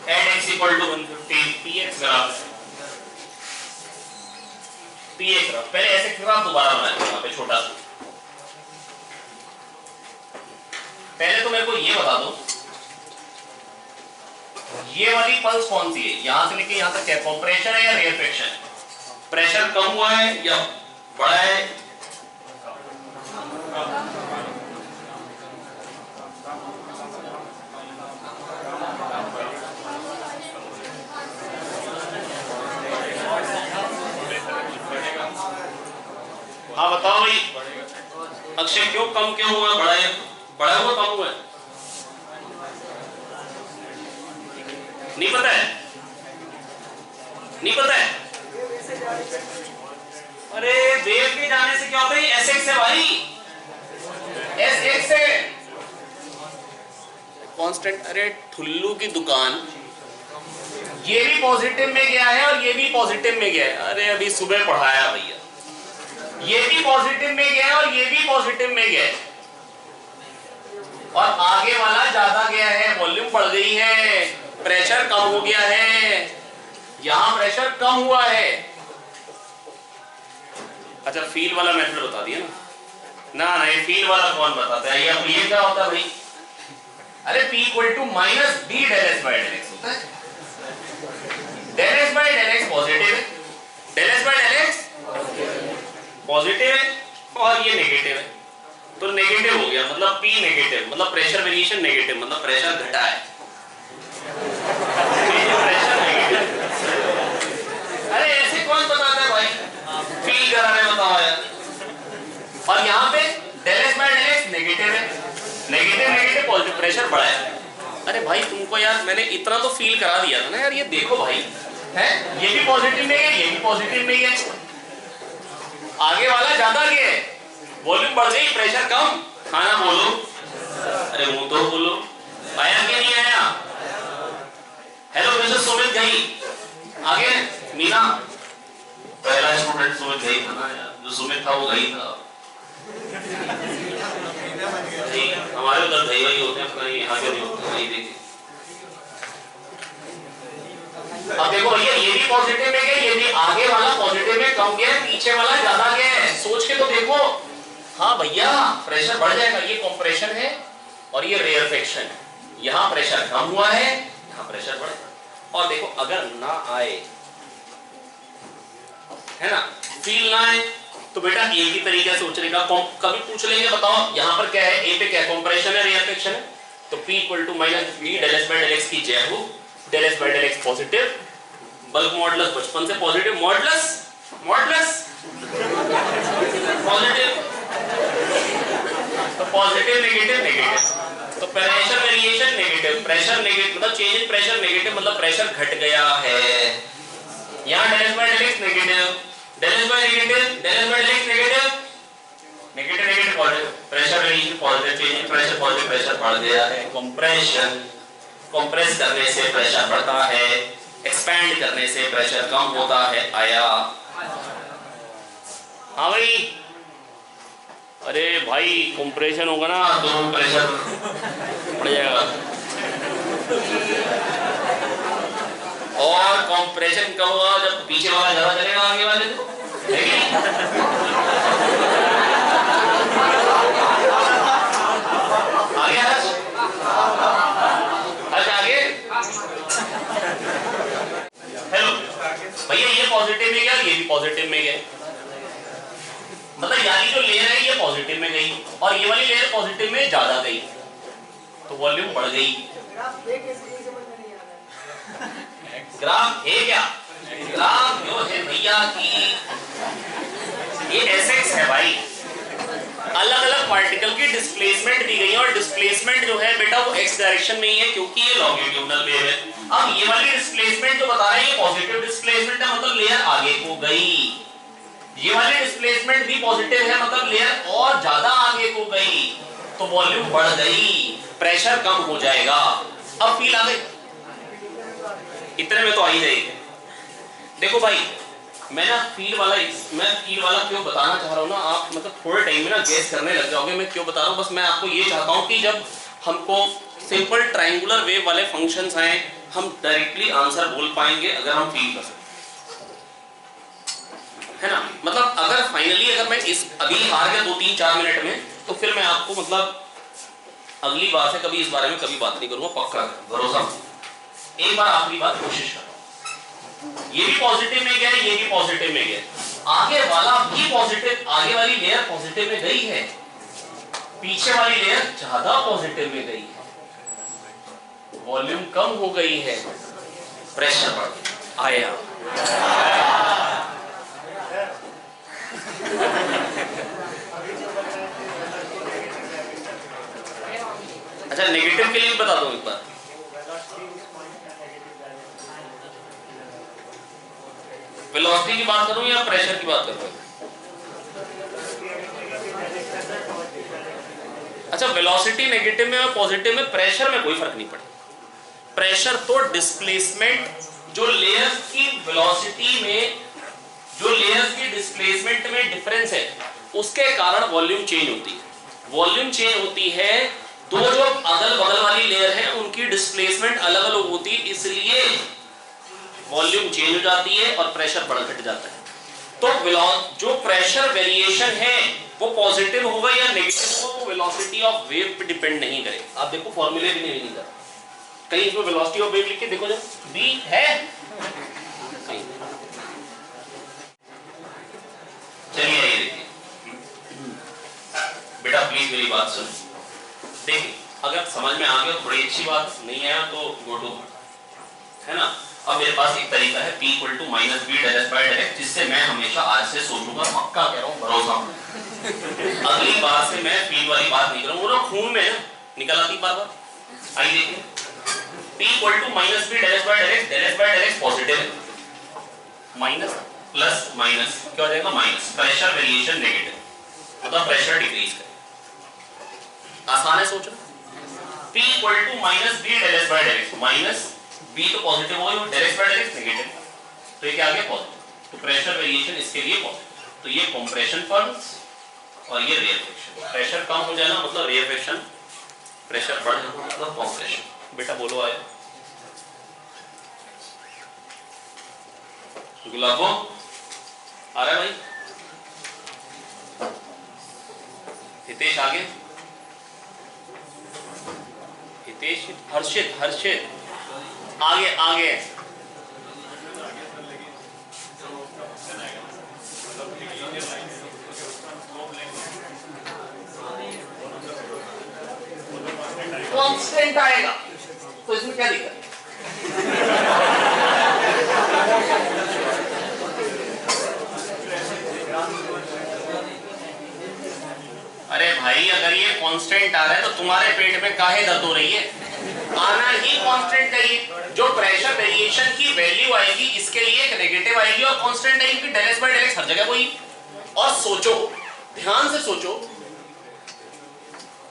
at x equal to 150 px graph. px graph पहले ऐसे ग्राफ दोबारा बनाएंगे यहाँ पे छोटा सा। पहले तो मेरे को ये बता दो ये वाली पल्स कौन सी है, यहां से लेके यहां तक क्या कंप्रेशन है या रेयरफेक्शन है? प्रेशर कम हुआ है या बढ़ा है? हाँ बताओ भाई अक्षय, क्यों कम क्यों हुआ, बढ़ा है? बढ़ा हुआ कम हुआ है? नहीं पता है? नहीं पता है? अरे वेव के जाने से क्या होता है? Sx है भाई, Sx है कांस्टेंट। अरे ठुल्लू की दुकान, ये भी पॉजिटिव में गया है और ये भी पॉजिटिव में गया है। अरे अभी सुबह पढ़ाया भैया, ये भी पॉजिटिव में गया है और ये भी पॉजिटिव में गया है, और आगे वाला ज्यादा गया है, वॉल्यूम बढ़ गई है, प्रेशर कम हो गया है, यहां प्रेशर कम हुआ है। अच्छा फील वाला मेथड बता दिया ना, ना ये फील वाला कौन बताता है? ये क्या होता है भाई? अरे P equal to minus D del S by del X होता है। Del S by del X positive है, del S by del X positive है और ये नेगेटिव है, तो नेगेटिव हो गया, मतलब P नेगेटिव, मतलब प्रेशर वेरिएशन नेगेटिव, मतलब प्रेशर घटा है। Pressure negative. अरे ऐसे कौन बताता है भाई? फील करा रहे बताओ यार। और यहाँ पे del S by del X negative है, नेगेटिव नेगेटिव पॉजिटिव, प्रेशर बढ़ा है। अरे भाई तुमको यार मैंने इतना तो फील करा दिया था ना यार, ये देखो भाई है, ये भी पॉजिटिव में है, ये भी पॉजिटिव में है, आगे वाला ज्यादा गया है, वॉल्यूम बढ़ गई, प्रेशर कम। खाना बोलो, अरे मुंह तो बोलो, आया कि नहीं आया? हेलो मिस्टर सुमित गई, आगे मीना, पहला स्टूडेंट सुमित गई था ना यार, जो सुमित था वो गई था। हमारे उधर दही वही होते हैं, कहीं यहाँ के नहीं होते, वही देखिए। अब देखो भैया ये भी पॉजिटिव में गया, ये भी, आगे वाला पॉजिटिव में कम गया, पीछे वाला ज्यादा गया है, सोच के तो देखो। हाँ भैया प्रेशर बढ़ जाएगा, ये कंप्रेशन है और ये रेयरफेक्शन है, यहाँ प्रेशर कम हुआ है, यहाँ प्रेशर बढ़ेगा। और देखो अगर ना आए, है ना, फील ना आए, तो बेटा एक ही तरीका सोचने का, कभी पूछ लेंगे बताओ यहाँ पर क्या है, ए पे क्या है, कंप्रेशन है रेयरफेक्शन है, तो P equal to minus D del S by del X की जय हो, del S by del X positive, bulk modulus बचपन से पॉजिटिव, मॉडुलस मॉडुलस पॉजिटिव, तो पॉजिटिव नेगेटिव नेगेटिव, तो pressure variation negative, pressure negative मतलब चेंज इन प्रेशर नेगेटिव, मतलब pressure घट गया है। यहाँ del S by del X negative, del S by negative, del S by del X negative, negative negative positive, pressure variation positive, change in pressure positive, pressure बढ़ गया है। Compression, compress करने से प्रेशर बढ़ता है, एक्सपैंड करने से pressure कम होता है। आया? हाँ भाई, अरे भाई कंप्रेशन होगा ना तो प्रेशर बढ़ जाएगा, और कंप्रेशन कब होगा? जब पीछे वाला ज्यादा चलेगा आगे वाले को, आगे आगे। हेलो भैया ये पॉजिटिव में गया, ये भी पॉजिटिव में गया, मतलब यानी जो लेयर है ये पॉजिटिव में गई और ये वाली लेयर पॉजिटिव में ज्यादा गई, तो वॉल्यूम बढ़ गई। ग्राफ है क्या? ग्राफ जो है भैया की ये Sx है भाई, अलग अलग पार्टिकल की डिस्प्लेसमेंट दी गई है, और डिस्प्लेसमेंट जो है बेटा वो x डायरेक्शन में ही है क्योंकि ये लॉन्गिट्यूडनल वेव है। अब ये वाली डिस्प्लेसमेंट जो बता रहे हैं ये पॉजिटिव डिस्प्लेसमेंट है, मतलब लेयर आगे को गई। ये वाली डिस्प्लेसमेंट भी पॉजिटिव है, मतलब लेयर और ज्यादा आगे को गई, तो वॉल्यूम बढ़ गई, प्रेशर कम हो जाएगा। अब फील आ गई, इतने में तो आ ही जाएगी। देखो भाई मैं फील वाला क्यों बताना चाह रहा हूँ ना, आप मतलब थोड़े टाइम में ना गैस करने लग जाओगे मैं क्यों बता रहा हूँ। बस मैं आपको ये चाहता हूँ कि जब हमको सिंपल ट्रायंगुलर वेव वाले फंक्शंस हैं, हम डायरेक्टली आंसर बोल पाएंगे अगर हम फील कर सकते है ना। मतलब अगर फाइनली अगर मैं इस अभी हार गया 2-3-4 मिनट में, तो फिर मैं आपको मतलब अगली बार से कभी इस बारे में कभी बात नहीं करूंगा, पक्का भरोसा। एक बार आखिरी बार कोशिश करो। ये भी पॉजिटिव में गया, ये भी पॉजिटिव में गया, आगे वाला भी पॉजिटिव, आगे वाली लेयर पॉजिटिव में गई है, पीछे वाली लेयर ज्यादा पॉजिटिव में गई है, वॉल्यूम कम हो गई है, प्रेशर बढ़ आया। अच्छा, नेगेटिव के लिए बता दो एक बार। वेलोसिटी की बात करूं या प्रेशर की बात करूं? अच्छा, वेलोसिटी नेगेटिव में और पॉजिटिव में, प्रेशर में कोई फर्क नहीं पड़े। प्रेशर तो डिस्प्लेसमेंट, जो लेयर्स की वेलोसिटी में, जो लेयर्स की डिस्प्लेसमेंट में डिफरेंस है, उसके कारण वॉल्यूम चेंज होती है। वॉल्यूम चेंज होती है, दो जो अगल बगल वाली लेयर है उनकी डिस्प्लेसमेंट अलग अलग होती है, इसलिए वॉल्यूम चेंज हो जाती है और प्रेशर बढ़ घट जाता है। तो जो प्रेशर वेरिएशन है वो पॉजिटिव होगा या नेगेटिव होगा, वो वेलोसिटी ऑफ वेव पे डिपेंड नहीं करेगा। आप देखो फॉर्मूले भी नहीं था कहीं, इसमें वेलोसिटी ऑफ वेव लिख के देखो, जब v है। चलिए ये देखिए बेटा, प्लीज मेरी बात सुन। देखिए, अगर समझ में आ गया तो बड़ी अच्छी बात, नहीं आया तो गो टू, है ना। अब मेरे पास एक तरीका है P = -B∆S/∆x, जिससे मैं हमेशा आज से सोचूंगा, पक्का कह रहा हूं, भरोसा। अगली बार से मैं फील वाली बात नहीं करूंगा, खून में निकल आती बार बार। आइए देखिए, P = -B∆S/∆x, ∆S/∆x पॉजिटिव है, माइनस प्लस माइनस क्या हो जाएगा, माइनस। प्रेशर वेरिएशन नेगेटिव, मतलब प्रेशर डिक्रीज करें। आसान है सोचना। P = -B∆S/∆x, माइनस B तो पॉजिटिव होगा, ∆S/∆x नेगेटिव, तो ये क्या आ गया, पॉजिटिव। तो प्रेशर वेरिएशन इसके लिए पॉजिटिव। तो ये कंप्रेशन पल्स और ये रेयरफेक्शन। प्रेशर कम हो जाना मतलब रेयरफेक्शन, प्रेशर बढ़ जाना मतलब कंप्रेशन। बेटा बोलो आए गुलाबो, आ रहा है भाई? हितेश आगे, हितेश, हर्षित, हर्षित आगे आगे। कांस्टेंट आएगा तो इसमें क्या दिक्कत? अरे भाई, अगर ये कांस्टेंट आ रहा है तो तुम्हारे पेट में काहे दर्द हो रही है? आना ही कांस्टेंट चाहिए। जो प्रेशर वेरिएशन की वैल्यू आएगी, इसके लिए एक नेगेटिव आएगी और कांस्टेंट आएगी, क्योंकि ∆S/∆x हर जगह वही। और सोचो, ध्यान से सोचो,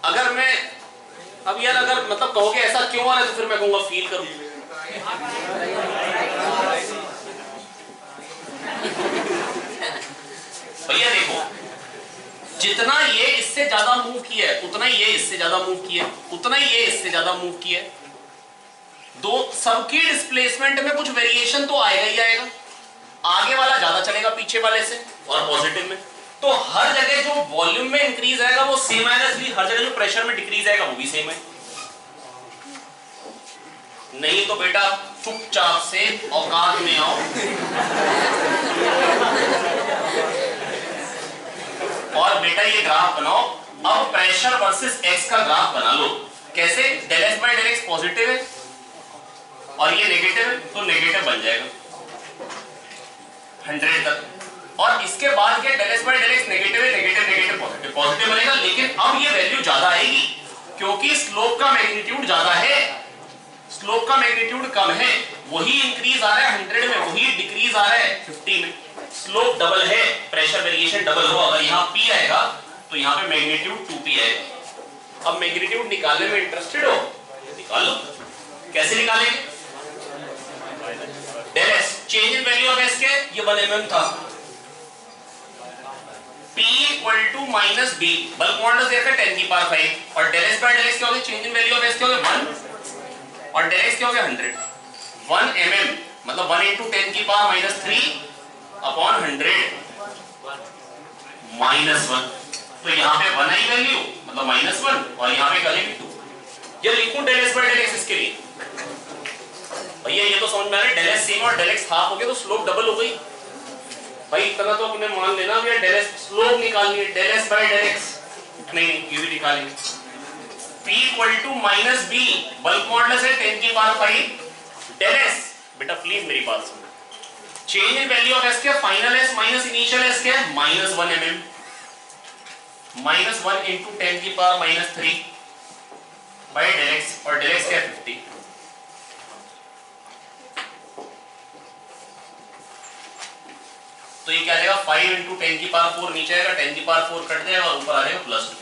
अगर मैं अब यार, अगर मतलब कहोगे ऐसा क्यों आ रहा है, तो फिर मैं कहूंगा फील करूं। भैया देखो, जितना ये इससे ज्यादा मूव किया है, उतना ये इससे ज्यादा मूव किया है, उतना ये इससे ज्यादा मूव किया है। दो सबकी डिस्प्लेसमेंट में कुछ वेरिएशन तो आएगा ही आएगा। आगे वाला ज्यादा चलेगा पीछे वाले से, और पॉजिटिव में। तो हर जगह जो वॉल्यूम में इंक्रीज आएगा वो सेम आएगा, इसलिए हर जगह जो प्रेशर में डिक्रीज आएगा वो भी सेम है। नहीं तो बेटा चुपचाप से औकात में आओ और बेटा ये ग्राफ बनाओ। अब प्रेशर वर्सेस एक्स का ग्राफ बना लो। कैसे? ∆S/∆x पॉजिटिव है और ये नेगेटिव है, तो नेगेटिव बन जाएगा 100 तक। और इसके बाद क्या, ∆S/∆x नेगेटिव है, नेगेटिव नेगेटिव पॉजिटिव, पॉजिटिव बनेगा। लेकिन अब ये वैल्यू ज्यादा आएगी, क्योंकि स्लोप का मैग्नीट्यूड ज्यादा है, स्लोप का मैग्नीट्यूड कम है। वही इंक्रीज आ रहा है 100 में, वही डिक्रीज आ रहा है 50 में। स्लोप डबल है, प्रेशर वेरिएशन डबल हो। अगर यहाँ P आएगा तो यहाँ पे मैग्नीट्यूड 2P आएगा। अब मैग्नीट्यूड निकालने में इंटरेस्टेड हो, निकाल लो। कैसे निकालेंगे? ∆S change in value of S के, ये 1 mm था, P equal to minus B, bulk modulus देखा 10 की पावर 5 और del S by del x क्या हो गया, change in value of S क्या हो गया 1 और डेल एक्स क्या हो गया 100, 1 mm मतलब 1 into 10 की पावर माइनस 3 अपॉन 100 माइनस 1। तो यहाँ पे 1 आई वैल्यू मतलब माइनस 1 और यहाँ पे क्या लिखूं 2। ये लिखूं del S by del X इसके लिए भैया, ये तो समझ में आ रहा है डेल एस सेम और डेल एक्स हाफ हो गया तो स्लोप डबल हो गई भाई, इतना तो अपने मान लेना भैया, डेल एस स्लोप निकालनी है, del S by del X नहीं ये भी निकालेंगे। P equal to minus B, bulk modulus है 10 की पावर 5 डेल एस, बेटा प्लीज मेरी बात सुनो, change in value of S क्या, final S minus initial S क्या है माइनस 1 mm, माइनस 1 इंटू 10 की power minus 3 by del x और डेल एक्स क्या है 50। तो ये क्या आ जाएगा 5 इंटू 10 की पावर 4 नीचे आएगा, 10 की पावर 4 कट जाएगा और ऊपर आ जाएगा प्लस 2।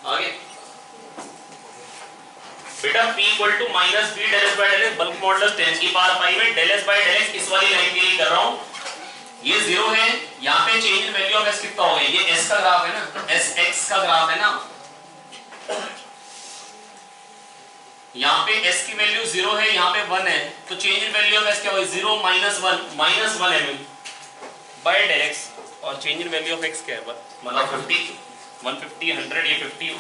आगे बेटा P equal to minus B del S by del X, bulk modulus 10 की पावर 5 है, del S by del X इस वाली लाइन के लिए कर रहा हूं, ये 0 है, यहाँ पे change in value of s कितना हो गया, ये s का ग्राफ है ना, s x का ग्राफ है ना, यहाँ पे s की वैल्यू 0 है, यहाँ पे 1 है, तो change in value of s क्या होगा 0 minus 1 minus 1 mm by del x और change in value of x क्या है मतलब 50 150 100 ये 50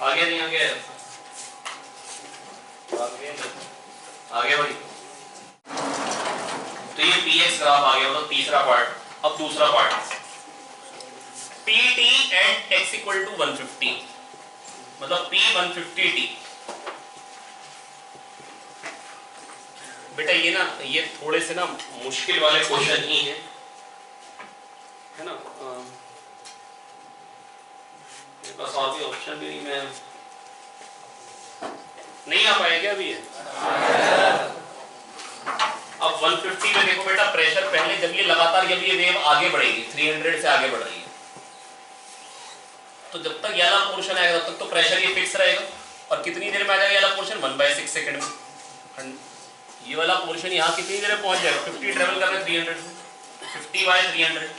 आगे नहीं आगे आगे भाई। तो ये px ग्राफ आ गया मतलब तीसरा पार्ट। अब दूसरा part pt at x equal to 150 मतलब p 150t। बेटा ये ना ये थोड़े से ना मुश्किल वाले क्वेश्चन ही है ना, मेरे पास और भी ऑप्शन भी नहीं, मैं नहीं आ पाएगा अभी ये। अब 150 में देखो बेटा प्रेशर पहले जब ये लगातार जब ये वेव आगे बढ़ेगी 300 से आगे बढ़ रही है, तो जब तक ये वाला पोर्शन आएगा तब तक तो प्रेशर ये फिक्स रहेगा और कितनी देर में आ जाएगा ये वाला पोर्शन 1/6 सेकंड में। ये वाला पोर्शन यहाँ कितनी देर में पहुंच जाएगा 50 ट्रेवल कर रहे हैं 300 से 50/300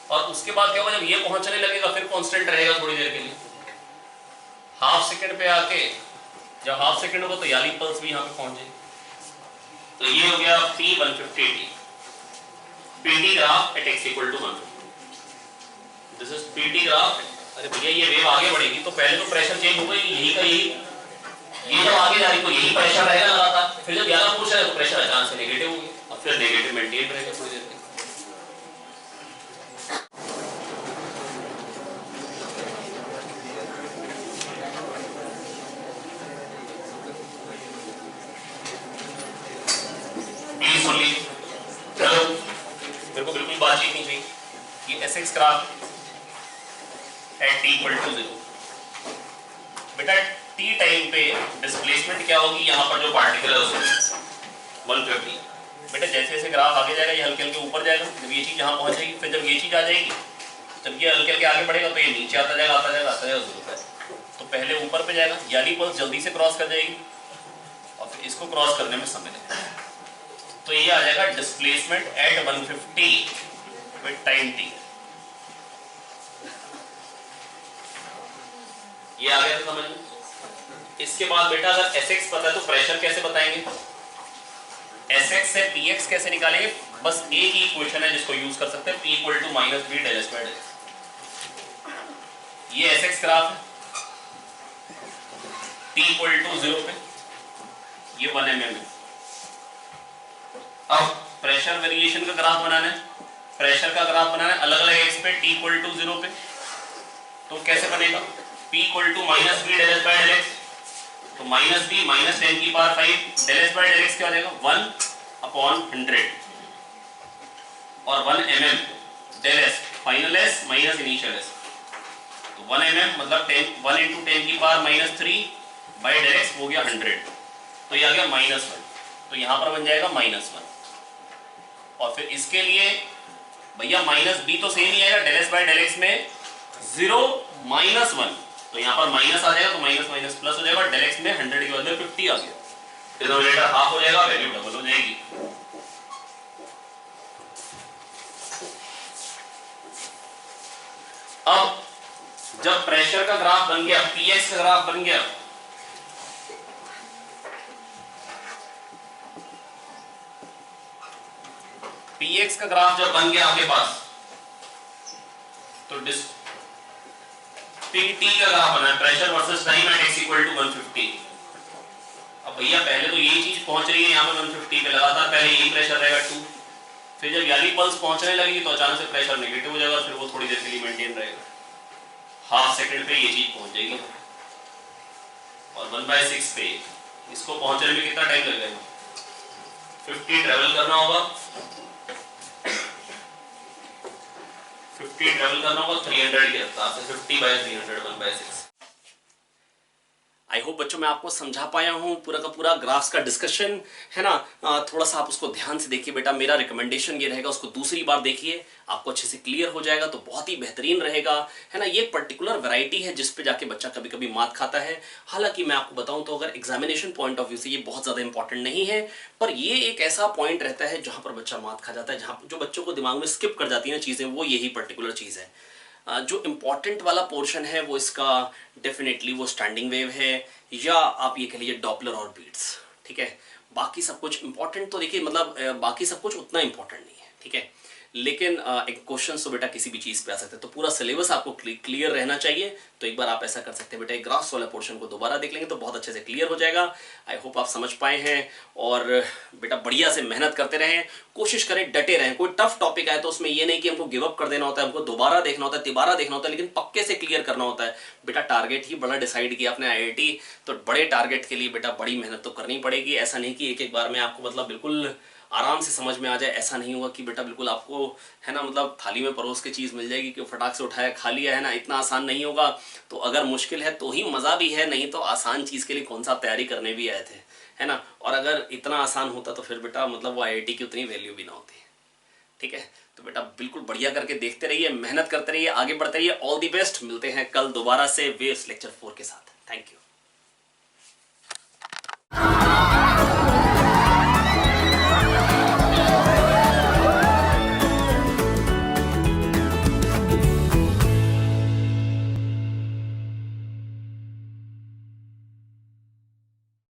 और उसके बाद क्या होगा जब ये पहुंचने लगेगा फिर कांस्टेंट रहेगा थोड़ी देर के लिए, हाफ सेकंड पे आके जब हाफ सेकंड होगा तो याली पल्स भी यहाँ पे पहुंच जाएगी। तो ये हो गया P 150t, PT graph at x equal to 150। This is PT graph. अरे भैया ये वेव आगे बढ़ेगी तो पहले तो प्रेशर चेंज होगा यही का यही, ये जब आगे जा रही तो यही प्रेशर रहेगा लगातार, फिर जब ज्यादा पुश है तो प्रेशर अचानक से नेगेटिव हो गया और फिर नेगेटिव मेंटेन रहेगा थोड़ी देर तक। मेरे को बिल्कुल बातचीत नहीं चाहिए। ये Sx graph at t equal to 0, बेटा t टाइम पे डिस्प्लेसमेंट क्या होगी यहाँ पर जो पार्टिकल है उसमें 150। बेटा जैसे जैसे ग्राफ आगे जाएगा ये हल्के हल्के ऊपर जाएगा, जब ये चीज यहाँ पहुंच जाएगी फिर जब ये चीज आ जाएगी जब ये हल्के हल्के आगे बढ़ेगा तो ये नीचे आता जाएगा आता जाएगा आता जाएगा 0 पे, तो पहले ऊपर पे जाएगा यानी पल्स जल्दी से क्रॉस कर जाएगी और फिर इसको क्रॉस करने में समय लगेगा, तो ये आ जाएगा displacement eight 150 with time t। ये आ गया तो समझ में। इसके बाद बेटा अगर Sx पता है तो प्रेशर कैसे बताएंगे, Sx से Px कैसे निकालेंगे, बस एक ही इक्वेशन है जिसको यूज कर सकते हैं, P equal to minus B del square del x. ये Sx ग्राफ है, T इक्वल टू 0 पे ये 1 mm है। अब प्रेशर वेरिएशन का ग्राफ बनाना है, प्रेशर का ग्राफ बनाना है अलग अलग एक्स पे T इक्वल टू 0 पे, तो कैसे बनेगा P equal to minus B del square del x, तो माइनस बी माइनस 10 की power 5 del square del x क्या हो जाएगा 1/100 और 1 mm del S final S minus initial S, तो 1 mm मतलब 1 into 10 की power minus 3 by del x हो गया 100, तो ये आ गया -1, तो यहाँ पर बन जाएगा -1 और फिर इसके लिए भैया माइनस बी तो सेम ही आएगा del S by del x में 0 -1 तो यहाँ पर माइनस आ जाएगा तो माइनस माइनस प्लस हो जाएगा, डेल एक्स में 100 के बदले 50 आ गया, डिनोमिनेटर हाफ हो जाएगा, वैल्यू डबल हो जाएगी। अब जब प्रेशर का ग्राफ बन गया, पीएक्स का ग्राफ बन गया, पीएक्स का ग्राफ जब बन गया आपके पास, तो पीटी का ग्राफ बना, pressure versus time at x equal to 150। अब भैया पहले तो यही चीज पहुंच रही है यहाँ पे 150 पे, लगातार पहले यही प्रेशर रहेगा 2, फिर जब याली पल्स पहुंचने लगेगी तो अचानक से प्रेशर नेगेटिव हो जाएगा, फिर वो थोड़ी देर के लिए मेंटेन रहेगा, हाफ सेकंड पे ये चीज पहुंच जाएगी, और 1/6 पे इसको पहुंचने में कितना टाइम लगेगा, 50 ट्रेवल करना होगा, 50 ट्रेवल करना होगा 300 के रफ्तार से, 50/300 1/6। आई होप बच्चों मैं आपको समझा पाया हूँ पूरा का पूरा ग्राफ्स का डिस्कशन, है ना। थोड़ा सा आप उसको ध्यान से देखिए बेटा, मेरा रिकमेंडेशन ये रहेगा उसको दूसरी बार देखिए, आपको अच्छे से क्लियर हो जाएगा तो बहुत ही बेहतरीन रहेगा, है ना। ये पर्टिकुलर वैरायटी है जिस पे जाके बच्चा कभी कभी मात खाता है। हालांकि मैं आपको बताऊं तो अगर एग्जामिनेशन पॉइंट ऑफ व्यू से ये बहुत ज़्यादा इंपॉर्टेंट नहीं है, पर ये एक ऐसा पॉइंट रहता है जहाँ पर बच्चा मात खा जाता है, जहाँ जो बच्चों को दिमाग में स्किप कर जाती है ना चीज़ें, वो यही पर्टिकुलर चीज़ है। जो इम्पॉर्टेंट वाला पोर्शन है वो इसका डेफिनेटली वो स्टैंडिंग वेव है, या आप ये कह लीजिए डॉपलर और बीट्स, ठीक है। बाकी सब कुछ इंपॉर्टेंट तो देखिए मतलब बाकी सब कुछ उतना इंपॉर्टेंट नहीं है, ठीक है। लेकिन एक क्वेश्चन तो बेटा किसी भी चीज़ पे आ सकते हैं, तो पूरा सिलेबस आपको क्लियर रहना चाहिए। तो एक बार आप ऐसा कर सकते हैं बेटा, ग्राफ्स वाला पोर्शन को दोबारा देख लेंगे तो बहुत अच्छे से क्लियर हो जाएगा। आई होप आप समझ पाए हैं, और बेटा बढ़िया से मेहनत करते रहें, कोशिश करें, डटे रहें। कोई टफ टॉपिक आए तो उसमें ये नहीं कि हमको गिव अप कर देना होता है, हमको दोबारा देखना होता है, तिबारा देखना होता है, लेकिन पक्के से क्लियर करना होता है। बेटा टारगेट ही बड़ा डिसाइड किया आपने आईआईटी, तो बड़े टारगेट के लिए बेटा बड़ी मेहनत तो करनी पड़ेगी। ऐसा नहीं कि एक एक बार में आपको मतलब बिल्कुल आराम से समझ में आ जाए, ऐसा नहीं होगा कि बेटा बिल्कुल आपको, है ना, मतलब थाली में परोस के चीज़ मिल जाएगी कि फटाक से उठाया खा लिया, है ना, इतना आसान नहीं होगा। तो अगर मुश्किल है तो ही मज़ा भी है, नहीं तो आसान चीज़ के लिए कौन सा तैयारी करने भी आए थे, है ना। और अगर इतना आसान होता तो फिर बेटा मतलब वो आईआईटी की उतनी वैल्यू भी ना होती, ठीक है। तो बेटा बिल्कुल बढ़िया करके देखते रहिए, मेहनत करते रहिए, आगे बढ़ते रहिए। ऑल दी बेस्ट, मिलते हैं कल दोबारा से वेव्स लेक्चर 4 के साथ। Thank you.